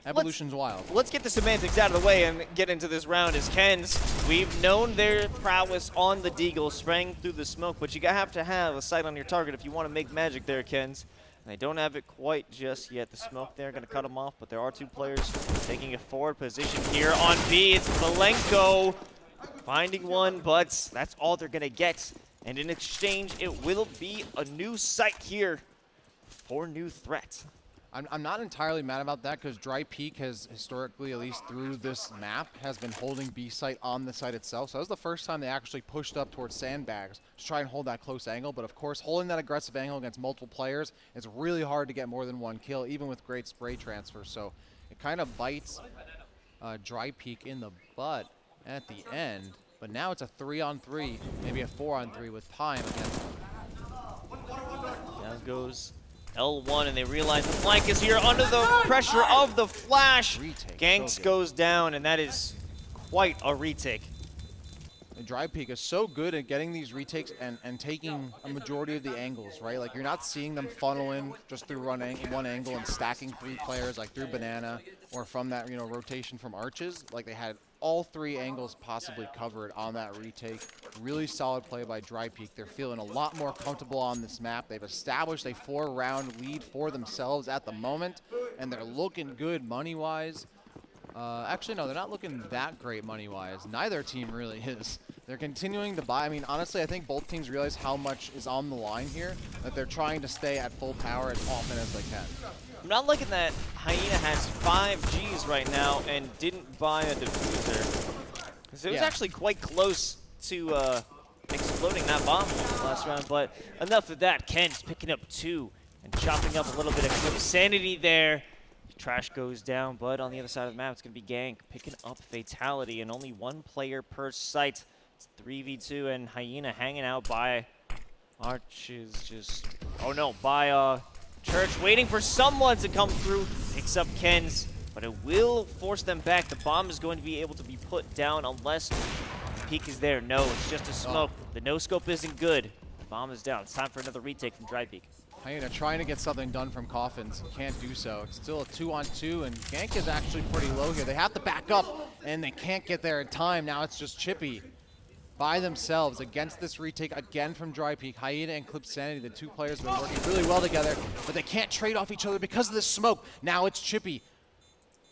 evolution's wild. Let's get the semantics out of the way and get into this round as Kens. We've known their prowess on the Deagle, spraying through the smoke, but you have to have a sight on your target if you want to make magic there, Kens. And they don't have it quite just yet. The smoke there going to cut them off, but there are 2 players taking a forward position here on B. It's Belenko finding one, but that's all they're going to get. And in exchange, it will be a new site here for New Threat. I'm not entirely mad about that because Drypeek has historically, at least through this map, has been holding B site on the site itself. So that was the first time they actually pushed up towards sandbags to try and hold that close angle. But of course, holding that aggressive angle against multiple players, it's really hard to get more than 1 kill, even with great spray transfer. So it kind of bites Drypeek in the butt at the end. But now it's a 3-on-3, maybe a 4-on-3 with time against them. Down goes L1, and they realize the flank is here under the pressure of the flash. Retake, Ganks so goes down, and that is quite a retake. And Drypeek is so good at getting these retakes and taking a majority of the angles, right? Like, you're not seeing them funnel in just through one angle and stacking 3 players, like through Banana or from that, rotation from Arches. Like, they had all 3 angles possibly covered on that retake. Really solid play by Drypeek. They're feeling a lot more comfortable on this map. They've established a 4-round lead for themselves at the moment, and they're looking good money-wise. Actually, no, they're not looking that great money-wise. Neither team really is. They're continuing to buy. I mean, honestly, I think both teams realize how much is on the line here, that they're trying to stay at full power as often as they can. I'm not looking that Hyena has 5 Gs right now and didn't buy a diffuser. Because it was actually quite close to exploding that bomb last round, but enough of that. Ken's picking up 2 and chopping up a little bit of sanity there. Trash goes down, but on the other side of the map, it's going to be Gank picking up Fatality, and only 1 player per site. It's 3v2, and Hyena hanging out by Arches, by Church, waiting for someone to come through. Picks up Ken's, but it will force them back. The bomb is going to be able to be put down unless Peek is there. No, it's just a smoke. The no-scope isn't good. The bomb is down. It's time for another retake from Drypeek. Hyena trying to get something done from Coffins. Can't do so. It's still a 2-on-2, and Gank is actually pretty low here. They have to back up, and they can't get there in time. Now it's just Chippy by themselves against this retake again from Drypeek. Hyena and Clipsanity, the 2 players, have been working really well together, but they can't trade off each other because of this smoke. Now it's Chippy.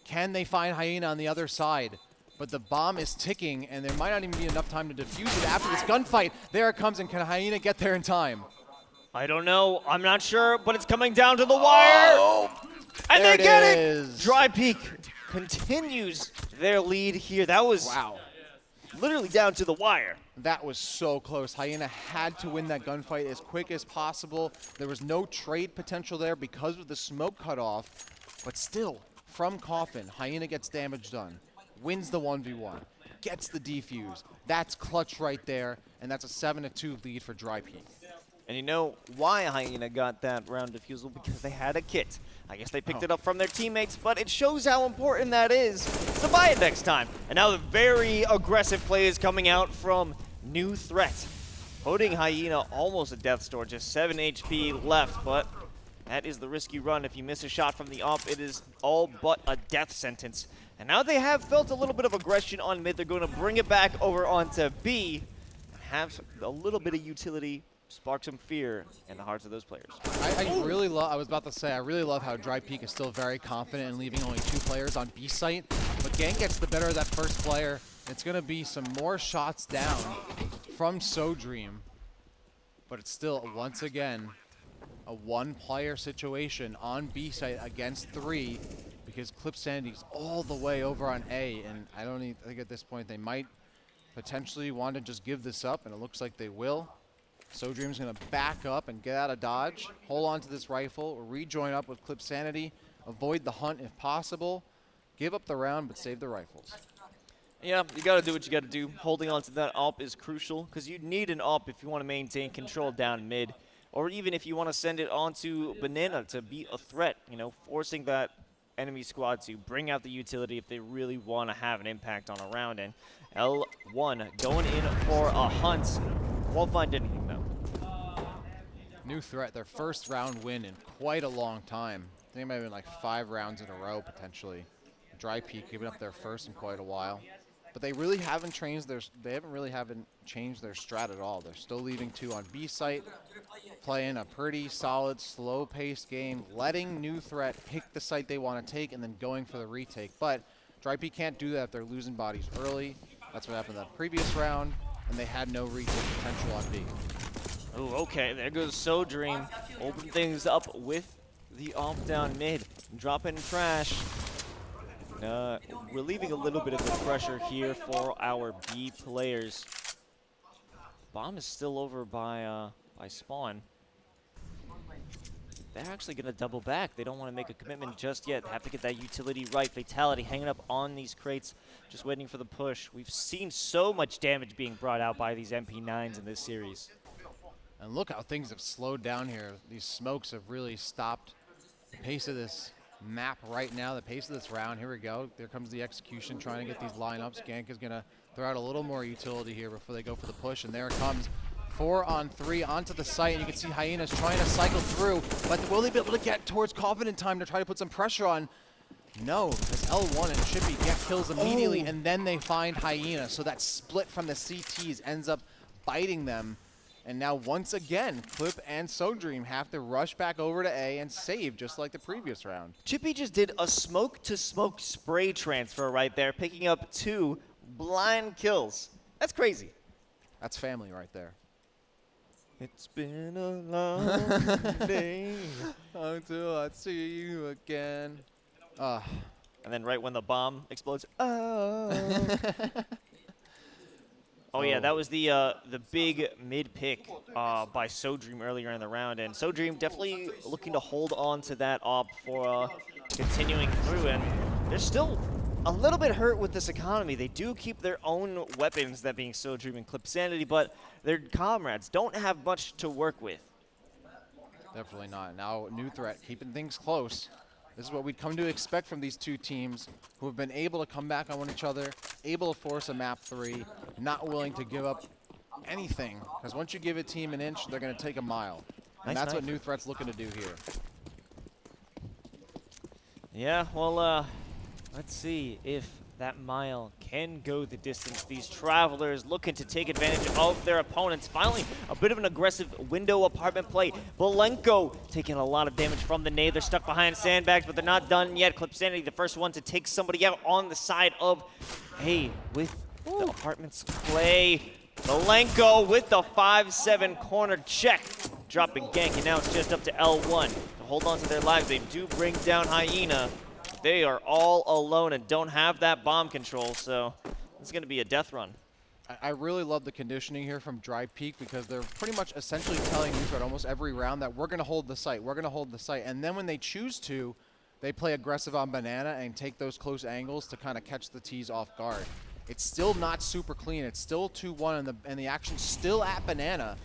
Can they find Hyena on the other side? But the bomb is ticking, and there might not even be enough time to defuse it after this gunfight. There it comes, and can Hyena get there in time? I don't know. I'm not sure, but it's coming down to the wire. And they get it! Drypeek continues their lead here. That was literally down to the wire. That was so close. Hyena had to win that gunfight as quick as possible. There was no trade potential there because of the smoke cutoff. But still, from Coffin, Hyena gets damage done, wins the 1v1, gets the defuse. That's clutch right there, and that's a 7-2 lead for Drypeek. And you know why Hyena got that round defusal? Because they had a kit. I guess they picked it up from their teammates, but it shows how important that is to buy it next time. And now the very aggressive play is coming out from New Threat. Putting Hyena almost a death store, just 7 HP left, but that is the risky run. If you miss a shot from the op, it is all but a death sentence. And now they have felt a little bit of aggression on mid. They're going to bring it back over onto B and have a little bit of utility, spark some fear in the hearts of those players. I really love, I was about to say, I really love how Drypeek is still very confident in leaving only 2 players on B site. But Gank gets the better of that first player. It's going to be some more shots down from SoDream. But it's still, once again, a 1-player situation on B site against 3 because Clipsanity's all the way over on A. And I don't even think at this point they might potentially want to just give this up, and it looks like they will. SoDream's going to back up and get out of dodge, hold on to this rifle, rejoin up with Clipsanity, avoid the hunt if possible, give up the round, but save the rifles. Yeah, you got to do what you got to do. Holding on to that AWP is crucial because you need an AWP if you want to maintain control down mid, or even if you want to send it onto Banana to be a threat, forcing that enemy squad to bring out the utility if they really want to have an impact on a round. And L1 going in for a hunt. Won't find anything, though. New Threat, their first round win in quite a long time. I think it might have been like 5 rounds in a row, potentially. Drypeek giving up their first in quite a while. But they really haven't changed their changed their strat at all. They're still leaving 2 on B site, playing a pretty solid, slow-paced game, letting New Threat pick the site they want to take and then going for the retake. But Drypeek can't do that if they're losing bodies early. That's what happened in that previous round, and they had no retake potential on B. Oh, okay, there goes SoDream. Open things up with the AWP down mid. Dropping trash. Relieving a little bit of the pressure here for our B players. Bomb is still over by Spawn. They're actually going to double back. They don't want to make a commitment just yet. They have to get that utility right. Fatality hanging up on these crates, just waiting for the push. We've seen so much damage being brought out by these MP9s in this series. And look how things have slowed down here. These smokes have really stopped the pace of this map right now, the pace of this round. Here we go. There comes the execution, trying to get these lineups. Gank is going to throw out a little more utility here before they go for the push, and there it comes. 4-on-3 onto the site, and you can see Hyenas trying to cycle through, but will they be able to get towards Coffin in time to try to put some pressure on? No, because L1 and Chippy get kills immediately, and then they find Hyena, so that split from the CTs ends up biting them. And now once again, Clip and SoDream have to rush back over to A and save just like the previous round. Chippy just did a smoke-to-smoke spray transfer right there, picking up 2 blind kills. That's crazy. That's family right there. It's been a long day until I see you again. And then right when the bomb explodes, Oh yeah, that was the big mid pick by SoDream earlier in the round, and SoDream definitely looking to hold on to that op for continuing through, and they're still a little bit hurt with this economy. They do keep their own weapons, that being SoDream and Clip Sanity, but their comrades don't have much to work with. Definitely not. Now, new threat, keeping things close. This is what we'd come to expect from these two teams who have been able to come back on each other, able to force a map 3, not willing to give up anything. Because once you give a team an inch, they're going to take a mile. And that's what new threat's looking to do here. Yeah, well, let's see if that mile can go the distance. These Travelers looking to take advantage of their opponents. Finally, a bit of an aggressive window apartment play. Belenko taking a lot of damage from the nade. They're stuck behind sandbags, but they're not done yet. Clip Sanity, the first one to take somebody out on the side of A with the apartments play. Belenko with the 5-7 corner check. Dropping gank, and now it's just up to L1 to hold on to their lives. They do bring down Hyena. They are all alone and don't have that bomb control, so it's going to be a death run. I really love the conditioning here from Drypeek because they're pretty much essentially telling new threat almost every round that we're going to hold the site, we're going to hold the site. And then when they choose to, they play aggressive on Banana and take those close angles to kind of catch the T's off guard. It's still not super clean. It's still 2-1, and the action's still at Banana,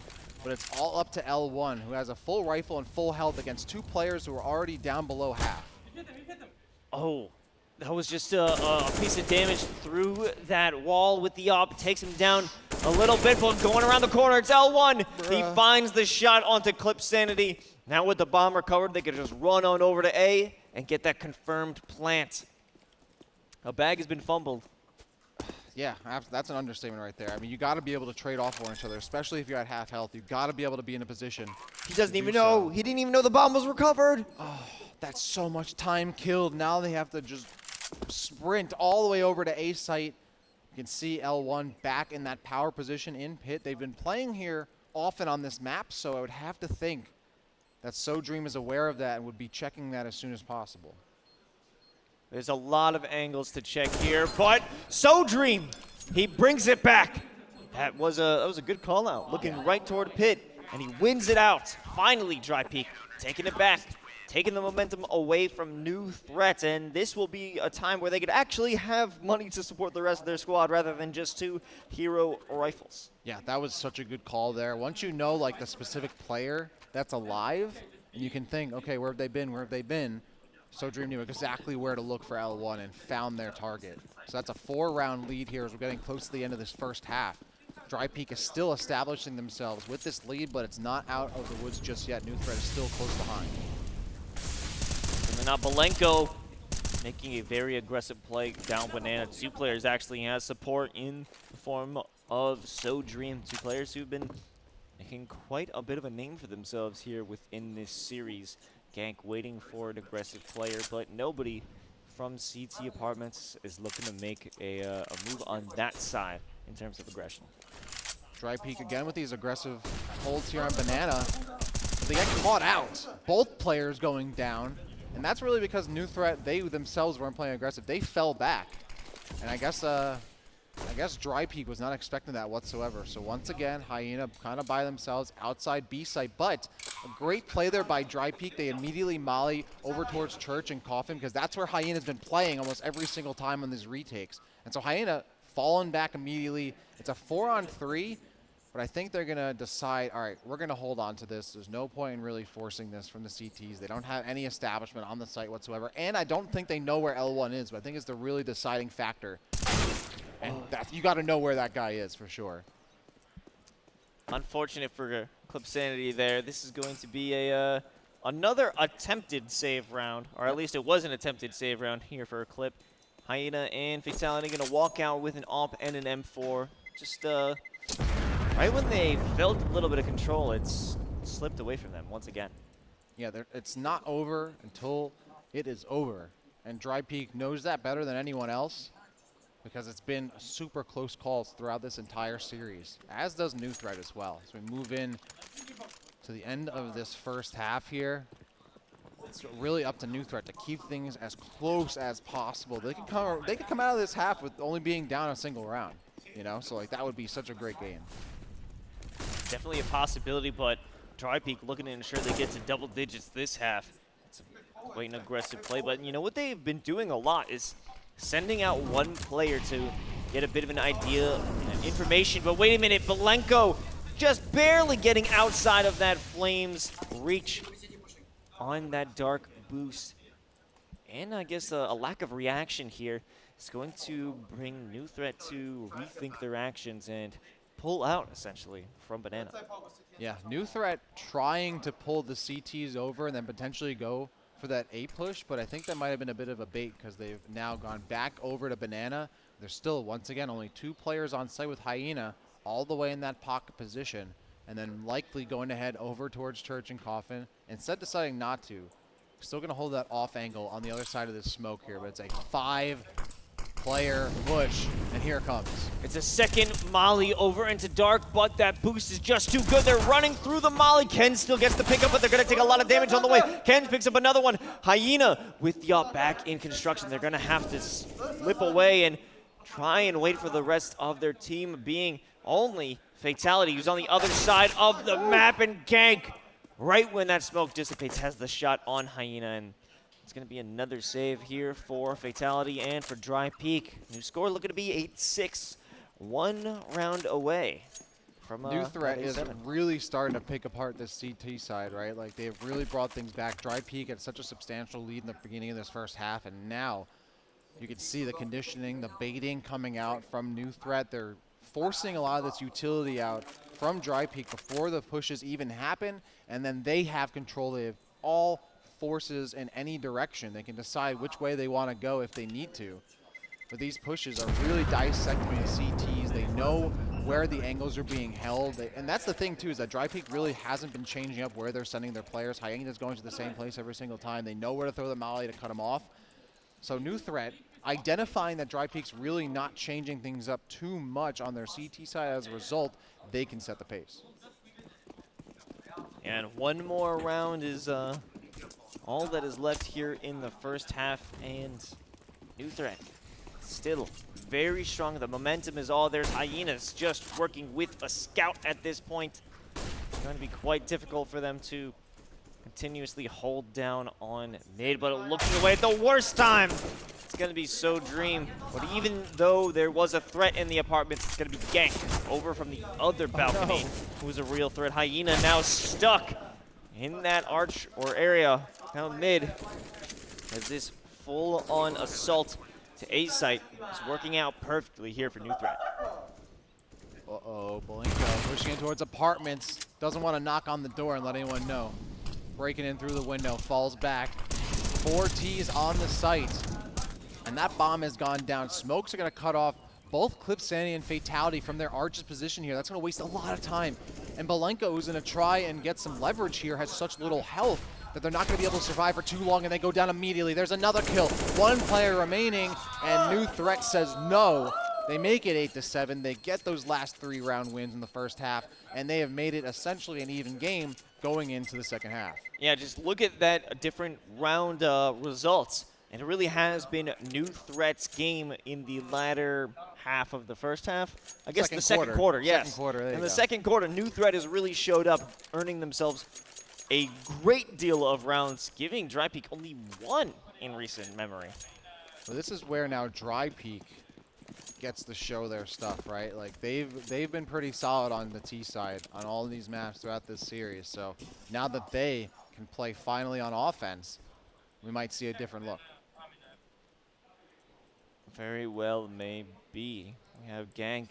but it's all up to L1, who has a full rifle and full health against 2 players who are already down below half. Oh, that was just a piece of damage through that wall with the op. Takes him down a little bit, but going around the corner, it's L1. He finds the shot onto Clip Sanity. Now with the bomb recovered, they can just run on over to A and get that confirmed plant. A bag has been fumbled. Yeah, that's an understatement right there. I mean, you got to be able to trade off for each other, especially if you're at half health. You got to be able to be in a position. He doesn't even know. He didn't even know the bomb was recovered. Oh, that's so much time killed. Now they have to just sprint all the way over to A site. You can see L1 back in that power position in pit. They've been playing here often on this map, so I would have to think that SoDream is aware of that and would be checking that as soon as possible. There's a lot of angles to check here, but SoDream, he brings it back. That was a good call out, looking right toward pit, and he wins it out. Finally, Drypeek taking it back, taking the momentum away from new threats, and this will be a time where they could actually have money to support the rest of their squad rather than just 2 hero rifles. Yeah, that was such a good call there. Once you know like the specific player that's alive, and you can think, okay, where have they been, where have they been? SoDream knew exactly where to look for L1 and found their target. So that's a 4-round lead here as we're getting close to the end of this first half. Drypeek is still establishing themselves with this lead, but it's not out of the woods just yet. New threat is still close behind. And then now Belenko making a very aggressive play down Banana. 2 players actually has support in the form of SoDream. 2 players who've been making quite a bit of a name for themselves here within this series. Gank waiting for an aggressive player, but nobody from CT Apartments is looking to make a move on that side in terms of aggression. Drypeek again with these aggressive holds here on Banana. They get caught out. Both players going down, and that's really because new threat, they themselves weren't playing aggressive. They fell back, and I guess Drypeek was not expecting that whatsoever. So once again, Hyena kind of by themselves outside B site, but a great play there by Drypeek. They immediately molly over towards Church and Coffin because that's where Hyena's been playing almost every single time on these retakes. And so Hyena fallen back immediately. It's a 4-on-3, but I think they're going to decide, all right, we're going to hold on to this. There's no point in really forcing this from the CTs. They don't have any establishment on the site whatsoever, and I don't think they know where L1 is, but I think it's the really deciding factor. And you got to know where that guy is for sure. Unfortunate for Clip Sanity there. This is going to be a another attempted save round, or at least it was an attempted save round here for Clip. Hyena and Fatality going to walk out with an AWP and an M4. Just right when they felt a little bit of control, it's slipped away from them once again. Yeah, it's not over until it is over. And Drypeek knows that better than anyone else because it's been super close calls throughout this entire series, as does New Threat as well. As we move in to the end of this first half here, it's really up to New Threat to keep things as close as possible. They could come out of this half with only being down a single round, you know? So like that would be such a great game. Definitely a possibility, but Drypeek looking to ensure they get to double digits this half. It's quite an aggressive play, but you know what they've been doing a lot is sending out one player to get a bit of an idea and information. But wait a minute, Belenko just barely getting outside of that Flames reach on that dark boost. And I guess a lack of reaction here is going to bring New Threat to rethink their actions and pull out, essentially, from Banana. Yeah, New Threat trying to pull the CTs over and then potentially go for that A push, but I think that might have been a bit of a bait because they've now gone back over to Banana. There's still, once again, only 2 players on site with Hyena all the way in that pocket position, and then likely going to head over towards Church and Coffin. Instead deciding not to. Still going to hold that off angle on the other side of this smoke here, but it's a 5-player push, and here it comes. It's a second molly over into Dark, but that boost is just too good. They're running through the molly. Ken still gets the pickup, but they're going to take a lot of damage on the way. Ken picks up another one. Hyena with the up back in construction. They're going to have to slip away and try and wait for the rest of their team, being only Fatality, who's on the other side of the map, and Gank, right when that smoke dissipates, has the shot on Hyena, and it's going to be another save here for Fatality and for Drypeek. New score looking to be 8-6, 1 round away from New Threat is really starting to pick apart this CT side, right? Like, they've really brought things back. Drypeek had such a substantial lead in the beginning of this first half, and now you can see the conditioning, the baiting coming out from New Threat. They're forcing a lot of this utility out from Drypeek before the pushes even happen, and then they have control. They have all forces in any direction. They can decide which way they want to go if they need to. But these pushes are really dissecting the CTs. They know where the angles are being held. And that's the thing, too, is that Drypeek really hasn't been changing up where they're sending their players. Hyena's going to the same place every single time. They know where to throw the molly to cut them off. So New Threat, identifying that Drypeek's really not changing things up too much on their CT side. As a result, they can set the pace. And one more round is all that is left here in the first half, and New Threat still very strong. The momentum is all theirs. Hyena's just working with a scout at this point. It's going to be quite difficult for them to continuously hold down on mid, but looking away at the worst time. It's going to be So Dream, but even though there was a threat in the apartments, it's going to be Gank over from the other balcony, who's a real threat. Hyena now stuck in that arch or area down mid, as this full-on assault to A site is working out perfectly here for New Threat. Uh-oh, Belenko pushing in towards apartments. Doesn't want to knock on the door and let anyone know. Breaking in through the window, falls back. 4 Ts on the site. And that bomb has gone down. Smokes are going to cut off both Clip Sanity and Fatality from their arches position here. That's going to waste a lot of time. And Belenko, who's going to try and get some leverage here, has such little health that they're not going to be able to survive for too long, and they go down immediately. There's another kill. 1 player remaining, and New Threat says no. They make it 8-7. They get those last 3 round wins in the first half, and they have made it essentially an even game going into the second half. Yeah, just look at that different round results. And it really has been New Threat's game in the latter half of the first half. I guess the second quarter, yes. Second quarter, in the second quarter, New Threat has really showed up, earning themselves a great deal of rounds, giving Drypeek only 1 in recent memory. Well, this is where now Drypeek gets to show their stuff, right? Like, they've been pretty solid on the T side on all of these maps throughout this series. So now that they can play finally on offense, we might see a different look. Very well may be. We have Gank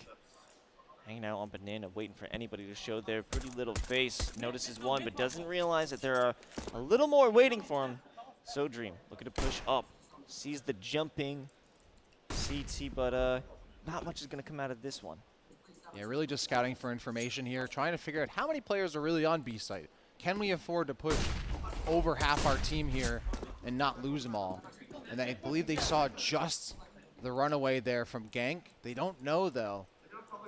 hanging out on Banana, waiting for anybody to show their pretty little face. Notices one, but doesn't realize that there are a little more waiting for him. So Dream looking to push up. Sees the jumping CT, but not much is going to come out of this one. Yeah, really just scouting for information here, trying to figure out how many players are really on B site. Can we afford to push over half our team here and not lose them all? And I believe they saw just the runaway there from Gank. They don't know, though,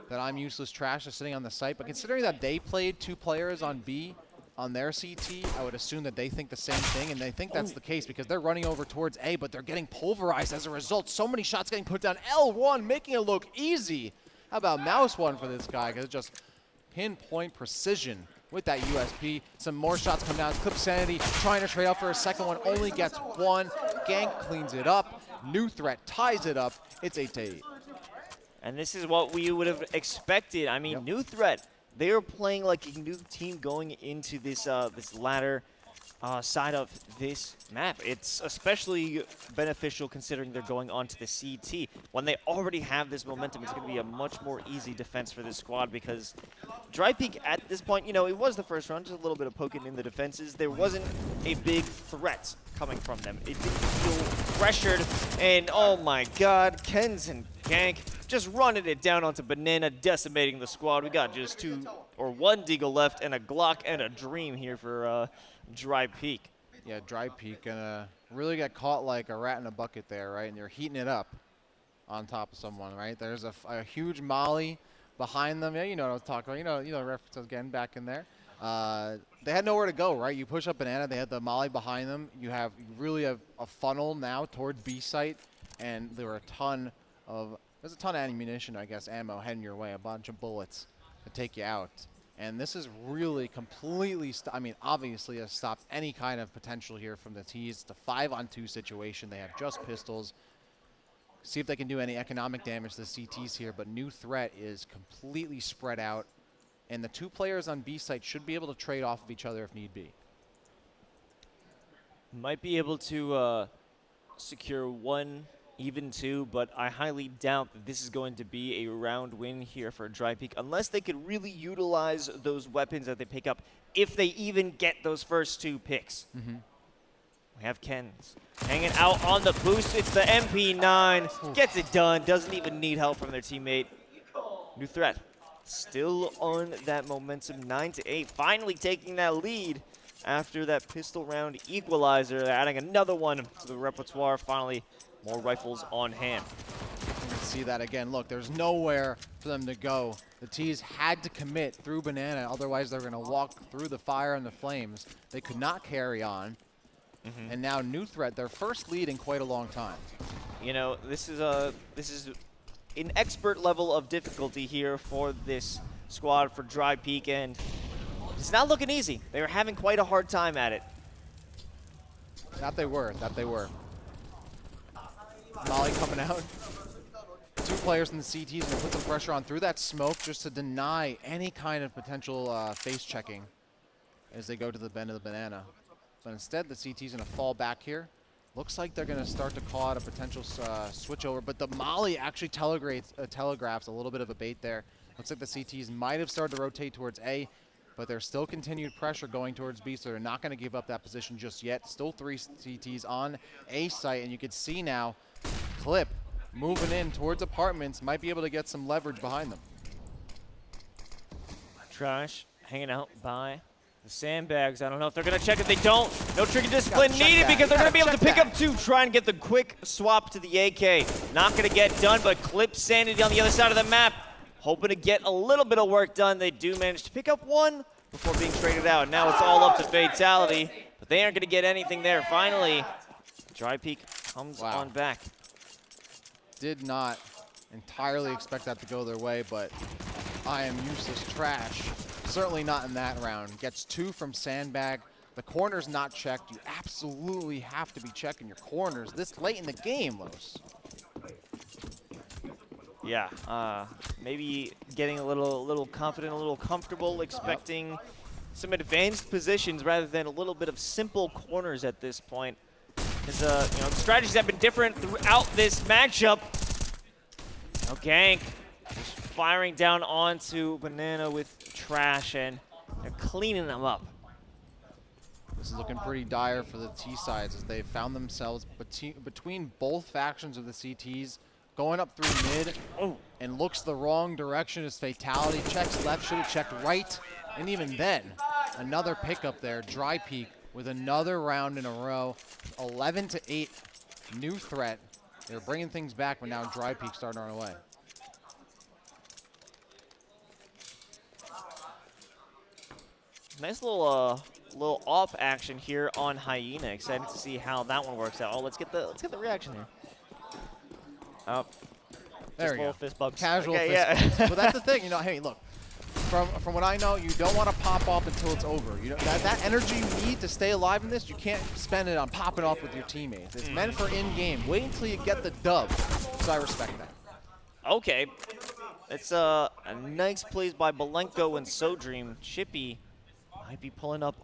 that I'm Useless Trash is sitting on the site. But considering that they played 2 players on B on their CT, I would assume that they think the same thing. And they think that's the case because they're running over towards A, but they're getting pulverized as a result. So many shots getting put down. L1 making it look easy. How about mouse one for this guy? Because it's just pinpoint precision with that USP. Some more shots come down. Clip Sanity trying to trade out for a second one. Only gets one. Gank cleans it up. New Threat ties it up. It's 8-8. And this is what we would have expected. I mean, New Threat, they are playing like a new team going into this this latter side of this map. It's especially beneficial considering they're going onto the CT. When they already have this momentum, it's going to be a much more easy defense for this squad because Drypeek at this point, you know, it was the first round, just a little bit of poking in the defenses. There wasn't a big threat coming from them. It didn't feel pressured, and oh my god, Kenz and Gank just running it down onto Banana, decimating the squad. We got just 2 or 1 Deagle left and a Glock and a Dream here for Drypeek. Yeah, Drypeek gonna really get caught like a rat in a bucket there, right? And you're heating it up on top of someone, right? There's a huge molly behind them. Yeah, you know what I was talking about. You know the reference again back in there. They had nowhere to go, right? You push up Banana, they had the molly behind them. You really have a funnel now towards B site, and there's a ton of ammunition, I guess, ammo heading your way, a bunch of bullets to take you out. And this is really completely, obviously has stopped any kind of potential here from the T's. It's a 5-on-2 situation. They have just pistols. See if they can do any economic damage to the CTs here, but New Threat is completely spread out. And the 2 players on B site should be able to trade off of each other if need be. Might be able to secure 1, even 2, but I highly doubt that this is going to be a round win here for Drypeek unless they could really utilize those weapons that they pick up if they even get those first 2 picks. We have Kenz hanging out on the boost. It's the MP9. Gets it done. Doesn't even need help from their teammate. New Threat still on that momentum, 9-8. Finally taking that lead after that pistol round equalizer. They're adding another one to the repertoire. Finally, more rifles on hand. You can see that again. Look, there's nowhere for them to go. The T's had to commit through Banana, otherwise they're going to walk through the fire and the flames. They could not carry on. And now New Threat, their first lead in quite a long time. You know, this is an expert level of difficulty here for this squad for Drypeek, and it's not looking easy. They were having quite a hard time at it. That they were. Molly coming out. 2 players in the CTs going to put some pressure on through that smoke just to deny any kind of potential face checking as they go to the bend of the Banana. But instead, the CT's going to fall back here. Looks like they're going to start to call out a potential switch over, but the molly actually telegraphs a little bit of a bait there. Looks like the CTs might have started to rotate towards A, but there's still continued pressure going towards B, so they're not going to give up that position just yet. Still 3 CTs on A site, and you can see now Clip moving in towards apartments, might be able to get some leverage behind them. Trash hanging out by the sandbags. I don't know if they're going to check it. They don't. No trigger discipline needed because they're going to be able to pick up 2. Try and get the quick swap to the AK. Not going to get done, but Clip Sanity on the other side of the map. Hoping to get a little bit of work done. They do manage to pick up 1 before being traded out. Now it's all up to Fatality, but they aren't going to get anything there. Finally, Drypeek comes on back. Did not entirely expect that to go their way, but I am Useless Trash. Certainly not in that round. Gets 2 from Sandbag. The corner's not checked. You absolutely have to be checking your corners this late in the game, Los. Yeah, maybe getting a little confident, a little comfortable, expecting some advanced positions rather than a little bit of simple corners at this point. Because you know, the strategies have been different throughout this matchup. Now Gank firing down onto Banana with trash, and they're cleaning them up. This is looking pretty dire for the T-sides as they found themselves between both factions of the CTs, going up through mid, and looks the wrong direction as Fatality checks left, should have checked right, and even then, another pickup there. Drypeek with another round in a row, 11-8, new threat. They're bringing things back, but now Drypeek starting to run away. Nice little off action here on Hyena. Excited to see how that one works out. Oh, let's get the reaction here. Oh, there we go. Fist bumps. Casual okay, fist bumps. yeah. But that's the thing, you know. Hey, look. From what I know, you don't want to pop off until it's over. You know that energy you need to stay alive in this, you can't spend it on popping off with your teammates. It's meant for in-game. Wait until you get the dub. So I respect that. Okay, it's a nice plays by Belenko and SoDream. Chippy might be pulling up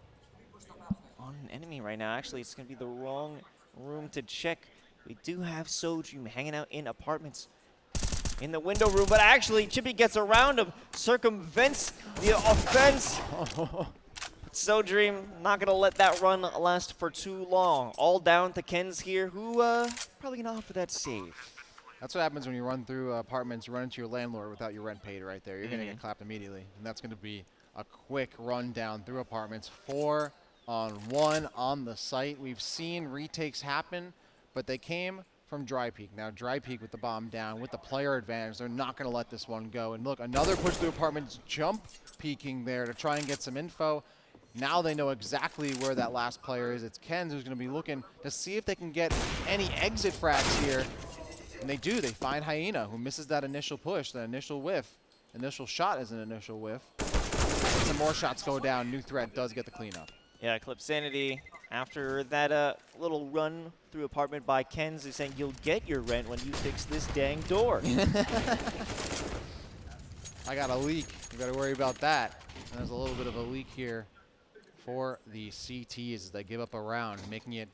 on an enemy right now. Actually, it's going to be the wrong room to check. We do have SoDream hanging out in apartments in the window room, but actually Chippy gets around him, circumvents the offense. SoDream not going to let that run last for too long. All down to Ken's here, who probably going to offer that save. That's what happens when you run through apartments, you run into your landlord without your rent paid right there. You're going to get clapped immediately, and that's going to be a quick run down through apartments. 4-on-1 on the site. We've seen retakes happen, but they came from Drypeek. Now Drypeek with the bomb down, with the player advantage, they're not going to let this one go. And look, another push through apartments, jump peeking there to try and get some info. Now they know exactly where that last player is. It's Ken's who's going to be looking to see if they can get any exit frags here. And they do. They find Hyena, who misses that initial push, that initial whiff. Initial shot is an initial whiff. And some more shots go down. New threat does get the cleanup. Yeah, Clip Sanity, after that little run through apartment by Ken's, is saying you'll get your rent when you fix this dang door. I got a leak. You got to worry about that. And there's a little bit of a leak here for the CTs as they give up a round, making it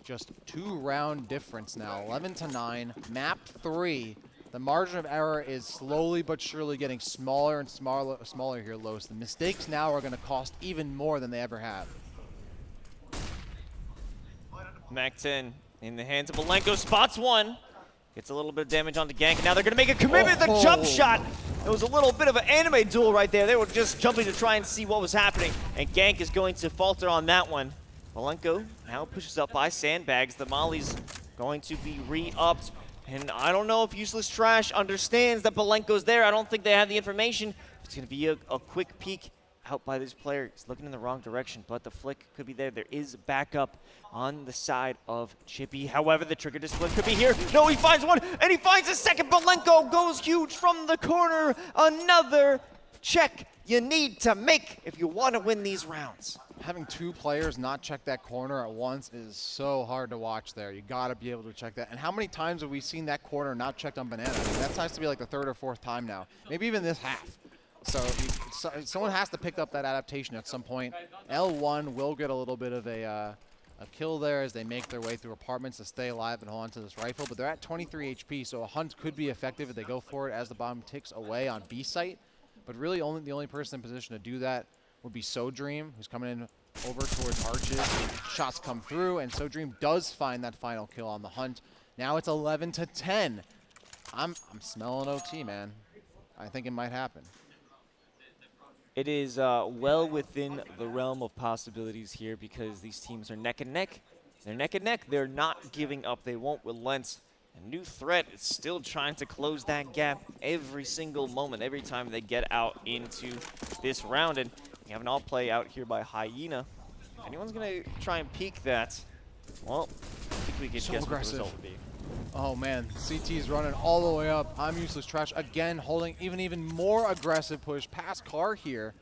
just 2-round difference now. 11-9, map 3. The margin of error is slowly but surely getting smaller and smaller here, Los. The mistakes now are going to cost even more than they ever have. Mac 10 in the hands of Belenko, spots one. Gets a little bit of damage on the gank. Now they're going to make a commitment. The jump shot. It was a little bit of an anime duel right there. They were just jumping to try and see what was happening. And gank is going to falter on that one. Belenko now pushes up by Sandbags. The Molly's going to be re-upped. And I don't know if Useless Trash understands that Belenko's there. I don't think they have the information. It's going to be a quick peek out by this player. He's looking in the wrong direction, but the flick could be there. There is backup on the side of Chippy. However, the trigger display could be here. No, he finds one, and he finds a second. Belenko goes huge from the corner. Another check you need to make if you want to win these rounds. Having two players not check that corner at once is so hard to watch there. You got to be able to check that. And how many times have we seen that corner not checked on Banana? I mean, that has to be like the 3rd or 4th time now. Maybe even this half. So someone has to pick up that adaptation at some point. L1 will get a little bit of a kill there as they make their way through apartments to stay alive and hold on to this rifle. But they're at 23 HP, so a hunt could be effective if they go for it as the bomb ticks away on B site. But really, the only person in position to do that would be SoDream, who's coming in over towards arches. Shots come through, and SoDream does find that final kill on the hunt. Now it's 11-10. I'm smelling OT, man. I think it might happen. It is well within the realm of possibilities here because these teams are neck and neck. They're neck and neck. They're not giving up. They won't relent. A new threat is still trying to close that gap every single moment, every time they get out into this round. And we have an all play out here by Hyena. If anyone's going to try and peek that, well, I think we can guess what the result would be. Oh man, CT's running all the way up. I'm Useless Trash again, holding even more aggressive push past car here.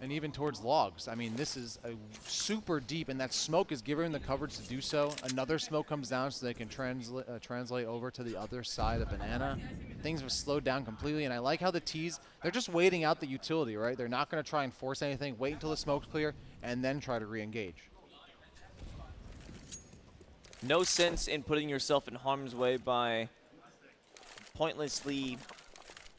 And even towards logs. I mean, this is a super deep, and that smoke is giving the coverage to do so. Another smoke comes down so they can translate over to the other side of Banana. Things have slowed down completely, and I like how the T's, they're just waiting out the utility, right? They're not going to try and force anything, wait until the smoke's clear, and then try to re-engage. No sense in putting yourself in harm's way by pointlessly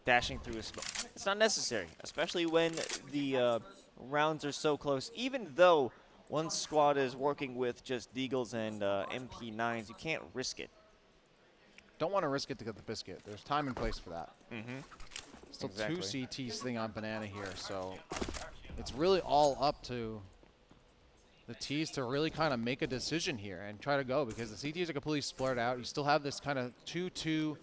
dashing through a smoke. It's not necessary, especially when the rounds are so close. Even though one squad is working with just Deagles and MP9s, you can't risk it. Don't want to risk it to get the biscuit. There's time and place for that. Still Exactly. 2 CTs sitting on Banana here, so it's really all up to the T's to really kind of make a decision here and try to go, because the CTs are completely split out. You still have this kind of 2-2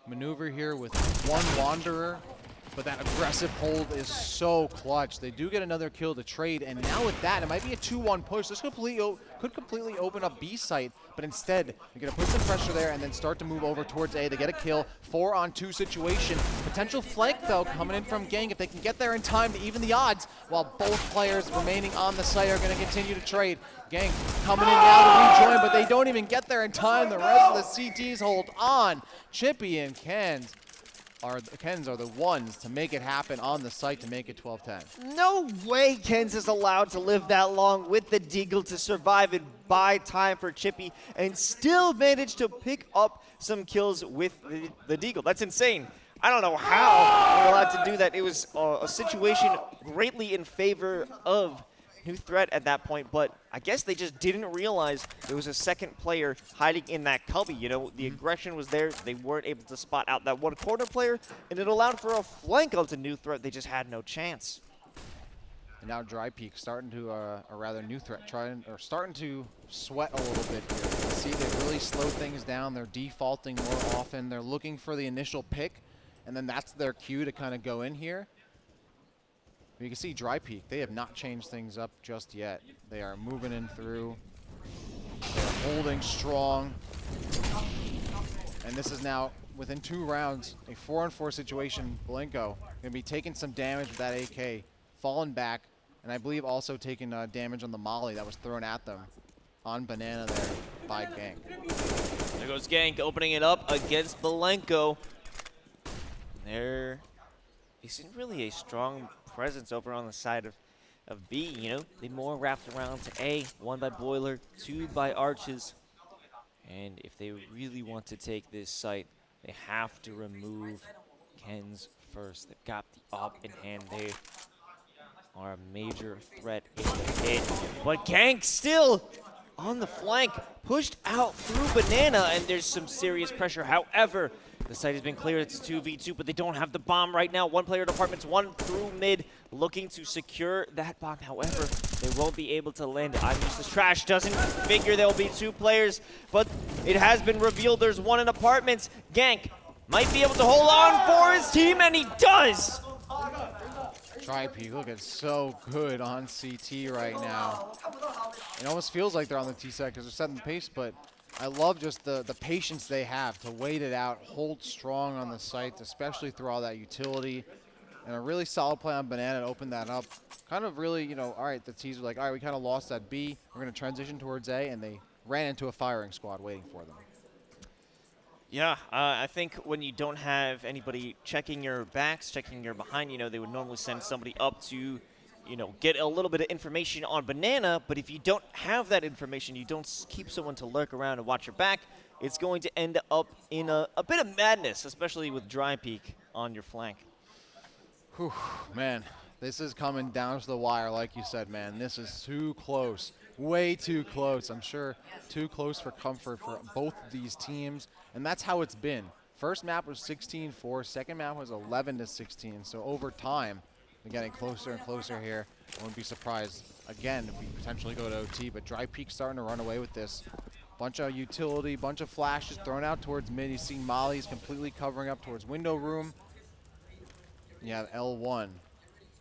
maneuver here with one Wanderer, but that aggressive hold is so clutch. They do get another kill to trade, and now with that, it might be a 2-1 push. This could completely open up B site, but instead, you're going to put some pressure there and then start to move over towards A. They get a kill, 4-on-2 situation. Potential flank, though, coming in from Gang if they can get there in time to even the odds, while both players remaining on the site are going to continue to trade. Gang coming in now to rejoin, but they don't even get there in time. The rest of the CTs hold on. Chippy and Kens are the ones to make it happen on the site to make it 12-10. No way Kens is allowed to live that long with the Deagle to survive and buy time for Chippy and still manage to pick up some kills with the Deagle. That's insane. I don't know how we're allowed to do that. It was a situation greatly in favor of New Threat at that point, but I guess they just didn't realize there was a second player hiding in that cubby. You know, the aggression was there. They weren't able to spot out that one corner player, and it allowed for a flank onto New Threat. They just had no chance. And now Drypeek starting to, or rather New Threat, starting to sweat a little bit here. You see, they really slow things down. They're defaulting more often. They're looking for the initial pick, and then that's their cue to kind of go in here. You can see Drypeek, they have not changed things up just yet. They are moving in through. They're holding strong. And this is now, within 2 rounds, a 4-on-4 situation. Blanco going to be taking some damage with that AK, falling back, and I believe also taking damage on the molly that was thrown at them on Banana there by Gank. There goes Gank opening it up against Blanco. There isn't really a strong presence over on the side of B, you know. They more wrapped around to A, 1 by Boiler, 2 by Arches. And if they really want to take this site, they have to remove Kens first. They've got the op in hand. They are a major threat in the hit. But Gank still on the flank, pushed out through Banana, and there's some serious pressure. However, the site has been cleared. It's 2v2, but they don't have the bomb right now. 1 player at apartments, 1 through mid, looking to secure that bomb. However, they won't be able to land it. I'm Useless Trash doesn't figure there will be 2 players, but it has been revealed there's 1 in apartments. Gank might be able to hold on for his team, and he does! Drypeek looking so good on CT right now. It almost feels like they're on the T side because they're setting the pace, but I love just the patience they have to wait it out, hold strong on the site, especially through all that utility. And a really solid play on Banana to open that up. Kind of really, you know, all right, the T's were like, all right, we kind of lost that B. We're going to transition towards A, and they ran into a firing squad waiting for them. Yeah, I think when you don't have anybody checking your backs, checking your behind, you know, they would normally send somebody up to, you know, get a little bit of information on Banana. But if you don't have that information, you don't keep someone to lurk around and watch your back, it's going to end up in a bit of madness, especially with Drypeek on your flank. Whew, man, this is coming down to the wire, like you said, man. This is too close, way too close. I'm sure too close for comfort for both of these teams, and that's how it's been. First map was 16-4, second map was 11-16, so over time, we're getting closer and closer here. I wouldn't be surprised, again, if we potentially go to OT, but Drypeek starting to run away with this. Bunch of utility, bunch of flashes thrown out towards mid. You see Molly's completely covering up towards window room. You have L1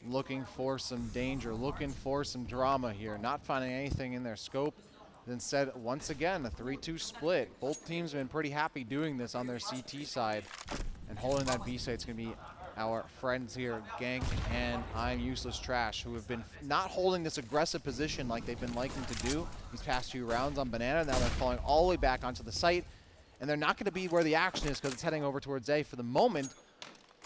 looking for some danger, looking for some drama here, not finding anything in their scope. Instead, once again, a 3-2 split. Both teams have been pretty happy doing this on their CT side. And holding that B side is going to be our friends here, Gank and I'm Useless Trash, who have been not holding this aggressive position like they've been liking to do these past 2 rounds on Banana. Now they're falling all the way back onto the site. And they're not going to be where the action is because it's heading over towards A for the moment.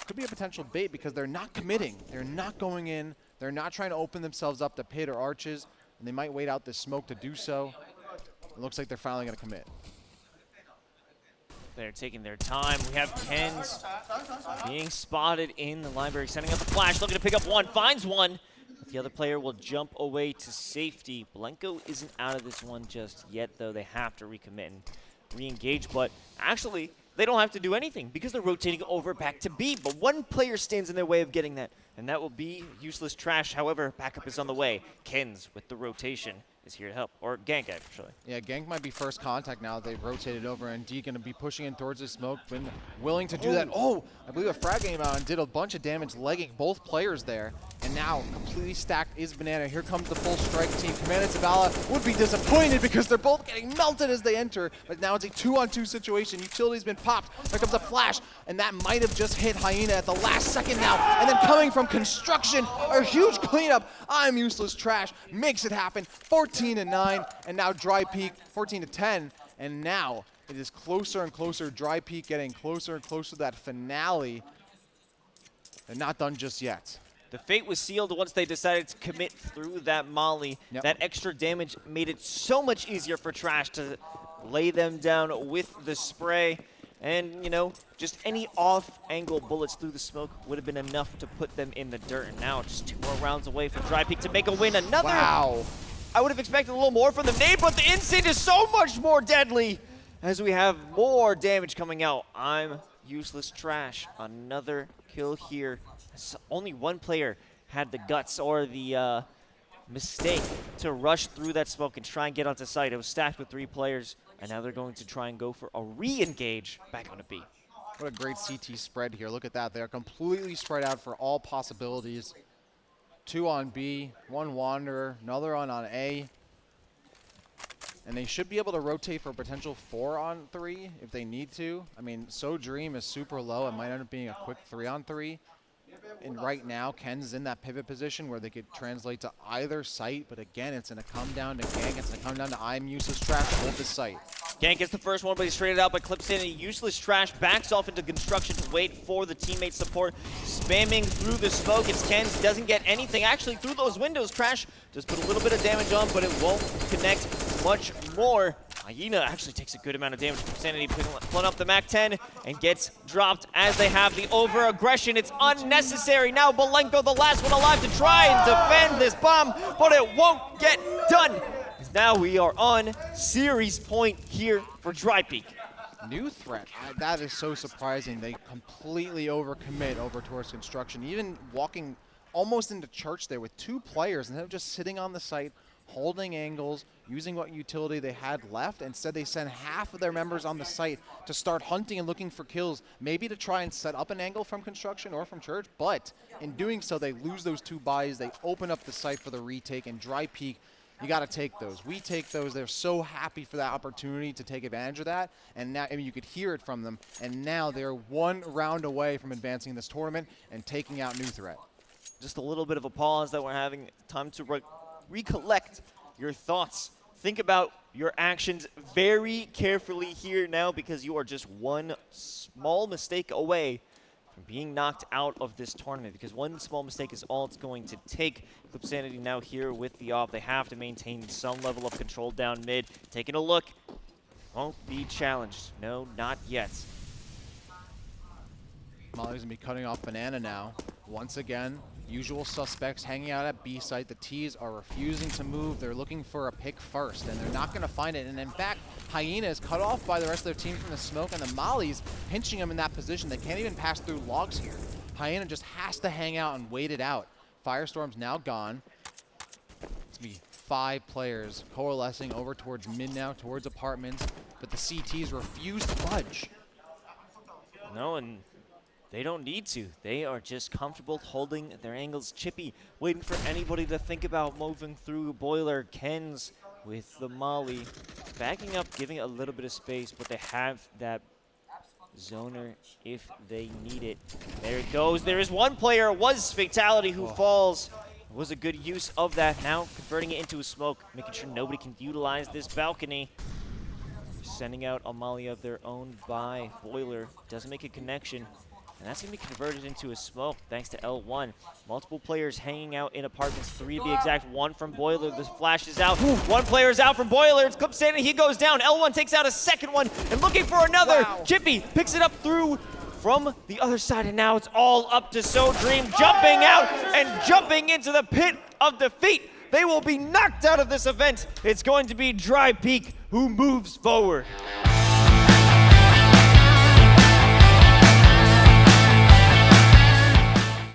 Could be a potential bait because they're not committing. They're not going in. They're not trying to open themselves up to pit or arches. And they might wait out this smoke to do so. It looks like they're finally going to commit. They're taking their time. We have Ken's being spotted in the library, sending up the flash, looking to pick up one, finds one. The other player will jump away to safety. Blanco isn't out of this one just yet, though. They have to recommit and re-engage, but actually, they don't have to do anything because they're rotating over back to B. But one player stands in their way of getting that, and that will be Useless Trash. However, backup is on the way. Ken's with the rotation is here to help, or Gank actually. Yeah, Gank might be first contact now. They've rotated over, and D going to be pushing in towards the smoke, been willing to do that. Oh, I believe a frag came out and did a bunch of damage, legging both players there. And now, completely stacked is Banana. Here comes the full strike team. Commander Zavala would be disappointed because they're both getting melted as they enter. But now it's a 2-on-2 situation. Utility's been popped. There comes a flash, and that might have just hit Hyena at the last second now. And then coming from construction, a huge cleanup. I'm Useless Trash makes it happen. 14-9, and now Drypeek 14-10. And now it is closer and closer. Drypeek getting closer and closer to that finale. They're not done just yet. The fate was sealed once they decided to commit through that molly. Yep. That extra damage made it so much easier for Trash to lay them down with the spray. And, you know, just any off-angle bullets through the smoke would have been enough to put them in the dirt. And now just 2 more rounds away for Drypeek to make a win. Another. Wow. I would have expected a little more from the nade, but the instinct is so much more deadly as we have more damage coming out. I'm Useless Trash. Another kill here. Only one player had the guts or the mistake to rush through that smoke and try and get onto site. It was stacked with 3 players, and now they're going to try and go for a re-engage back onto B. What a great CT spread here. Look at that. They're completely spread out for all possibilities. 2 on B, 1 Wanderer, another on A. And they should be able to rotate for a potential 4 on 3 if they need to. I mean, So Dream is super low. It might end up being a quick 3 on 3. And right now, Ken's in that pivot position where they could translate to either site. But again, it's going to come down to Gank. It's going to come down to I'm Useless Trash to hold the site. Gank gets the first one, but he's traded out by Clipsanity. Useless Trash backs off into construction to wait for the teammate support. Spamming through the smoke. It's Ken's. Doesn't get anything. Actually, through those windows, Trash just put a little bit of damage on, but it won't connect much more. Hyena actually takes a good amount of damage. Clipsanity pulling up the MAC-10 and gets dropped as they have the over-aggression. It's unnecessary. Now Blanco, the last one alive, to try and defend this bomb, but it won't get done. Now we are on series point here for Drypeek. New threat. That is so surprising. They completely overcommit over towards construction. Even walking almost into church there with 2 players instead of just sitting on the site, holding angles, using what utility they had left. Instead, they send half of their members on the site to start hunting and looking for kills, maybe to try and set up an angle from construction or from church. But in doing so, they lose those 2 buys. They open up the site for the retake, and Drypeek, you got to take those. We take those. They're so happy for that opportunity to take advantage of that. And now, I mean, you could hear it from them. And now they're 1 round away from advancing this tournament and taking out New Threat. Just a little bit of a pause that we're having time to recollect your thoughts. Think about your actions very carefully here now, because you are just 1 small mistake away from being knocked out of this tournament, because 1 small mistake is all it's going to take. Clipsanity now here with the off. They have to maintain some level of control down mid. Taking a look. Won't be challenged. No, not yet. Molly's going to be cutting off Banana now. Once again, usual suspects hanging out at B site. The T's are refusing to move. They're looking for a pick first, and they're not going to find it. And in fact, Hyena is cut off by the rest of their team from the smoke, and the Molly's pinching them in that position. They can't even pass through logs here. Hyena just has to hang out and wait it out. Firestorm's now gone. It's going to be 5 players coalescing over towards mid now, towards apartments, but the CTs refuse to budge. No, and they don't need to. They are just comfortable holding their angles. Chippy waiting for anybody to think about moving through. Boiler, Ken's with the molly. Backing up, giving a little bit of space, but they have that zoner if they need it. There it goes. There is 1 player. It was Fatality who falls. It was a good use of that. Now converting it into a smoke, making sure nobody can utilize this balcony. Sending out a molly of their own by Boiler. Doesn't make a connection. And that's going to be converted into a smoke thanks to L1. Multiple players hanging out in apartments, 3 to be exact. 1 from Boiler. This flash is out. 1 player's out from Boiler. It's Clip standing. He goes down. L1 takes out a second one and looking for another. Wow. Chippy picks it up through from the other side, and now it's all up to So Dream, jumping out and jumping into the pit of defeat. They will be knocked out of this event. It's going to be Drypeek who moves forward.